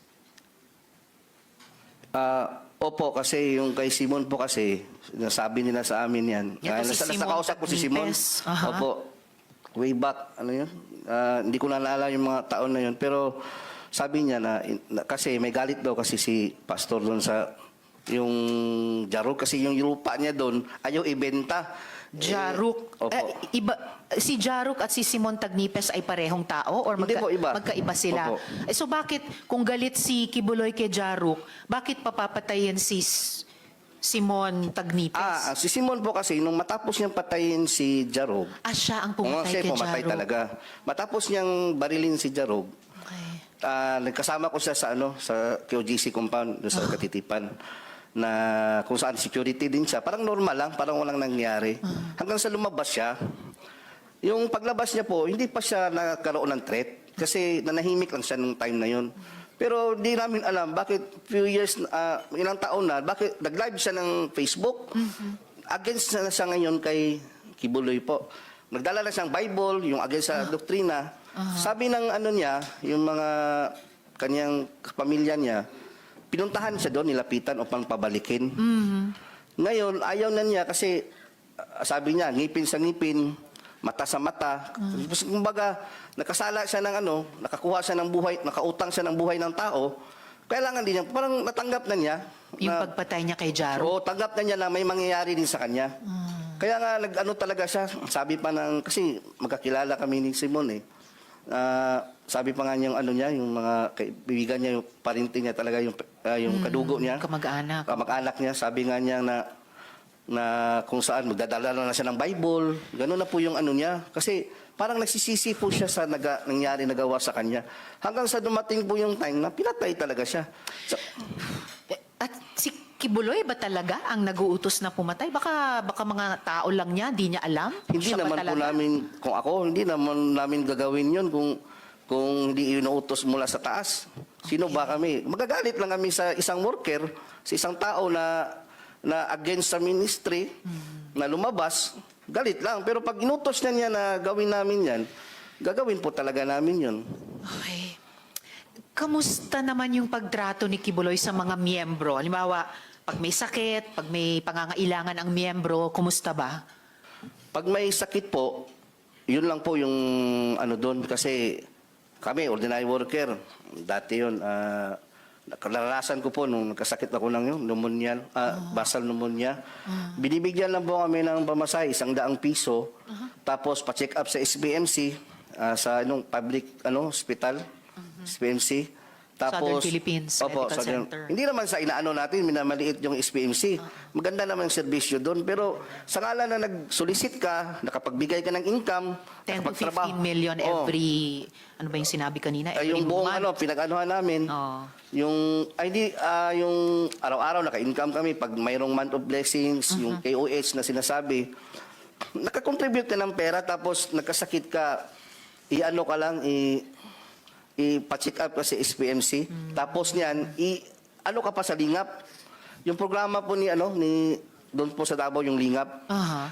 Opo, kasi yung kay Simon po kasi, nasabi nila sa amin yan. Yan, si Simon nakausap ko si Simon. Tagnipes. Opo, way back, ano yun? Hindi ko naalala yung mga taon na yun. Pero sabi niya na kasi may galit daw kasi si pastor doon sa yung Jaruk. Kasi yung lupa niya doon, ayaw ibenta. Jaruk. Opo. Si Jaruk at si Simon Tagnipes ay parehong tao or Hindi po, iba. magkaiba sila? Opo. So bakit kung galit si Quiboloy kay Jaruk, bakit papapatayin si Simon Tagnipes? Si Simon po kasi, nung matapos niyang patayin si Jarog, siya ang pumatay siya kay pumatay Jaruk. talaga. Matapos niyang barilin si Jarog, nagkasama ko siya sa QGC compound, doon sa Katitipan, na kung saan security din siya. Parang normal lang, parang walang nangyari. Hanggang sa lumabas siya, yung paglabas niya po, hindi pa siya nagkaroon ng threat kasi nanahimik lang siya nung time na yun. Pero di namin alam bakit few years, ilang taon na, bakit nag-live siya ng Facebook. Against na siya ngayon kay Quiboloy po. Nagdala na siyang Bible, yung against sa doktrina. Sabi ng ano niya, yung mga kanyang pamilya niya, pinuntahan siya doon, nilapitan upang pabalikin. Ngayon, ayaw na niya kasi sabi niya, ngipin sa ngipin, mata sa mata. Kumbaga, nakasala siya ng nakakuha siya ng buhay, nakautang siya ng buhay ng tao, kailangan din niya, parang natanggap na niya. Yung pagpatay niya kay Jaruk? Oo, tanggap na niya na may mangyayari din sa kanya. Kaya nga, talaga siya, sabi pa kasi magkakilala kami ni Simon sabi pa nga yung yung mga kaibigan niya, yung parinting niya talaga, yung kadugo niya. Kamag-anak. Kamag-anak niya, sabi nga niya na kung saan magdadala na siya ng Bible. Gano'n na po yung niya. Kasi parang nagsisisi po siya sa nangyari, nagawa sa kanya. Hanggang sa dumating po yung time na pinatay talaga siya. At si Quiboloy ba talaga ang nag-uutos na pumatay? Baka mga tao lang niya, di niya alam? Hindi Siya ba naman po talaga? namin, kung ako, hindi naman namin gagawin yun kung hindi inuutos mula sa taas. Sino ba kami? Magagalit lang kami sa isang worker, sa isang tao na against sa ministry, na lumabas, galit lang. Pero pag inutos na niya na gawin namin yan, gagawin po talaga namin yun. Okay. Kamusta naman yung pagtrato ni Quiboloy sa mga miyembro? Halimbawa, pag may sakit, pag may pangangailangan ang miyembro, kumusta ba? Pag may sakit po, yun lang po yung doon. Kasi kami, ordinary worker, dati yun, naranasan ko po nung nagkasakit ako ng pneumonia, basal pneumonia. Binibigyan lang po kami ng pamasahe, 100 piso. Tapos pa-check up sa SBMC, sa public hospital, SBMC. Tapos, Southern Philippines Medical Center. Hindi naman sa inaano natin, minamaliit yung SPMC. Maganda naman yung serbisyo doon. Pero sa ngalan na nag-solicit ka, nakapagbigay ka ng income, 10 to 15 million every, ano ba yung sinabi kanina? Every yung buong month. pinag-anuhan namin, yung araw-araw naka-income kami pag mayroong month of blessings, yung KOH na sinasabi, nakakontribute ka ng pera tapos nagkasakit ka, ipa-check up ka sa SPMC, tapos niyan, ano ka pa sa lingap. Yung programa po ni doon po sa Davao yung lingap.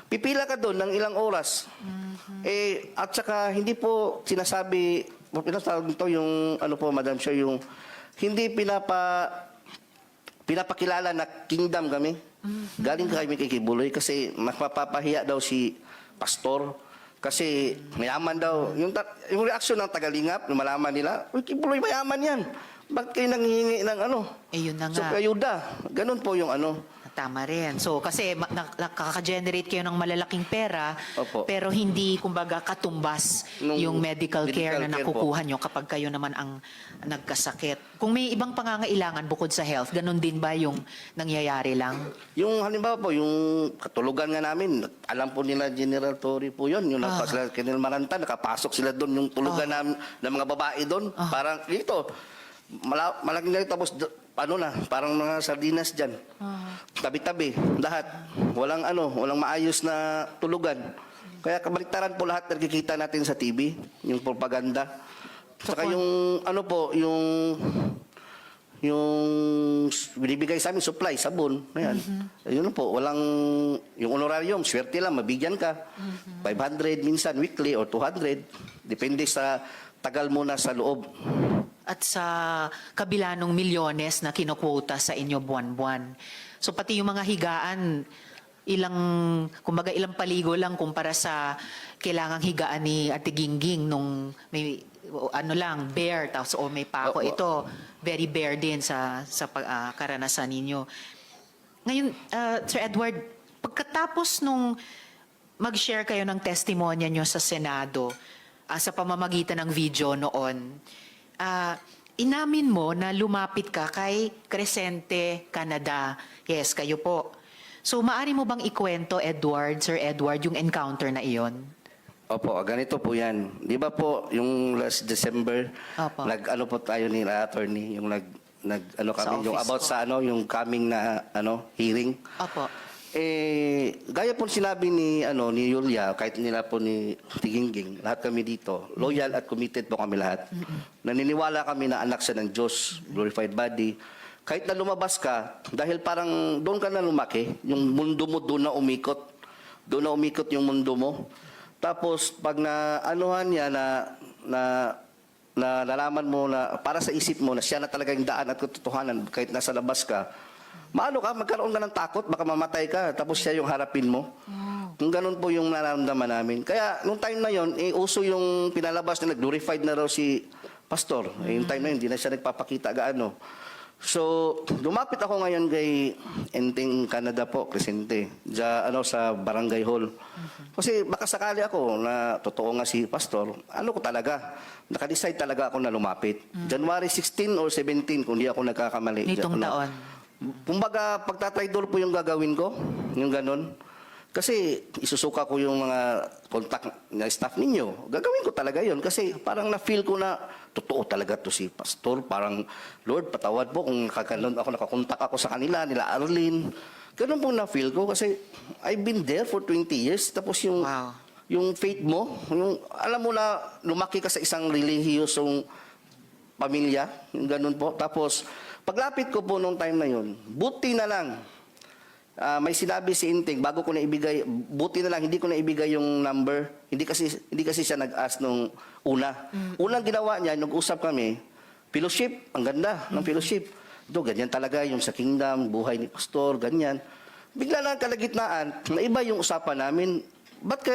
Pipila ka doon ng ilang oras. At saka hindi po sinasabi, pinatawag nito yung Madam Chair, yung hindi pinapakilala na kingdom kami. Galing kami kay Kibuloy kasi mapapahiya daw si pastor. Kasi mayaman daw. Yung reaksyon ng tagalingap, yung malaman nila, uy, Kibuloy, mayaman yan. Bakit kayo nanghihingi ng Yun na So, nga. ayuda. Ganun po yung Tama rin. So, kasi nakaka-generate kayo ng malalaking pera, Opo. pero hindi, kumbaga, katumbas yung medical care na medical care nakukuha nyo kapag kayo naman ang nagkasakit. Kung may ibang pangangailangan bukod sa health, ganun din ba yung nangyayari lang? Yung halimbawa po, yung katulugan nga namin, alam po nila General Torre po yun. Yung sila Colonel Maranta, nakapasok sila doon, yung tulugan ng mga babae doon. Parang dito, malaking na tapos parang mga sardinas dyan. Tabi-tabi, lahat. Walang maayos na tulugan. Kaya kabaliktaran po lahat nakikita natin sa TV, yung propaganda. Saka yung yung binibigay sa amin, supply, sabon. Ayan. Yun po, yung honorarium, swerte lang, mabigyan ka. 500 minsan, weekly, or 200. Depende sa tagal mo na sa loob. At sa kabila ng milyones na kinukwota sa inyo buwan-buwan. So pati yung mga higaan, ilang paligo lang kumpara sa kailangang higaan ni Ate Gingging nung may bare, tapos may pako. Ito, very bare din sa karanasan ninyo. Ngayon, Sir Edward, pagkatapos nung mag-share kayo ng testimonya nyo sa Senado, sa pamamagitan ng video noon, inamin mo na lumapit ka kay Crescente, Canada. Yes, kayo po. So, maaari mo bang ikwento, Sir Edward, yung encounter na iyon? Opo, ganito po yan. Di ba po, yung last December, po tayo ni attorney, yung kami, yung about sa yung coming na hearing. Opo. Gaya po sinabi ni Yulia, kahit nila po ni Tiginging, lahat kami dito, loyal at committed po kami lahat. Naniniwala kami na anak siya ng Diyos, glorified body. Kahit na lumabas ka, dahil parang doon ka na lumaki, yung mundo mo doon na umikot. Doon na umikot yung mundo mo. Tapos pag niya na nalaman mo na para sa isip mo na siya na talaga yung daan at katotohanan kahit nasa labas ka, magkaroon ka ng takot, baka mamatay ka, tapos siya yung harapin mo. Kung ganun po yung nararamdaman namin. Kaya, nung time na yon, uso yung pinalabas na glorified na raw si pastor. Yung time na yun, hindi na siya nagpapakita gaano. So, lumapit ako ngayon kay Enting Canada po, Crescente, sa barangay hall. Kasi baka sakali ako na totoo nga si pastor, ko talaga, naka-decide talaga ako na lumapit. January 16 or 17, kung di ako nagkakamali. Nitong taon. Kumbaga, pagtatraidor po yung gagawin ko, yung ganon. Kasi isusuka ko yung mga contact na staff ninyo. Gagawin ko talaga yon kasi parang na-feel ko na totoo talaga to si pastor. Parang, Lord, patawad po kung nakakontak ako sa kanila, nila Arlene. Ganon po na-feel ko kasi I've been there for 20 years. Tapos yung faith mo, alam mo na lumaki ka sa isang relihiyosong pamilya, yung ganon po. Tapos, paglapit ko po nung time na yun, buti na lang, may sinabi si Inting, bago ko na ibigay, buti na lang, hindi ko na ibigay yung number. Hindi kasi siya nag-ask nung una. Unang ginawa niya, nag-usap kami, fellowship, ang ganda ng fellowship. Ito, ganyan talaga yung sa kingdom, buhay ni pastor, ganyan. Bigla lang kalagitnaan, naiba yung usapan namin. Ba't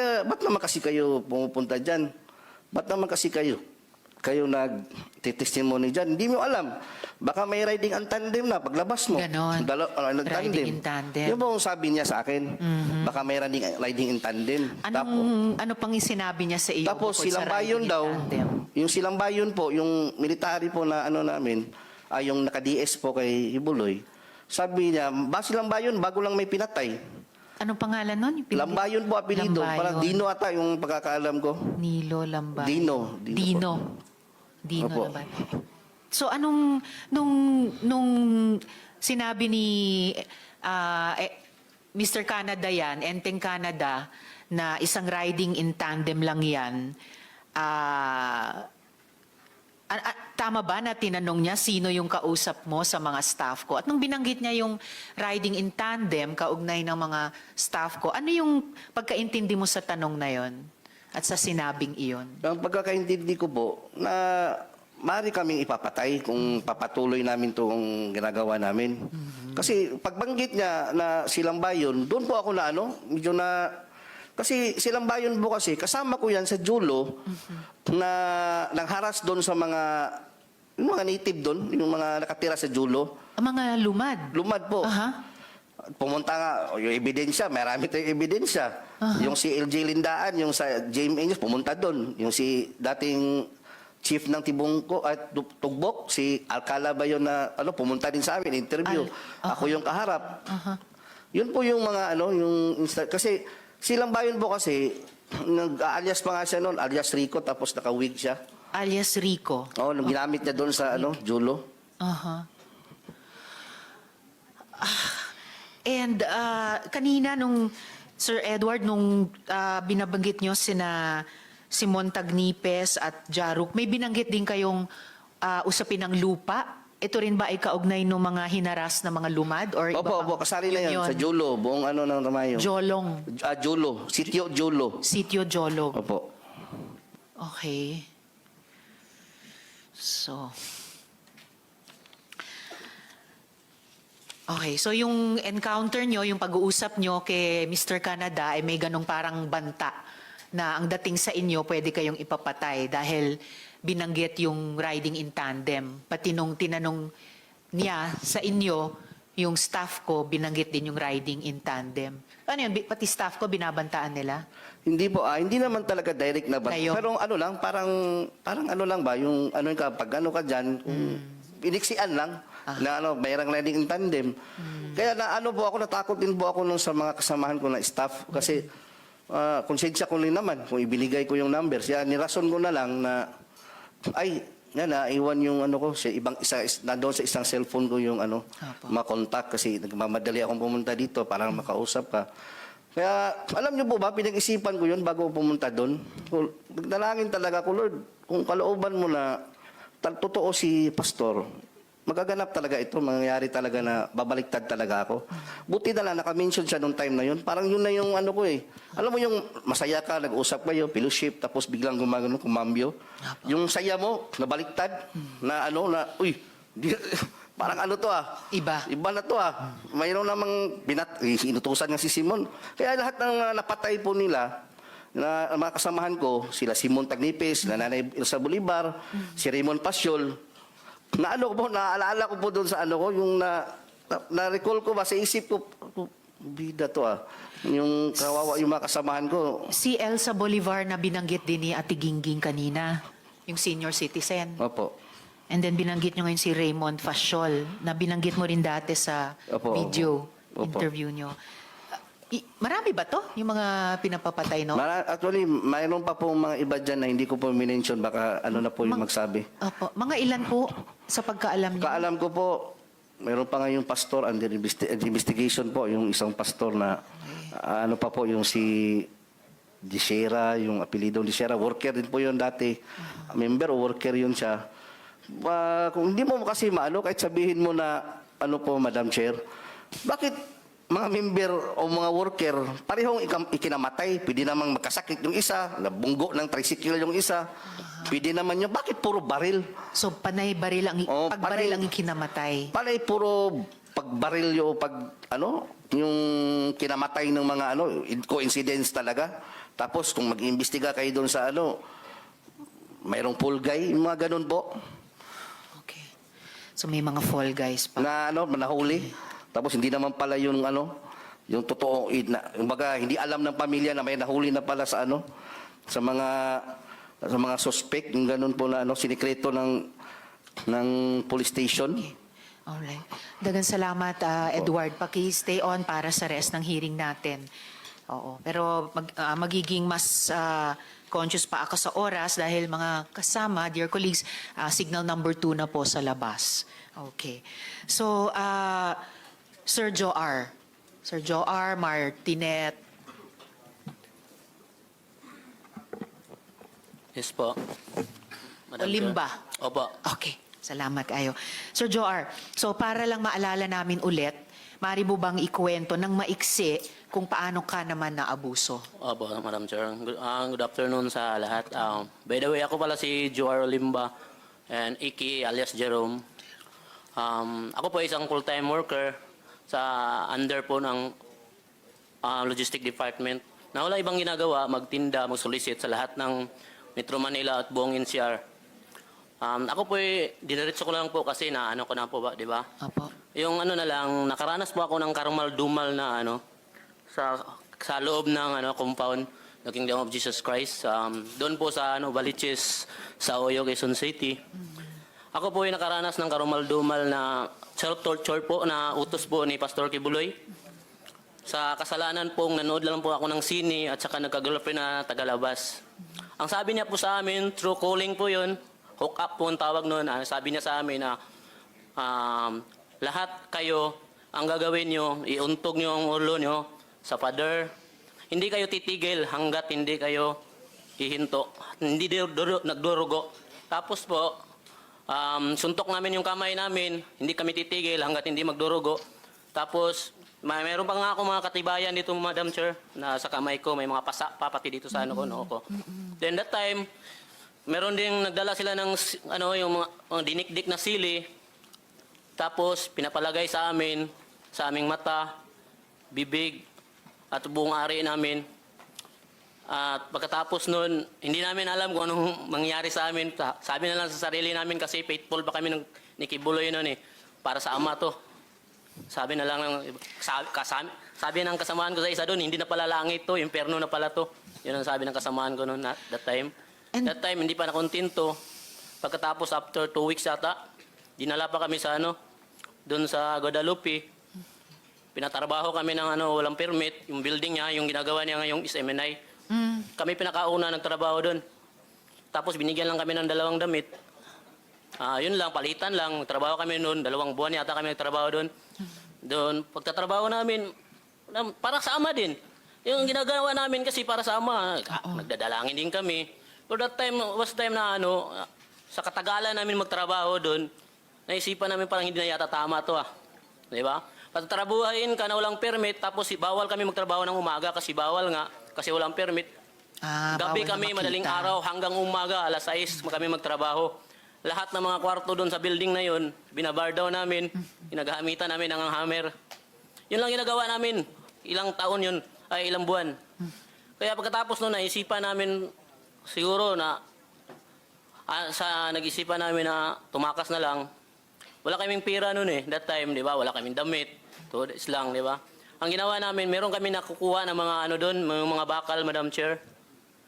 naman kasi kayo pumupunta dyan? Ba't naman kasi kayo nag-testimony dyan? Hindi mo alam. Baka may riding in tandem na paglabas mo. Ganon. Riding in tandem. Yung bang sabi niya sa akin, baka may riding in tandem. Ano pang sinabi niya sa iyo? Tapos silang bayon daw, yung silang bayon po, yung military po na namin, yung naka-DS po kay Kibuloy, sabi niya, silang bayon, bago lang may pinatay. Anong pangalan nun? Lambayon po apelido. Parang Dino ata yung pagkakaalam ko. Nilo Lambayon. Dino Lambayon. So nung sinabi ni Mr. Canada yan, Enteng Canada, na isang riding in tandem lang yan, Tama ba na tinanong niya sino yung kausap mo sa mga staff ko? At nung binanggit niya yung riding in tandem, kaugnay ng mga staff ko, ano yung pagkaintindi mo sa tanong na yon at sa sinabing iyon? Ang pagkakaintindi ko po, na maaari kaming ipapatay kung papatuloy namin itong ginagawa namin. Kasi pagbanggit niya na Silang Bayon, doon po ako na medyo na... Kasi Silang Bayon po kasi, kasama ko yan sa Julo, na nangharas doon sa yung mga native doon, yung mga nakatira sa Julo. Ang mga lumad? Lumad po. Pumunta nga, yung ebidensya, marami tayong ebidensya. Yung si LJ Lindaan, yung sa JMA, pumunta doon. Yung si dating chief ng Tibungko at Tugbok, si Alcala ba yun na pumunta din sa amin, interview. Ako yung kaharap. Yun po yung mga kasi Silang Bayon po kasi, nag-alias pa nga siya noon, alias Rico, tapos naka-wig siya. Alias Rico? Oo, ginamit niya doon sa Julo. And kanina nung Sir Edward, nung binabanggit nyo si Montagnipes at Jaruk, may binanggit din kayong usapin ng lupa. Ito rin ba ay kaugnay ng mga hinaras na mga lumad? Or Opo, kasali na yan sa Julo, buong ng Ramayo. Jolong? Julo, Sitio Julo. Sitio Jolo. Opo. Okay. So yung encounter nyo, yung pag-uusap nyo kay Mr. Canada ay may ganong parang banta na ang dating sa inyo pwede kayong ipapatay dahil binanggit yung riding in tandem. Pati nung tinanong niya sa inyo, yung staff ko, binanggit din yung riding in tandem. Ano yun? Pati staff ko, binabantaan nila? Hindi po, hindi naman talaga direct na banta. Pero parang lang ba, yung pag ka dyan, iniksian lang, na mayroong riding in tandem. Kaya natakot din po ako nung sa mga kasamahan ko na staff, kasi konsensya ko rin naman kung ibinigay ko yung numbers. Kaya nirason ko na lang na naiwan yung ko, nandoon sa isang cellphone ko yung makontak kasi nagmamadali akong pumunta dito para makausap ka. Kaya alam niyo po ba, pinag-isipan ko yun bago pumunta doon. Nagdalangin talaga ko, Lord, kung kalooban mo na totoo si Pastor, magaganap talaga ito, mangyayari talaga na babaliktad talaga ako. Buti na lang, naka-mention siya nung time na yun. Parang yun na yung ko eh. Alam mo yung masaya ka, nag-usap kayo, fellowship, tapos biglang kumambyo. Yung saya mo, nabaliktad, na uy, parang to Iba. Iba na to Mayroon namang inutusan nga si Simon. Kaya lahat ng napatay po nila, na mga kasamahan ko, sila Simon Tagnipes, sila Nanay Elsa Bolivar, si Raymond Pasyol, naalala ko po doon sa yung na-recall ko ba sa isip ko, bida to yung kawawa yung mga kasamahan ko. Si Elsa Bolivar na binanggit din ni Ate Gingging kanina, yung senior citizen. Opo. And then binanggit nyo ngayon si Raymond Fasiol, na binanggit mo rin dati sa video interview nyo. Marami ba to? Yung mga pinapapatay, no? Actually, mayroon pa po mga iba dyan na hindi ko po minention. Baka na po yung magsabi. Opo. Mga ilan po sa pagkaalam niyo? Kaalam ko po, mayroon pa nga yung pastor under investigation po. Yung isang pastor na, pa po, yung si Disera, yung apelido Disera. Worker din po yun dati. Member o worker yun siya. Kung hindi mo kasi kahit sabihin mo na, po, Madam Chair, bakit mga member o mga worker, parehong ikinamatay. Pwede namang magkasakit yung isa, nabunggo ng tricycle yung isa. Pwede naman yun. Bakit puro baril? So, panay baril ang, pagbaril ang kinamatay? Panay puro pagbaril yung yung kinamatay ng mga coincidence talaga. Tapos, kung mag-iimbestiga kayo doon sa mayroong fall guy, yung mga ganun po. Okay. So, may mga fall guys pa? Na nahuli. Tapos hindi naman pala yung yung totoo, hindi alam ng pamilya na may nahuli na pala sa sa mga suspect, yung ganun po na sinikreto ng police station. Okay. Alright. Dagang salamat, Edward. Paki-stay on para sa rest ng hearing natin. Oo. Pero magiging mas conscious pa ako sa oras dahil mga kasama, dear colleagues, signal number 2 na po sa labas. Okay. So, Sir Joar Martinet. Yes po. O Madam Limba? Chair. Opo. Okay, salamat kayo. Sir Joar, so para lang maalala namin ulit, maaari mo bang ikwento ng maiksi kung paano ka naman naabuso? Opo, Madam Chair. Good afternoon sa lahat. By the way, ako pala si Joar Limba and Iki alias Jerome. Ako po isang full-time worker sa under po ng Logistic Department na wala ibang ginagawa, magtinda, mag-solicit sa lahat ng Metro Manila at buong NCR. Ako po diniretso ko lang po kasi na ano ko na po ba, di ba? Apo. Yung ano na lang, nakaranas po ako ng karumal-dumal na ano sa loob ng compound ng Kingdom of Jesus Christ. Doon po sa Baliches sa Oyo, Quezon City. Ako po nakaranas ng karumal-dumal na self-torture po na utos po ni Pastor QUIBOLOY. Sa kasalanan pong nanood lang po ako ng sine at saka nagka-girlfriend na tagalabas. Ang sabi niya po sa amin, true calling po yun, hook up po ang tawag noon. Sabi niya sa amin na lahat kayo, ang gagawin nyo, iuntog nyo ang ulo nyo sa pader. Hindi kayo titigil hanggat hindi kayo hihinto. Hindi nagdurugo. Tapos po, suntok namin yung kamay namin, hindi kami titigil hanggat hindi magdurugo. Tapos, mayroon pa nga ako mga katibayan dito, Madam Chair, na sa kamay ko, may mga papati dito sa noo ko. Then that time, meron ding nagdala sila ng yung mga dinikdik na sili. Tapos pinapalagay sa aming mata, bibig, at buong ari namin. At pagkatapos nun, hindi namin alam kung anong mangyari sa amin. Sabi na lang sa sarili namin kasi faithful pa kami ni QUIBOLOY nun para sa ama to. Sabi na lang, sabi ng kasamaan ko sa isa doon, hindi na pala langit to, impyerno na pala to. Yun ang sabi ng kasamaan ko noon that time. That time, hindi pa nakontinto. Pagkatapos, after 2 weeks yata, dinala pa kami sa doon sa Guadalupe. Pinatrabaho kami ng walang permit, yung building niya, yung ginagawa niya ngayong is MNI. Kami pinakauna nagtrabaho doon. Tapos binigyan lang kami ng 2 damit. Yun lang, palitan lang. Trabaho kami noon, 2 buwan yata kami nagtrabaho doon. Doon, pagtatrabaho namin, para sa ama din. Yung ginagawa namin kasi para sa ama, nagdadalangin din kami. But that time, was time na sa katagalan namin magtrabaho doon, naisipan namin parang hindi na yata tama to Di ba? Pagtrabuhain ka na walang permit, tapos bawal kami magtrabaho ng umaga kasi bawal nga, kasi walang permit. Gabi kami, madaling araw, hanggang umaga, alas 6 kami magtrabaho. Lahat ng mga kwarto doon sa building na yun, binabar down namin, ginagamitan namin ng hammer. Yun lang ginagawa namin. Ilang taon yun, ay ilang buwan. Kaya pagkatapos noon, naisipan namin siguro na nag-isipan namin na tumakas na lang. Wala kaming pira noon that time, di ba? Wala kaming damit. Tudes lang, di ba? Ang ginawa namin, meron kami nakukuha ng mga doon, mga bakal, Madam Chair.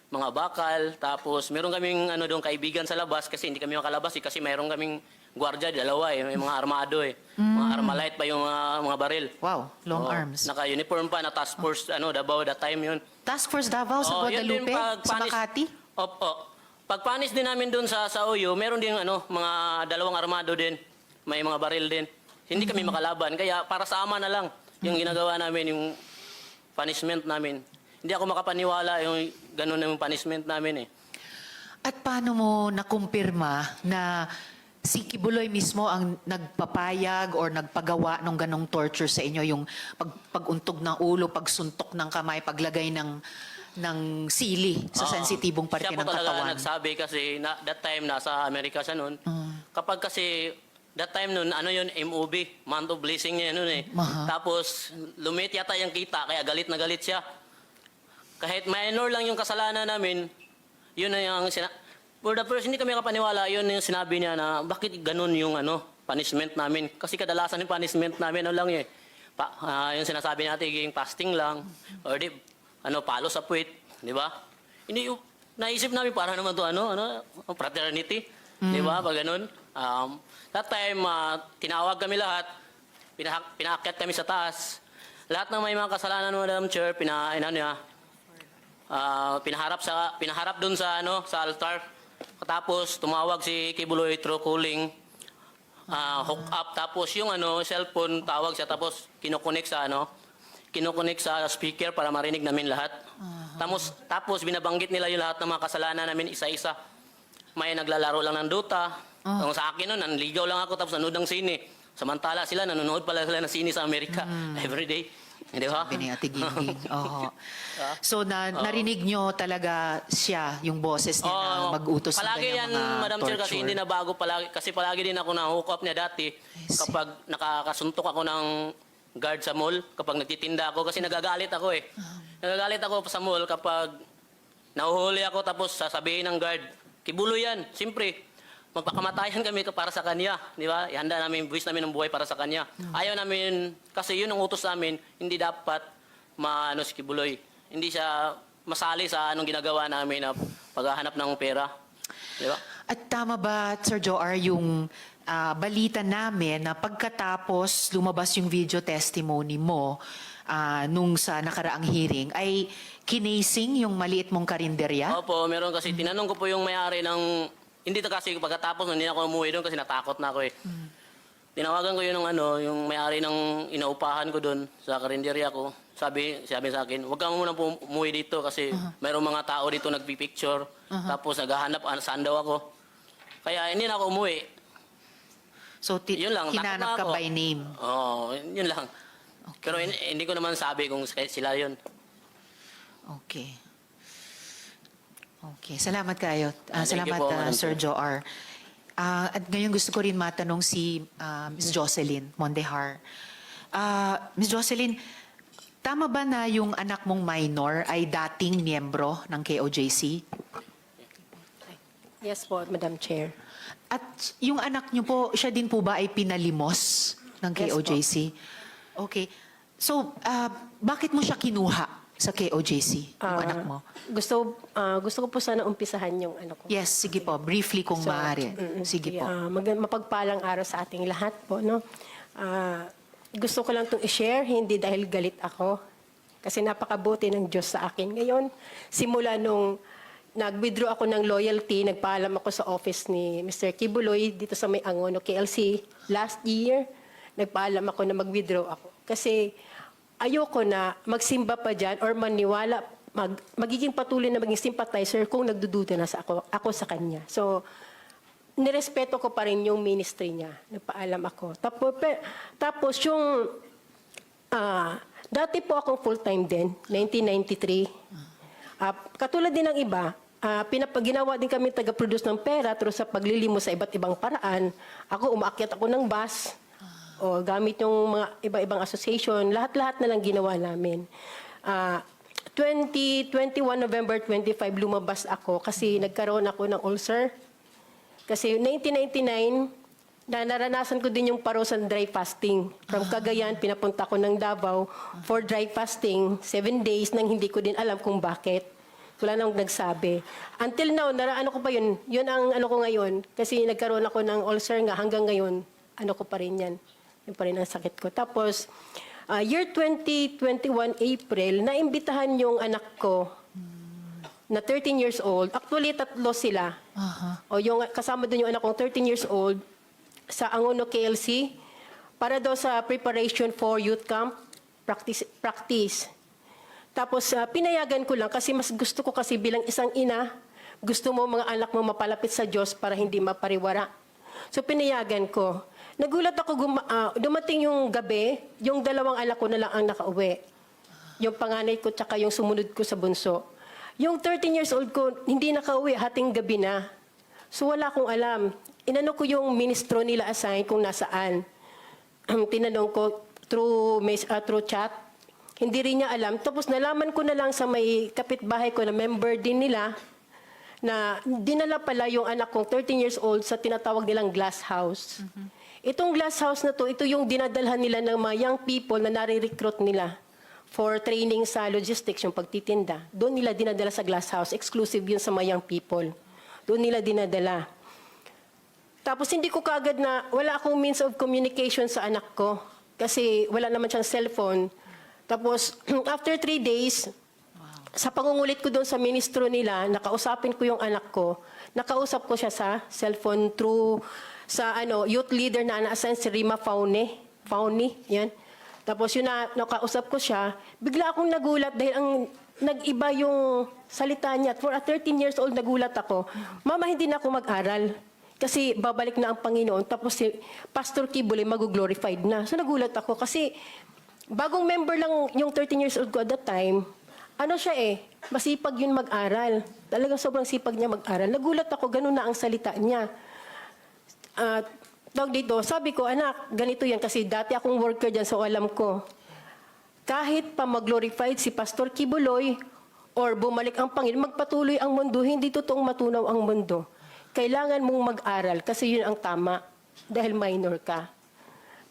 Mga bakal, tapos meron kaming doon kaibigan sa labas kasi hindi kami makalabas kasi meron kaming gwardiya, 2 may mga armado Mga armalite pa yung mga baril. Wow, long arms. Naka-uniform pa na task force, Davao that time yun. Task Force Davao sa Guadalupe, sa Makati? Opo. Pagpanis din namin doon sa Oyo, meron din mga 2 armado din. May mga baril din. Hindi kami makalaban, kaya para sa ama na lang yung ginagawa namin, yung punishment namin. Hindi ako makapaniwala yung ganun yung punishment namin At paano mo nakumpirma na si QUIBOLOY mismo ang nagpapayag or nagpagawa ng ganong torture sa inyo, yung paguntog ng ulo, pagsuntok ng kamay, paglagay ng sili sa sensitibong parte ng katawan? Siya po talaga nagsabi kasi that time nasa Amerika siya noon. Kapag kasi that time noon, yun, MOB, month of blessing niya noon Tapos lumit yata yung kita, kaya galit na galit siya. Kahit minor lang yung kasalanan namin, yun na yung for the first, hindi kami kapaniwala, yun yung sinabi niya na bakit ganun yung punishment namin. Kasi kadalasan yung punishment namin, yung sinasabi natin, yung fasting lang, or palo sa puwit, di ba? Hindi, naisip namin para naman to fraternity, di ba? Pag ganun. That time, tinawag kami lahat, pinaakyat kami sa taas. Lahat ng may mga kasalanan, Madam Chair, pinaharap doon sa altar. Tapos tumawag si QUIBOLOY through calling, hook up, tapos yung cellphone tawag siya, tapos kinukonek sa speaker para marinig namin lahat. Tapos binabanggit nila yung lahat ng mga kasalanan namin isa-isa. may naglalaro lang ng Dota. Kung sa akin nun, nanligaw lang ako tapos nanood ng sine. Samantala sila, nanonood pala sila ng sine sa Amerika everyday. Di ba? Sabi ni Ate Gingging. Oo. So, narinig nyo talaga siya, yung boses niya na mag-utos ng palagi ganyang yan, mga Madam Chair, kasi torture. hindi na bago palagi. Kasi palagi din ako na-hook up niya dati kapag nakakasuntok ako ng guard sa mall, kapag nagtitinda ako, kasi nagagalit ako eh. Nagagalit ako sa mall kapag nahuhuli ako tapos sasabihin ng guard, kibuloy yan. Siyempre, magpakamatayan kami para sa kanya, di ba? Ihanda namin, buwis namin ng buhay para sa kanya. Ayaw namin, kasi yun ang utos namin, hindi dapat si Kibuloy. Hindi siya masali sa anong ginagawa namin na paghahanap ng pera. Di ba? At tama ba, Sir Joar, yung balita namin na pagkatapos lumabas yung video testimony mo nung sa nakaraang hearing, ay kinasing yung maliit mong karinderya? Opo, meron kasi. Tinanong ko po yung may-ari ng... Hindi to kasi pagkatapos, hindi na ako umuwi doon kasi natakot na ako eh. Tinawagan ko yun yung may-ari ng inaupahan ko doon sa karinderya ko. Sabi sa akin, huwag ka muna umuwi dito kasi mayroong mga tao dito nagpipicture. Tapos naghahanap saan daw ako. Kaya hindi na ako umuwi. So, yun lang, hinanap ka ako by name? Oo, yun lang. Okay. Pero hindi ko naman sabi kung sila yun. Okay. Okay, salamat kayo. Salamat, po, Sir Joar. At ngayon gusto ko rin matanong si Ms. Jocelyn Mondehar. Ms. Jocelyn, tama ba na yung anak mong minor ay dating miyembro ng KOJC? Yes po, Madam Chair. At yung anak niyo po, siya din po ba ay pinalimos ng KOJC? Okay. So, bakit mo siya kinuha sa KOJC, yung anak mo? Gusto ko po sana umpisahan yung ano ko. Yes, sige po. Briefly kung maaari. Sige po. Mapagpalang araw sa ating lahat po, no? Gusto ko lang itong i-share, hindi dahil galit ako. Kasi napakabuti ng Diyos sa akin. Ngayon, simula nung nag-withdraw ako ng loyalty, nagpaalam ako sa office ni Mr. Kibuloy dito sa May Angono, KLC. Last year, nagpaalam ako na mag-withdraw ako. Kasi ayoko na magsimba pa dyan or maniwala, magiging patuloy na maging sympathizer kung nagdududa na ako sa kanya. So, nirespeto ko pa rin yung ministry niya. Nagpaalam ako. Tapos yung, dati po akong full-time din, 1993. Katulad din ng iba, ginawa din kami taga-produce ng pera through sa paglilimo sa iba't ibang paraan. Ako, umaakyat ako ng bus, o gamit yung mga iba-ibang association, lahat-lahat na lang ginawa namin. 21 November 25, lumabas ako kasi nagkaroon ako ng ulcer. Kasi 1999, naranasan ko din yung parosan dry fasting. From Cagayan, pinapunta ko ng Davao for dry fasting, 7 days, nang hindi ko din alam kung bakit. Wala nang nagsabi. Until now, ano ko pa yun? Yun ang ano ko ngayon. Kasi nagkaroon ako ng ulcer nga hanggang ngayon, ano ko pa rin yan. Yun pa rin ang sakit ko. Tapos, year 2021, April, naimbitahan yung anak ko na 13 years old. Actually, 3 sila. O yung kasama doon yung anak kong 13 years old sa Angono KLC para daw sa preparation for youth camp practice. Tapos, pinayagan ko lang kasi mas gusto ko kasi bilang isang ina, gusto mo mga anak mo mapalapit sa Diyos para hindi mapariwara. So, pinayagan ko. Nagulat ako, dumating yung gabi, yung 2 anak ko na lang ang nakauwi. Yung panganay ko tsaka yung sumunod ko sa bunso. Yung 13 years old ko, hindi nakauwi, hating gabi na. So wala akong alam. Inano ko yung ministro nila assign kung nasaan. Tinanong ko through chat. Hindi rin niya alam. Tapos nalaman ko na lang sa may kapitbahay ko na member din nila na dinala pala yung anak kong 13 years old sa tinatawag nilang glass house. Itong glass house na to, ito yung dinadalhan nila ng mga young people na nare-recruit nila for training sa logistics, yung pagtitinda. Doon nila dinadala sa glass house. Exclusive yun sa mga young people. Doon nila dinadala. Tapos hindi ko kaagad na, wala akong means of communication sa anak ko. Kasi wala naman siyang cellphone. Tapos, after 3 days, sa pangungulit ko doon sa ministro nila, nakausapin ko yung anak ko. Nakausap ko siya sa cellphone through sa youth leader na na-assign si Rima Fauni, yan. Tapos yun nakausap ko siya, bigla akong nagulat dahil nag-iba yung salita niya. For a 13 years old, nagulat ako. Mama, hindi na ako mag-aral. Kasi babalik na ang Panginoon. Tapos si Pastor Quiboloy mag-glorified na. So nagulat ako kasi bagong member lang yung 13 years old ko at that time. Ano siya masipag yun mag-aral. Talagang sobrang sipag niya mag-aral. Nagulat ako, ganun na ang salita niya. Tawag dito, sabi ko, anak, ganito yan kasi dati akong worker dyan, so alam ko. Kahit pa mag-glorified si Pastor Quiboloy or bumalik ang Panginoon, magpatuloy ang mundo, hindi totoong matunaw ang mundo. Kailangan mong mag-aral kasi yun ang tama dahil minor ka.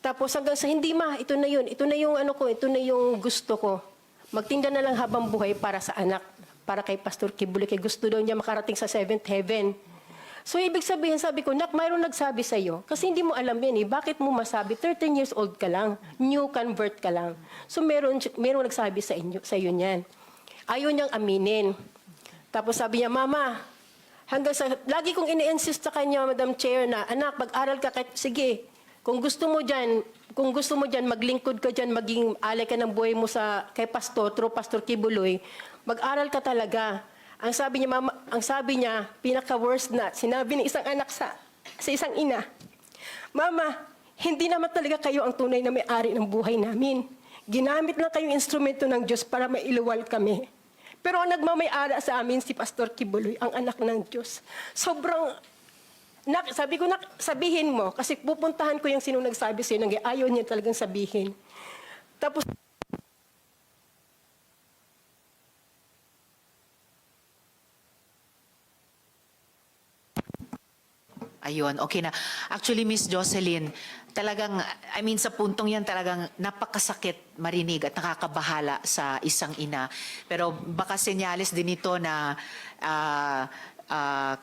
Tapos hanggang sa hindi ito na yun. Ito na yung ito na yung gusto ko. Magtinda na lang habang buhay para sa anak, para kay Pastor Quiboloy, kay gusto daw niya makarating sa 7th heaven. So ibig sabihin, sabi ko, nak, mayroon nagsabi sa iyo kasi hindi mo alam yan Bakit mo masabi? 13 years old ka lang, new convert ka lang. So meron nagsabi sa iyo niyan. Ayaw niyang aminin. Tapos sabi niya, Mama, lagi kong ini-insist sa kanya, Madam Chair, na anak, mag-aral ka, sige, kung gusto mo dyan, maglingkod ka dyan, maging alay ka ng buhay mo kay Pastor, through Pastor Quiboloy, mag-aral ka talaga. Ang sabi niya, Mama, pinaka-worst na, sinabi ng isang anak sa isang ina, Mama, hindi naman talaga kayo ang tunay na may-ari ng buhay namin. Ginamit lang kayong instrumento ng Diyos para mailuwal kami. Pero ang nagmamay-ari sa amin si Pastor Quiboloy, ang anak ng Diyos. Sobrang, sabi ko, sabihin mo, kasi pupuntahan ko yung sino nagsabi sa'yo, ayaw niya talagang sabihin. Tapos, Ayun, okay na. Actually, Miss Jocelyn, talagang, sa puntong yan talagang napakasakit marinig at nakakabahala sa isang ina. Pero baka senyales din ito na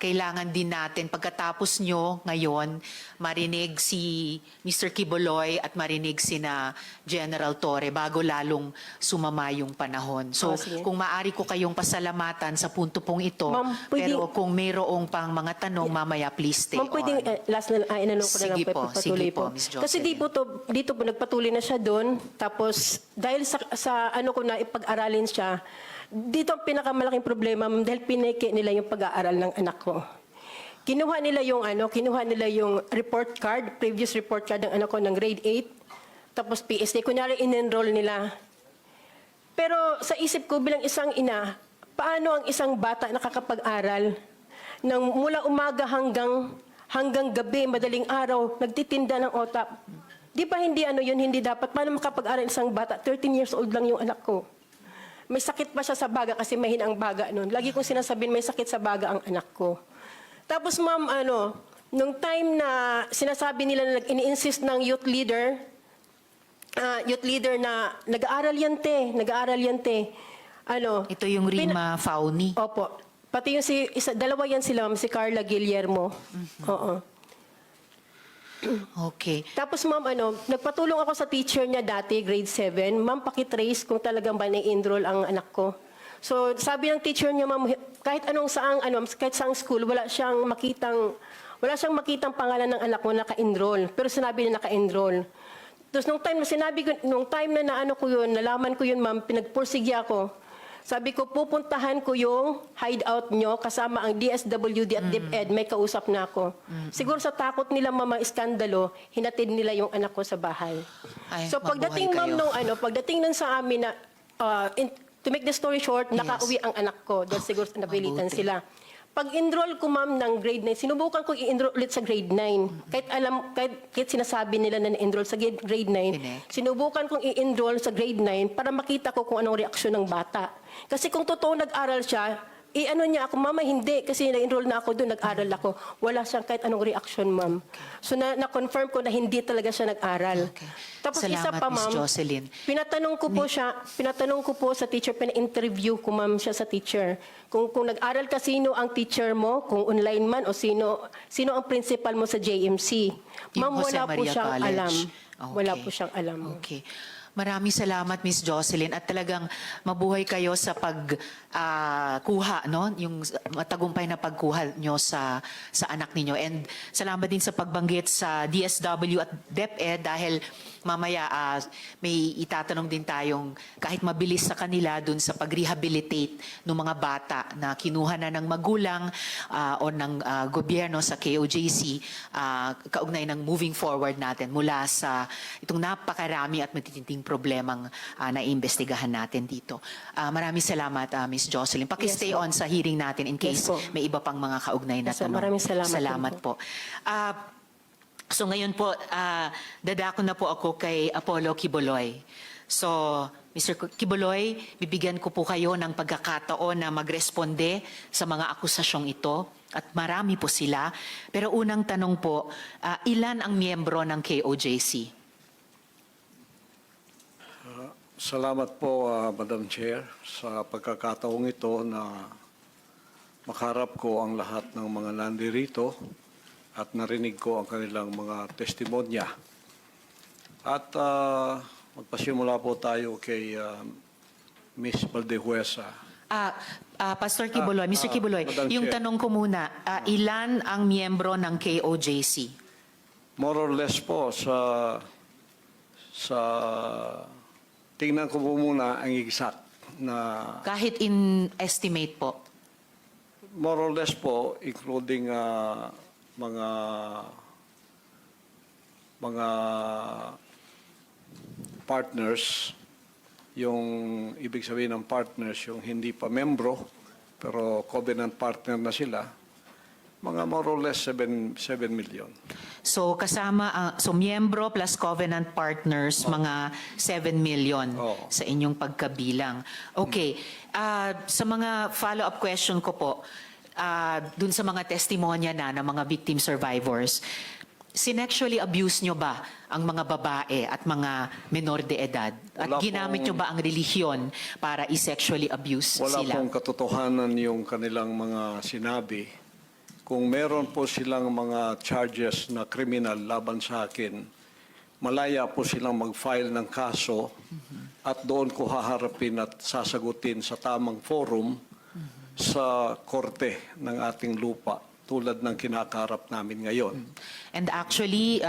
kailangan din natin pagkatapos nyo ngayon marinig si Mr. Quiboloy at marinig sina General Torre bago lalong sumama yung panahon. So kung maaari ko kayong pasalamatan sa punto pong ito, pero kung mayroong pang mga tanong mamaya please stay on. Pwedeng last na inanong ko na lang Sige po, Ms. Jocelyn. Kasi dito po nagpatuloy na siya doon. Tapos dahil sa ko na ipag-aralin siya, dito ang pinakamalaking problema, dahil pineke nila yung pag-aaral ng anak ko. Kinuha nila yung report card, previous report card ng anak ko ng grade 8, tapos PSA, kunyari in-enroll nila. Pero sa isip ko bilang isang ina, paano ang isang bata nakakapag-aral ng mula umaga hanggang gabi, madaling araw, nagtitinda ng otap? Di ba hindi hindi dapat? Paano makapag-aral isang bata? 13 years old lang yung anak ko. May sakit pa siya sa baga kasi mahina ang baga noon. Lagi kong sinasabihin may sakit sa baga ang anak ko. Tapos ma'am, nung time na sinasabi nila na ini-insist ng youth leader na nag-aaral yan te. Ito yung Rima Fauni. Opo. Pati yung dalawa yan sila, si Carla Guillermo. Oo. Okay. Tapos ma'am, nagpatulong ako sa teacher niya dati, grade 7. Ma'am, pakitrace kung talagang ba na-enroll ang anak ko. So, sabi ng teacher niya, ma'am, kahit saang school, wala siyang makitang pangalan ng anak mo naka-enroll. Pero sinabi niya naka-enroll. Tapos nung time na nalaman ko yun, ma'am, pinagpursige ako. Sabi ko, pupuntahan ko yung hideout nyo kasama ang DSWD at DepEd. May kausap na ako. Siguro sa takot nila mamang iskandalo, hinatid nila yung anak ko sa bahay. So pagdating ma'am pagdating nun sa amin na, to make the story short, nakauwi ang anak ko dahil siguro napilitan sila. Pag-enroll ko ma'am ng grade 9, sinubukan ko i-enroll ulit sa grade 9. Kahit sinasabi nila na na-enroll sa grade 9, sinubukan kong i-enroll sa grade 9 para makita ko kung anong reaksyon ng bata. Kasi kung totoo nag-aral siya, niya ako, Mama, hindi. Kasi na-enroll na ako doon, nag-aral ako. Wala siyang kahit anong reaction, ma'am. So na-confirm ko na hindi talaga siya nag-aral. Okay. Tapos Salamat, isa pa, ma'am, Ms. Jocelyn. pinatanong ko po sa teacher, pina-interview ko, ma'am, siya sa teacher. Kung nag-aral ka, sino ang teacher mo, kung online man, o sino ang principal mo sa JMC. Ma'am, Jose wala po Maria siyang College. alam. Wala Okay. po siyang alam. Okay. Maraming salamat, Miss Jocelyn, at talagang mabuhay kayo sa pagkuha, yung matagumpay na pagkuha nyo sa anak ninyo. And salamat din sa pagbanggit sa DSW at DepEd dahil mamaya may itatanong din tayong kahit mabilis sa kanila dun sa pag-rehabilitate ng mga bata na kinuha na ng magulang o ng gobyerno sa KOJC, kaugnay ng moving forward natin mula sa itong napakarami at matitinding problemang naiimbestigahan natin dito. Maraming salamat, Ms. Jocelyn. Paki-stay on sa hearing natin in case may iba pang mga kaugnay na tanong. Maraming salamat. Salamat po. So ngayon po, dadako na po ako kay Apollo QUIBOLOY. So, Mr. QUIBOLOY, bibigyan ko po kayo ng pagkakataon na magresponde sa mga akusasyong ito. At marami po sila. Pero unang tanong po, ilan ang miyembro ng KOJC? Salamat po, Madam Chair, sa pagkakataong ito na makaharap ko ang lahat ng mga nandirito at narinig ko ang kanilang mga testimonya. At magpasimula po tayo kay Ms. Valdehuesa. Pastor QUIBOLOY, Mr. QUIBOLOY, yung tanong ko muna, ilan ang miyembro ng KOJC? More or less po sa tingnan ko po muna ang exact na Kahit in estimate po. more or less po, including mga partners, yung ibig sabihin ng partners, yung hindi pa membro, pero covenant partner na sila, mga more or less 7 million. So kasama, so miyembro plus covenant partners, mga 7 million sa inyong pagkabilang. Okay, sa mga follow-up question ko po, dun sa mga testimonya na ng mga victim survivors, sinexually abuse nyo ba ang mga babae at mga menor de edad? At ginamit nyo ba ang relihiyon para i-sexually abuse Wala sila? pong katotohanan yung kanilang mga sinabi. Kung meron po silang mga charges na criminal laban sa akin, malaya po silang mag-file ng kaso at doon ko haharapin at sasagutin sa tamang forum sa korte ng ating lupa tulad ng kinakaharap namin ngayon. And actually,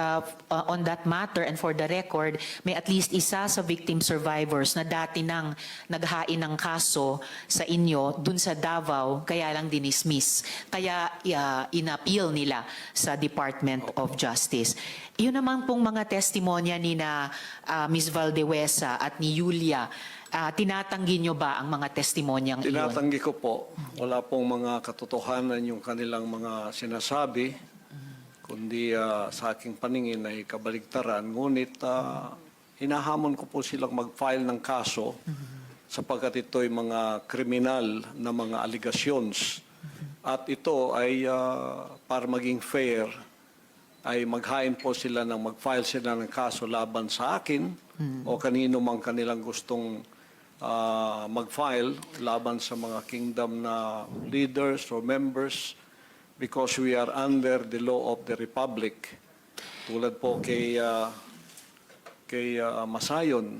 on that matter and for the record, may at least isa sa victim survivors na dati nang naghain ng kaso sa inyo dun sa Davao, kaya lang dinismiss. Kaya inappeal nila sa Department of Justice. Yun naman pong mga testimonya ni na Ms. Valdehuesa at ni Julia, tinatanggi nyo ba ang mga testimonyang iyon? Tinatanggi ko po. Wala pong mga katotohanan yung kanilang mga sinasabi, kundi sa aking paningin ay kabaligtaran. Ngunit hinahamon ko po silang mag-file ng kaso sapagkat ito'y mga kriminal na mga allegations. At ito ay para maging fair, ay maghain po sila ng mag-file sila ng kaso laban sa akin o kanino mang kanilang gustong mag-file laban sa mga kingdom na leaders or members because we are under the law of the Republic. Tulad po kay Masayon,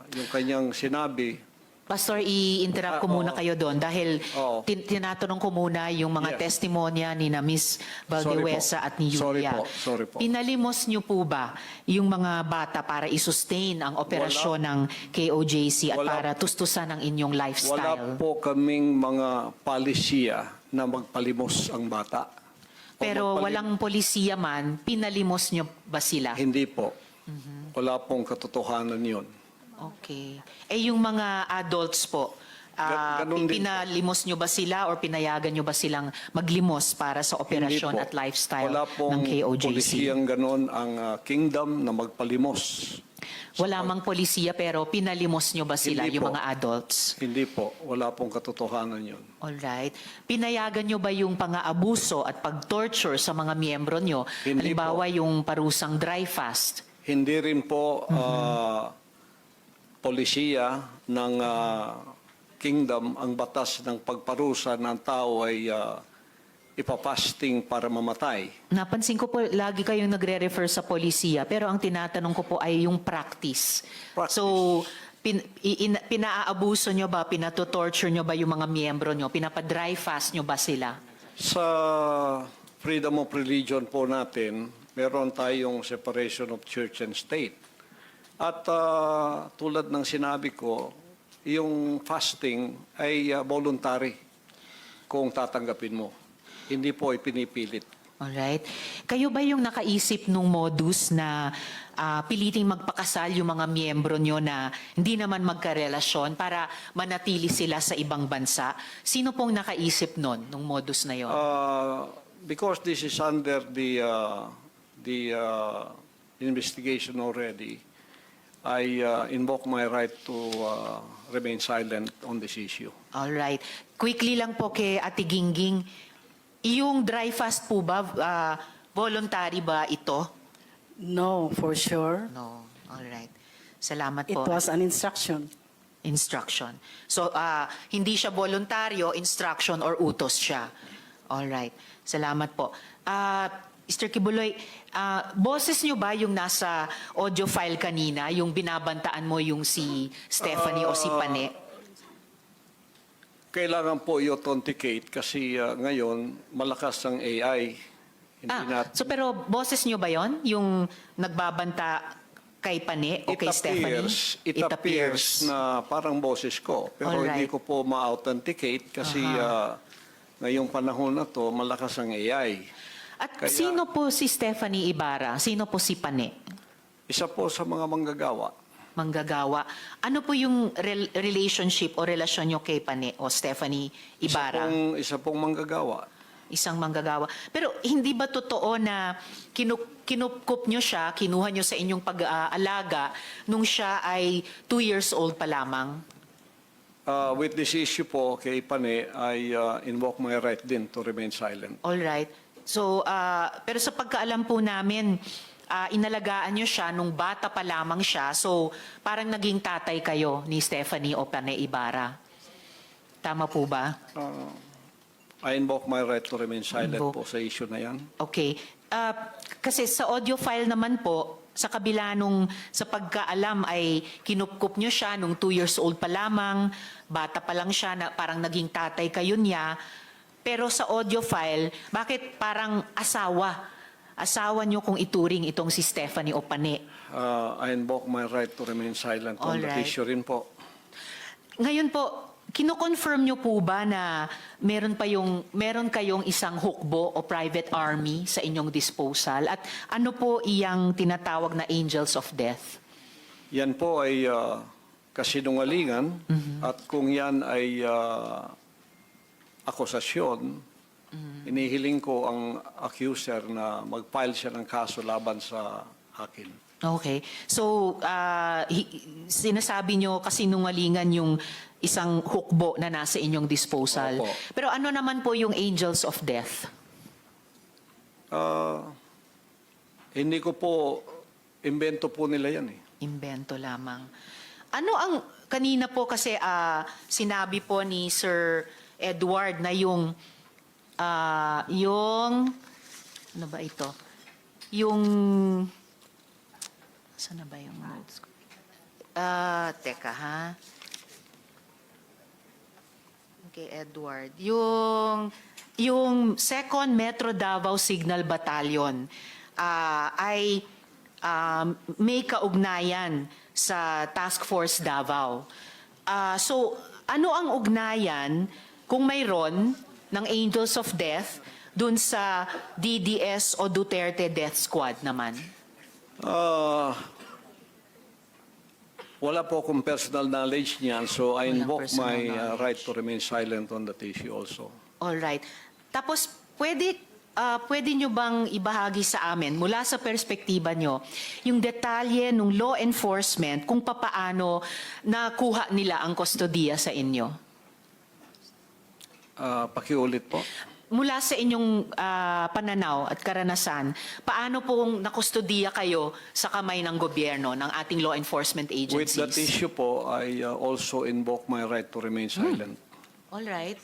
yung kanyang sinabi. Pastor, i-interrupt ko muna kayo doon dahil tinatanong ko muna yung mga testimonya ni na Ms. Valdehuesa at ni Julia. Sorry po. Pinalimos niyo po ba yung mga bata para i-sustain ang operasyon ng KOJC at para tustusan ang inyong lifestyle? Wala po kaming mga palisiya na magpalimos ang bata. Pero walang polisiya man, pinalimos niyo ba sila? Hindi po. Wala pong katotohanan yun. Okay. Yung mga adults po, pinalimos nyo ba sila or pinayagan nyo ba silang maglimos para sa operasyon at lifestyle ng KOJC? Wala pong polisiyang ganon ang kingdom na magpalimos. Wala mang polisiya pero pinalimos nyo ba sila, yung mga adults? Hindi po. Wala pong katotohanan yun. Alright. Pinayagan nyo ba yung pang-aabuso at pag-torture sa mga miyembro nyo? Halimbawa yung parusang dry fast? Hindi rin po polisiya ng kingdom ang batas ng pagparusa ng tao ay ipapasting para mamatay. Napansin ko po, lagi kayong nagre-refer sa polisiya, pero ang tinatanong ko po ay yung practice. So, pinaabuso nyo ba, pinatotorture nyo ba yung mga miyembro nyo? Pinapa-dry fast nyo ba sila? Sa freedom of religion po natin, meron tayong separation of church and state. At tulad ng sinabi ko, yung fasting ay voluntary kung tatanggapin mo. Hindi po ipinipilit. Alright. Kayo ba yung nakaisip nung modus na piliting magpakasal yung mga miyembro nyo na hindi naman magkarelasyon para manatili sila sa ibang bansa? Sino pong nakaisip nun, nung modus na yon? Because this is under the investigation already, I invoke my right to remain silent on this issue. Alright. Quickly lang po kay Ate Gingging, yung dry fast po ba, voluntary ba ito? No, for sure. No. Alright. Salamat It po. was an instruction. Instruction. So, hindi siya voluntaryo, instruction or utos siya. Alright. Salamat po. Mr. Quiboloy, boses nyo ba yung nasa audio file kanina, yung binabantaan mo yung si Stephanie o si Pane? Kailangan po i-authenticate kasi ngayon malakas ang AI. So pero boses nyo ba yon, yung nagbabanta kay Pane o kay Stephanie? It appears na parang boses ko. Pero hindi ko po ma-authenticate kasi ngayong panahon na to malakas ang AI. At sino po si Stephanie Ibarra? Sino po si Pane? Isa po sa mga manggagawa. Manggagawa. Ano po yung relationship o relasyon nyo kay Pane o Stephanie Ibarra? Isa pong manggagawa. Isang manggagawa. Pero hindi ba totoo na kinupkup nyo siya, kinuha nyo sa inyong pag-aalaga nung siya ay 2 years old pa lamang? With this issue po kay Pane, I invoke my right din to remain silent. All right. So, pero sa pagkaalam po namin, inalagaan nyo siya nung bata pa lamang siya. So, parang naging tatay kayo ni Stephanie o Pane Ibarra. Tama po ba? I invoke my right to remain silent po sa issue na yan. Okay. Kasi sa audio file naman po, sa kabila nung sa pagkaalam ay kinupkup nyo siya nung 2 years old pa lamang, bata pa lang siya, na parang naging tatay kayo niya. Pero sa audio file, bakit parang asawa? Asawa nyo kung ituring itong si Stephanie o Pane? I invoke my right to remain silent on that issue rin po. Ngayon po, kino-confirm nyo po ba na meron kayong isang hukbo o private army sa inyong disposal? At ano po iyang tinatawag na angels of death? Yan po ay kasinungalingan at kung yan ay akusasyon, inihiling ko ang accuser na mag-file siya ng kaso laban sa akin. Okay. So, sinasabi nyo kasinungalingan yung isang hukbo na nasa inyong disposal. Opo. Pero ano naman po yung angels of death? Hindi ko po, imbento po nila yan eh. Imbento lamang. Ano ang, kanina po kasi sinabi po ni Sir Edward na yung, ano ba ito? Yung, saan na ba yung notes ko? Teka ha. Okay, Edward. Yung 2nd Metro Davao Signal Battalion ay may kaugnayan sa Task Force Davao. So, ano ang ugnayan kung mayroon ng Angels of Death dun sa DDS o Duterte Death Squad naman? Wala po akong personal knowledge niyan, so I invoke my right to remain silent on that issue also. All right. Tapos, pwede nyo bang ibahagi sa amin, mula sa perspektiba nyo, yung detalye ng law enforcement kung papaano nakuha nila ang kustodiya sa inyo? Pakiulit po. Mula sa inyong pananaw at karanasan, paano pong nakustodiya kayo sa kamay ng gobyerno, ng ating law enforcement agencies? With that issue po, I also invoke my right to remain silent. All right.